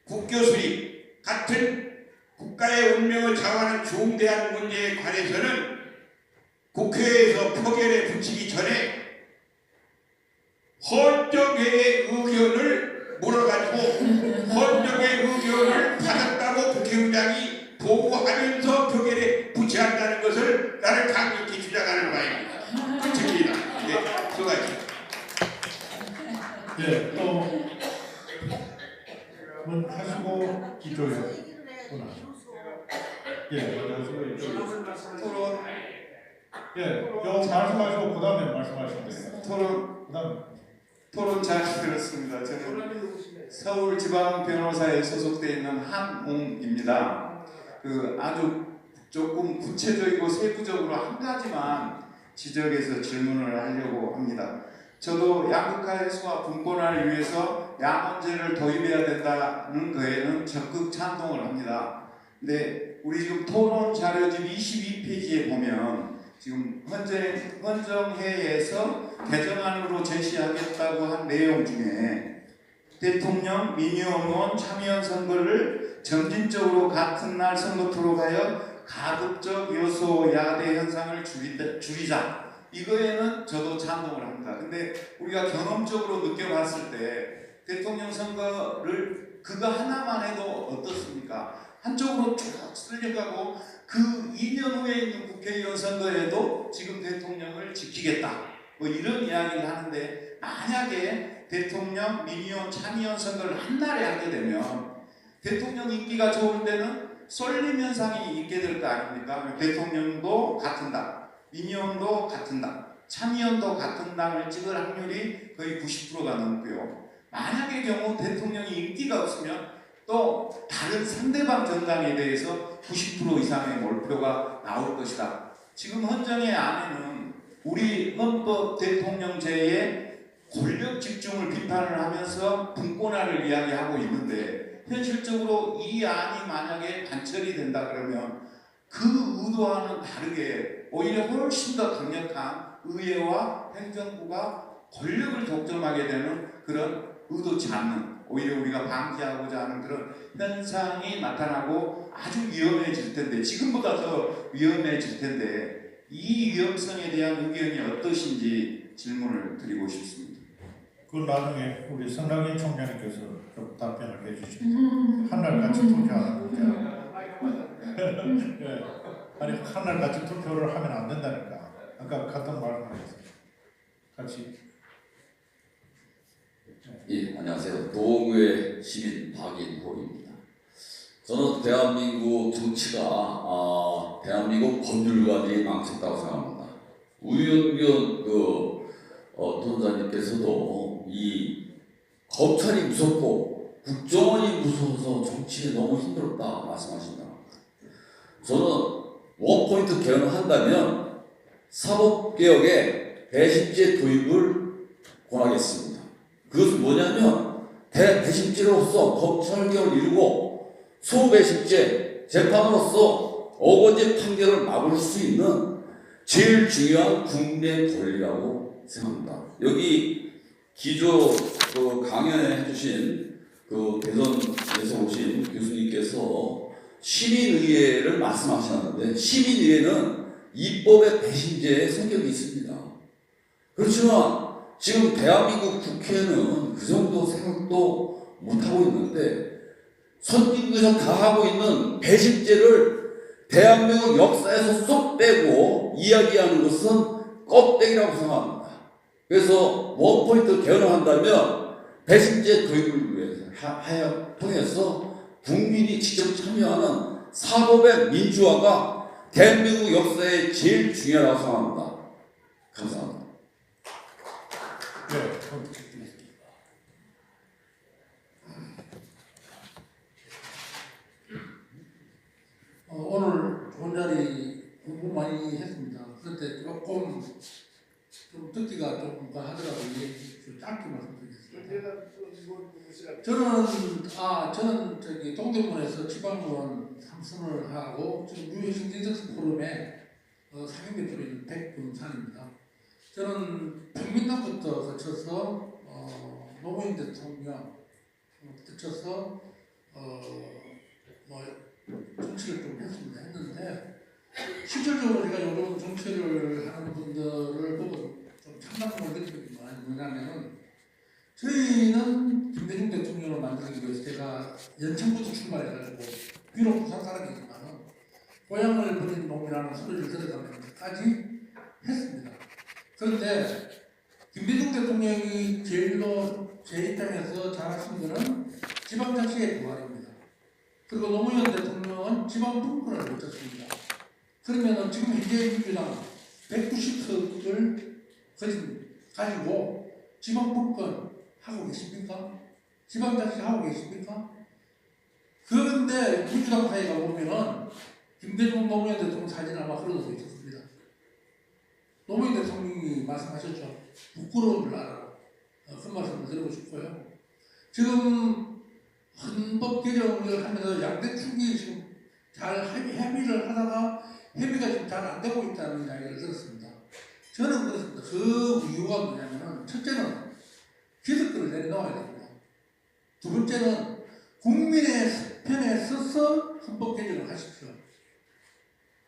국교 수립 같은 국가의 운명을 좌우하는 중대한 문제에 관해서는 국회에서 표결에 붙이기 전에 헌정회의 의견을 물어가지고 헌정회의 의견을 받았다고 국회의장이 보고하면서 표결에 붙여야 한다는 것을 나는 강력히 주장하는 바입니다. 끝입니다. 네, 수고하십시오. 예, 또 뭐 하시고 이쪽에서 예, 먼저 하시고 이쪽에서 토론 예, 요 말씀하시고 그 다음에 말씀하시면 돼요. 토론 그 다음에 토론 잘 들었습니다. 저는 서울지방변호사에 소속되어 있는 한웅입니다. 아주 조금 구체적이고 세부적으로 한 가지만 지적해서 질문을 하려고 합니다. 저도 양극화 해소와 분권화를 위해서 양원제를 도입해야 된다는 거에는 적극 찬동을 합니다. 근데 우리 지금 토론 자료집 22페이지에 보면 지금 헌정회에서 개정안으로 제시하겠다고 한 내용 중에 대통령, 민의원원, 참여원 선거를 점진적으로 같은 날 선거토록 하여 가급적 요소 야대 현상을 줄이자. 이거에는 저도 찬동을 합니다. 근데 우리가 경험적으로 느껴봤을 때 대통령 선거를 그거 하나만 해도 어떻습니까? 한쪽으로 쭉 쓸려가고 그 2년 후에 있는 국회의원 선거에도 지금 대통령을 지키겠다. 뭐 이런 이야기를 하는데 만약에 대통령, 민의원, 참의원 선거를 한 날에 하게 되면 대통령 인기가 좋을 때는 쏠림 현상이 있게 될 거 아닙니까? 대통령도 같은 당, 민의원도 같은 당, 참의원도 같은 당을 찍을 확률이 거의 90%가 넘고요. 만약의 경우 대통령이 인기가 없으면 또 다른 상대방 정당에 대해서 90% 이상의 몰표가 나올 것이다. 지금 헌정의 안에는 우리 헌법 대통령제의 권력 집중을 비판을 하면서 분권화를 이야기하고 있는데 현실적으로 이 안이 만약에 반철이 된다 그러면 그 의도와는 다르게 오히려 훨씬 더 강력한 의회와 행정부가 권력을 독점하게 되는 그런 의도치 않는 오히려 우리가 방지하고자 하는 그런 현상이 나타나고 아주 위험해질 텐데 지금보다 더 위험해질 텐데 이 위험성에 대한 의견이 어떠신지 질문을 드리고 싶습니다. 그 나중에 우리 성남인 총장님께서 좀 답변을 해주시죠. 한날 같이 투표하는 문제. 예. 아니 한날 같이 투표를 하면 안 된다니까. 아까 같은 말씀하셨어요. 같이. 예, 안녕하세요. 도의회 시민 박인호입니다. 저는 대한민국 정치가 대한민국 법률가들이 망쳤다고 생각합니다. 우윤균 도전자님께서도 이 검찰이 무섭고 국정원이 무서워서 정치에 너무 힘들었다 말씀하신다. 저는 원포인트 개헌을 한다면 사법개혁에 배심제 도입을 권하겠습니다. 그것은 뭐냐면 대배심제로서 검찰개혁을 이루고 소배심제 재판으로서 어거지 판결을 막을 수 있는 제일 중요한 국내 권리라고 생각합니다. 여기 기조 강연해 주신 대전에서 오신 교수님께서 시민의회를 말씀하셨는데 시민의회는 입법의 배신제의 성격이 있습니다. 그렇지만 지금 대한민국 국회는 그 정도 생각도 못하고 있는데 선진국에서 다 하고 있는 배신제를 대한민국 역사에서 쏙 빼고 이야기하는 것은 껍데기라고 생각합니다. 그래서 원포인트 개헌을 한다면 배신제 도입을 통해서 국민이 직접 참여하는 사법의 민주화가 대한민국 역사에 제일 중요하다고 생각합니다. 감사합니다. 네. 오늘 좋은 자리 공부 많이 했습니다. 그런데 조금 좀 듣기가 조금 하더라고요. 좀 짧게 말씀드리겠습니다. 저는 저기 동대문에서 지방의원 3선을 하고 지금 뉴해신 디저트 포럼에 상임대표로 있는 백분산입니다. 저는 국민당부터 거쳐서 노무현 대통령 거쳐서 정치를 좀 했는데 실질적으로 제가 요즘 정치를 하는 분들을 보고 좀 참담함을 느끼는 게 뭐냐면은 저희는 김대중 대통령을 만들기 위해서 제가 연천부터 출발해가지고 비록 부산 사람이지만은 고향을 버린 놈이라는 소리를 들어가면서까지 했습니다. 그런데 김대중 대통령이 제일로 제 입장에서 잘하신 것은 지방자치의 부활입니다. 그리고 노무현 대통령은 지방분권을 거쳤습니다. 그러면은 지금 현재 민주당 190석을 가지고 지방분권 하고 계십니까? 지방자치 하고 계십니까? 그런데 민주당 사이가 보면은 김대중 노무현 대통령 사진 아마 흘러서 있었습니다. 노무현 대통령이 말씀하셨죠. 부끄러운 줄 알아. 그 말씀을 드리고 싶고요. 지금 헌법 개정을 하면서 양대 축이 지금 잘 협의를 하다가 협의가 지금 잘 안 되고 있다는 이야기를 들었습니다. 저는 그렇습니다. 그 이유가 뭐냐면은 첫째는 기득권을 내려놓아야 됩니다. 두 번째는 국민의 편에 서서 헌법 개정을 하십시오.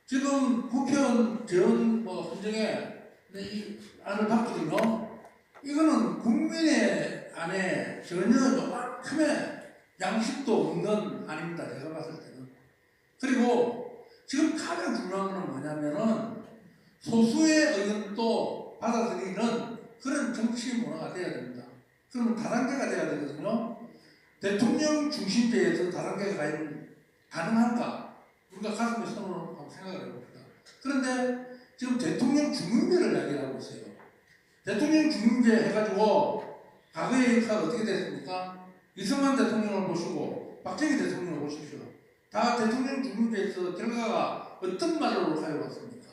지금 국회의원 재원 헌정에 이 안을 봤거든요. 이거는 국민의 안에 전혀 요만큼의 양식도 없는 안입니다. 제가 봤을 때는. 그리고 지금 가장 중요한 건 뭐냐면은 소수의 의견도 받아들이는 그런 정치 문화가 돼야 됩니다. 그러면 다단계가 돼야 되거든요. 대통령 중심제에서 다단계가 가능한가? 우리가 가슴에 손을 하고 생각을 해봅니다. 그런데 지금 대통령 중임제를 이야기하고 있어요. 대통령 중임제 해가지고 과거의 역사가 어떻게 됐습니까? 이승만 대통령을 보시고 박정희 대통령을 보십시오. 다 대통령 중임제에서 결과가 어떤 말로 가져왔습니까?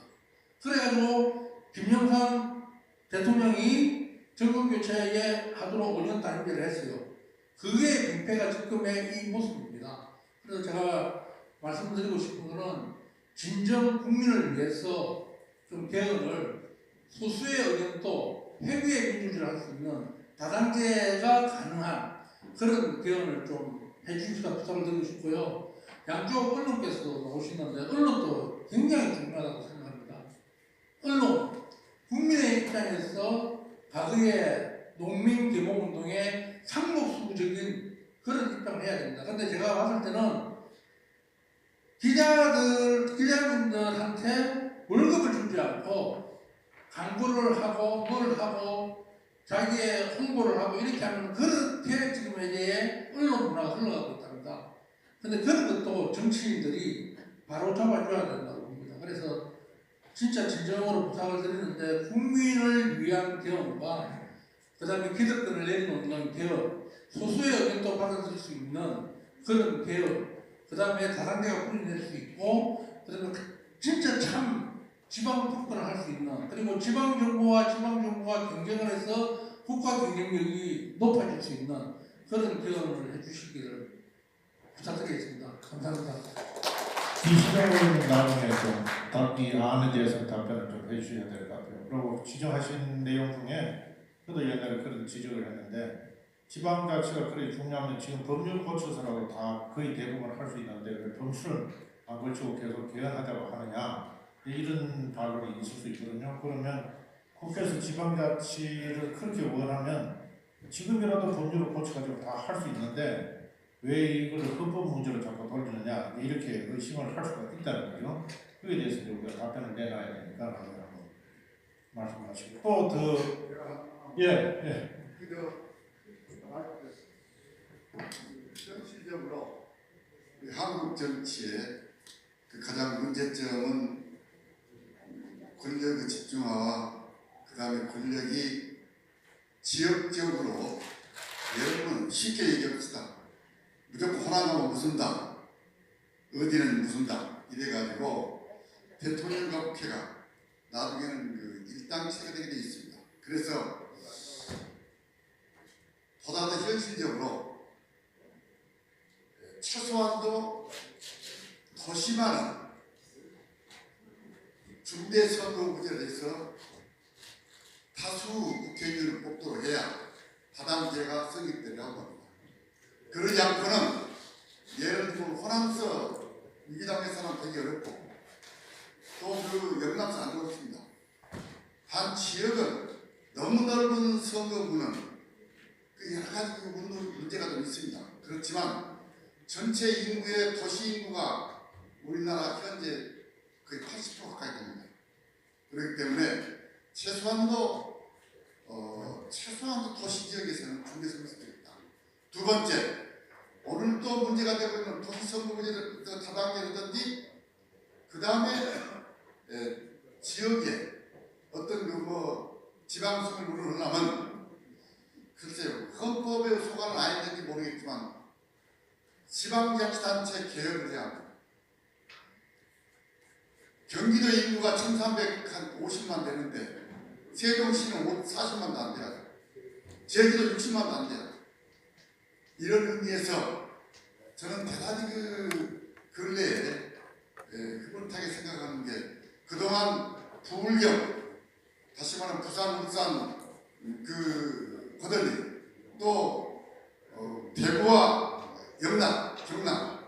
그래가지고 김영삼 대통령이 정권교체에 하도록 5년 단임제를 했어요. 그게 민폐가 지금의 이 모습입니다. 그래서 제가 말씀드리고 싶은 것은 진정 국민을 위해서 좀 개헌을 소수의 의견도 회귀의 민주주의를 할 수 있는 다단계가 가능한 그런 개헌을 좀 해주시다 부탁을 드리고 싶고요. 양쪽 언론께서도 나오시는데 언론도 굉장히 중요하다고 생각합니다. 언론, 국민의 입장에서 과거의 농민 계몽운동의 상록수적인 그런 입장을 해야 됩니다. 그런데 제가 봤을 때는 기자분들한테 월급을 주지 않고 광고를 하고 뭘 하고 자기의 홍보를 하고 이렇게 하면 그렇게 지금 이제 언론 문화가 흘러가고 있답니다. 그런데 그런 것도 정치인들이 바로 잡아줘야 된다고 봅니다. 그래서 진짜 진정으로 부탁을 드리는데 국민을 위한 개헌과 그 다음에 기득권을 내려놓는 개헌, 소수의 의견도 받아들일 수 있는 그런 개헌, 그 다음에 다단계가 뿌리낼 수 있고, 그 다음에 진짜 참 지방 분권을 할 수 있는, 그리고 지방정부와 경쟁을 해서 국가 경쟁력이 높아질 수 있는 그런 개헌을 해주시기를 부탁드리겠습니다. 감사합니다. 이시정을 나중에 이 안에 대해서 답변을 좀 해주셔야 될 것 같아요. 그리고 지적하신 내용 중에 저도 옛날에 그런 지적을 했는데 지방자치가 그렇게 중요하면 지금 법률 고쳐서라고 다 거의 대부분 할 수 있는데 왜 법률을 안 고치고 계속 개헌하자고 하느냐 이런 발언이 있을 수 있거든요. 그러면 국회에서 지방자치를 그렇게 원하면 지금이라도 법률을 고쳐가지고 다 할 수 있는데 왜 이걸 헌법 문제로 자꾸 돌리느냐 이렇게 의심을 할 수가 있다는 거죠. 그에 대해서 우리가 답변을 내놔야 되니까 한번 말씀하시고 또 더 현실적으로 한국 정치의 그 가장 문제점은 권력의 집중화와 그 다음에 권력이 지역적으로 여러분 쉽게 얘기합시다. 무조건 호남하고 무슨 당, 어디는 무슨 당 이래가지고 대통령과 국회가 나중에는 그 일당체가 되게 되어 있습니다. 그래서 보다 더 현실적으로 최소한도 도시만은 중대선거구제를 해서 다수 국회의원을 뽑도록 해야 다당제가 성립되려고 합니다. 그러지 않고는 예를 들면 호남서 위기당에서는 되게 어렵고 또 그 영남서 안 어렵습니다. 한 지역은 너무 넓은 선거구는 그 여러 가지 문제가 좀 있습니다. 그렇지만 전체 인구의 도시 인구가 우리나라 현재 거의 80% 가까이 됩니다. 그렇기 때문에 최소한도 도시 지역에서는 중대선거구가 있다. 두 번째, 오늘 또 문제가 되고 있는 도시선거구제를 다당제라든지 그 다음에 지역에 어떤 지방선을 누르려면 글쎄요 헌법에 소관을 안 했는지 모르겠지만 지방자치단체 개혁을 해야 합니다. 경기도 인구가 1350만 되는데 세종시는 40만도 안 돼요. 제주도 60만도 안 돼요. 이런 의미에서 저는 대단히 근래에 흐뭇하게 생각하는 게 그동안 부울경, 다시 말하면 부산, 울산, 거들리, 또 대구와 영남, 경남,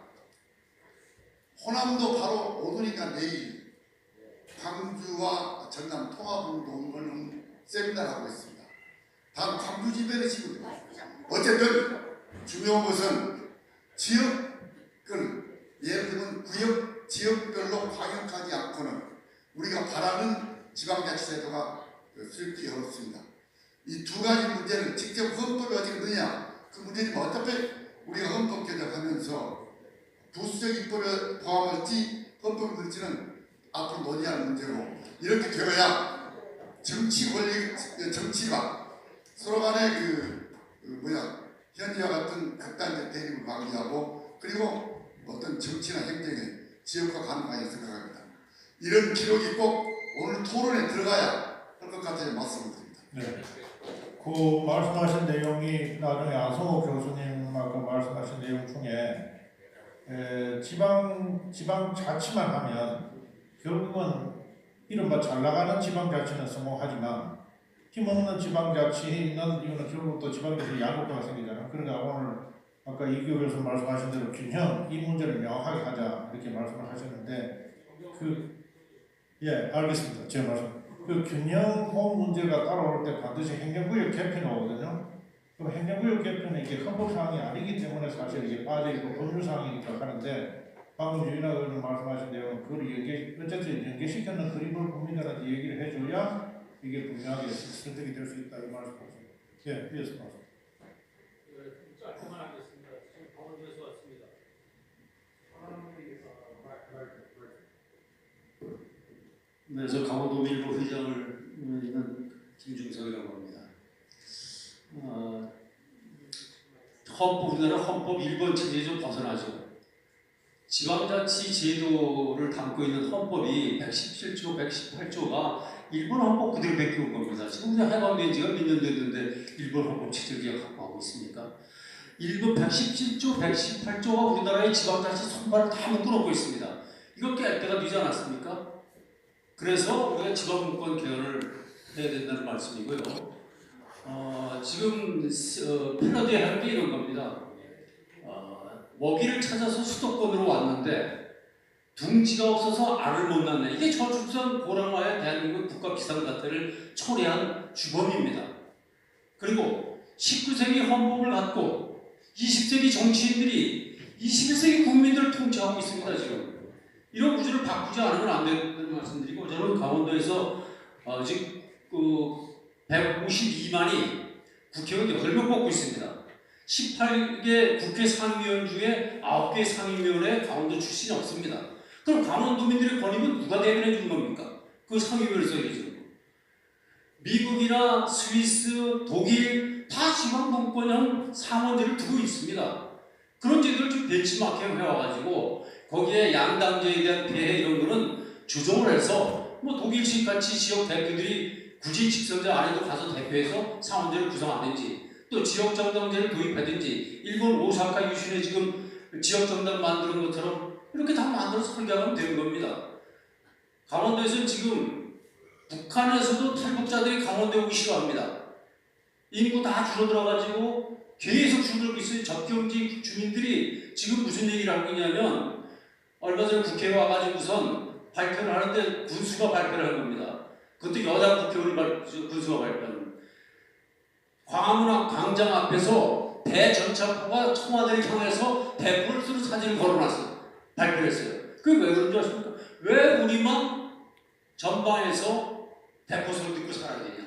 호남도 바로 오늘이나 내일 광주와 전남 통합을 논하는 세미나를 하고 있습니다. 다음 광주 지변의 시군입니다. 어쨌든 중요한 것은 지역을 예를 들면 구역 지역별로 광역하지 않고는 우리가 바라는 지방자치제도가 수립되기 어렵습니다. 이 두 가지 문제는 직접 헌법에 어떻게 넣느냐 그 문제는 어차피 우리가 헌법 개정하면서 부수적 입법에 포함할지 헌법을 넣을지는 앞으로 논의하는 문제고 이렇게 되어야 정치 권리 정치가 서로 간에 현재와 같은 극단적 대립을 방지하고 그리고 어떤 정치나 행정에 지역화 가능하게 생각합니다. 이런 기록이 꼭 오늘 토론에 들어가야 할 것 같아요. 말씀을 드립니다. 네. 그 말씀하신 내용이 나중에 안성호 교수님 아까 말씀하신 내용 중에 지방자치만 하면 결국은 이른바 잘 나가는 지방자치는 성공하지만 힘없는 지방자치는 이거는 결국 또 지방자치 양극화가 생기잖아요. 그러니까 오늘 아까 이규 교수 말씀하신 대로 균형 이 문제를 명확하게 하자 이렇게 말씀을 하셨는데 알겠습니다. 제 말씀 그 균형 문제가 따라올 때 반드시 행정구역 개편이 오거든요. 그럼 행정구역 개편은 이게 헌법사항이 아니기 때문에 사실 이게 빠져있고 법률사항이니까 하는데 방금 유인하 의원님 말씀하신 대로 그걸 어쨌든 연계시켰는 그림을 국민들한테 얘기를 해줘야 이게 분명하게 설득이 될 수 있다 이 말씀하십니다. 이어서 말씀. 짧게만 하겠습니다. 지금 강원도에서 왔습니다. 네, 저 강원도 밀보 회장을 있는 김중성이라고 합니다. 우리나라 헌법 1번 체제에 좀 벗어나죠. 지방자치 제도를 담고 있는 헌법이 117조, 118조가 일본 헌법 그대로 베껴온 겁니다. 지금 우리가 해방된 지가 몇 년 됐는데 일본 헌법 체제를 갖고 하고 있습니까? 일본 117조, 118조가 우리나라의 지방자치 손발을 다 묶어놓고 있습니다. 이거 깰 때가 되지 않았습니까? 그래서 우리가 지방분권 개헌을 해야 된다는 말씀이고요. 지금 패러디하는 게 이런 겁니다. 먹이를 찾아서 수도권으로 왔는데 둥지가 없어서 알을 못 낳네. 이게 저출산 고령화에 대한민국 국가 비상사태를 초래한 주범입니다. 그리고 19세기 헌법을 갖고 20세기 정치인들이 21세기 국민들을 통치하고 있습니다. 지금 이런 구조를 바꾸지 않으면 안 된다는 말씀드리고, 저는 강원도에서 지금 152만이 국회의원 8명 뽑고 있습니다. 18개 국회 상임위원 중에 9개 상임위원회 강원도 출신이 없습니다. 그럼 강원도민들의 권익은 누가 대변해 주는 겁니까? 그 상임위원회에서 해주는 거. 미국이나 스위스, 독일 다 지방분권형 상원제를 두고 있습니다. 그런 제도를 지금 벤치마킹 해와가지고 거기에 양당제에 대한 폐해 이런 거는 조정을 해서 뭐 독일식 같이 지역 대표들이 굳이 직선제 안에도 가서 대표해서 상원제를 구성하든지, 또 지역정당제를 도입하든지, 일본 오사카 유신에 지금 지역정당 만드는 것처럼 이렇게 다 만들어서 설계하면 되는 겁니다. 강원도에서는 지금 북한에서도 탈북자들이 강원도에 오기 싫어합니다. 인구 다 줄어들어가지고 계속 줄어들고 있어요. 접경지 주민들이 지금 무슨 얘기를 하고 있냐면, 얼마 전에 국회에 와가지고선 발표를 하는데 군수가 발표를 한 겁니다. 그것도 여자 국회의원 군수가 발표하는. 광화문 광장 앞에서 대전차포가 청와대를 향해서 대포를 쓰는 사진을 걸어놨어요. 발표를 했어요. 그게 왜 그런 줄 아십니까? 왜 우리만 전방에서 대포소를 듣고 살아야 되냐?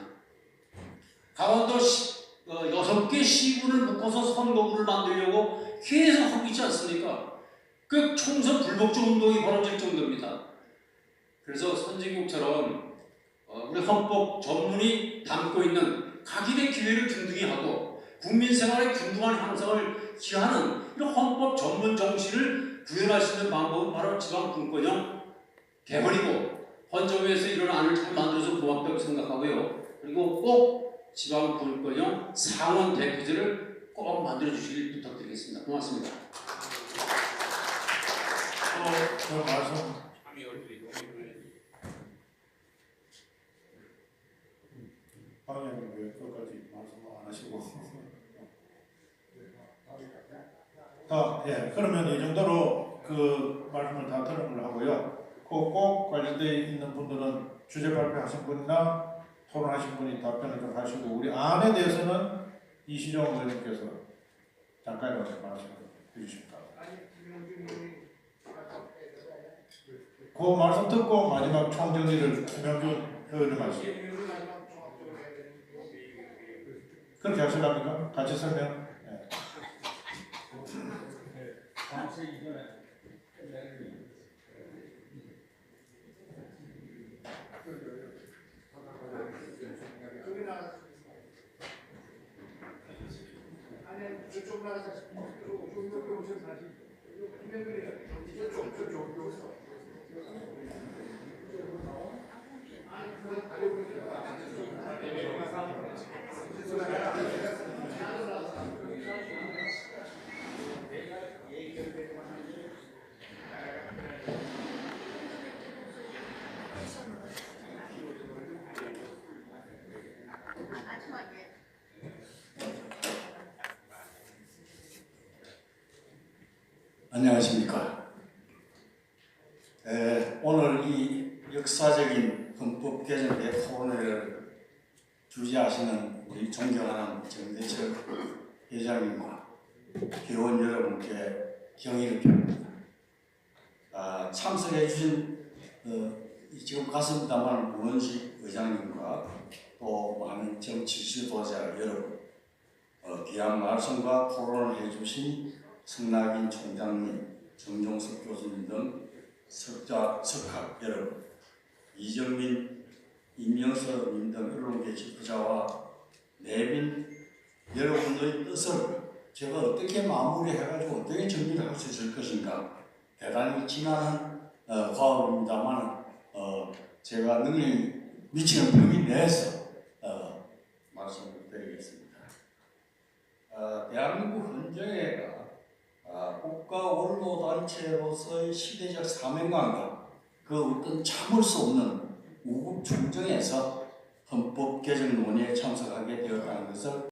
강원도 6개 시군을 묶어서 선거구를 만들려고 계속 하고 있지 않습니까? 그 총선 불복종 운동이 벌어질 정도입니다. 그래서 선진국처럼 우리 헌법 전문이 담고 있는 각일의 기회를 균등히 하고 국민 생활의 균등한 향상을 기하는 이런 헌법 전문 정신을 구현할 수 있는 방법은 바로 지방분권형 개헌이고, 헌정에서 이런 안을 잘 만들어서 고맙다고 생각하고요. 그리고 꼭 지방분권형 상원 대표제를 꼭 만들어 주시길 부탁드리겠습니다. 고맙습니다. 그 말씀 방향은 왜 끝까지 말씀 안 하시고 예, 그러면 이 정도로 그 말씀을 다 들은 걸 하고요. 꼭 관련되어 있는 분들은 주제 발표하신 분이나 토론하신 분이 답변을 좀 하시고, 우리 안에 대해서는 이시정 의원님께서 잠깐 말씀해 주십니다. 그 말씀 듣고 마지막 총정리를 김영준 의원님 말씀. 그렇게 하실랍니까? 같이 설명. 네. 안녕하십니까. 오늘 이 역사적인 헌법 개정의 토론회를 주재하시는 우리 존경하는 정대철 회장님과 회원 여러분께 경의를 표합니다. 참석해 주신 지금 갔습니다만 우원식 의장님과 또 많은 정치 지도자 여러분, 귀한 말씀과 토론을 해주신 성낙인 총장님, 정종석 교수님 등 석학 여러분, 이정민, 임영서님 등 언론계 지도자와 내빈 여러분들의 뜻을 제가 어떻게 마무리해가지고 어떻게 정리를 할 수 있을 것인가, 대단히 지난한 과업입니다만 제가 능력이 미치는 범위 내에서 말씀을 드리겠습니다. 대한민국 헌정회가 국가 원로 단체로서의 시대적 사명감과 그 어떤 참을 수 없는 우급 충정에서 헌법 개정 논의에 참석하게 되었다는 것을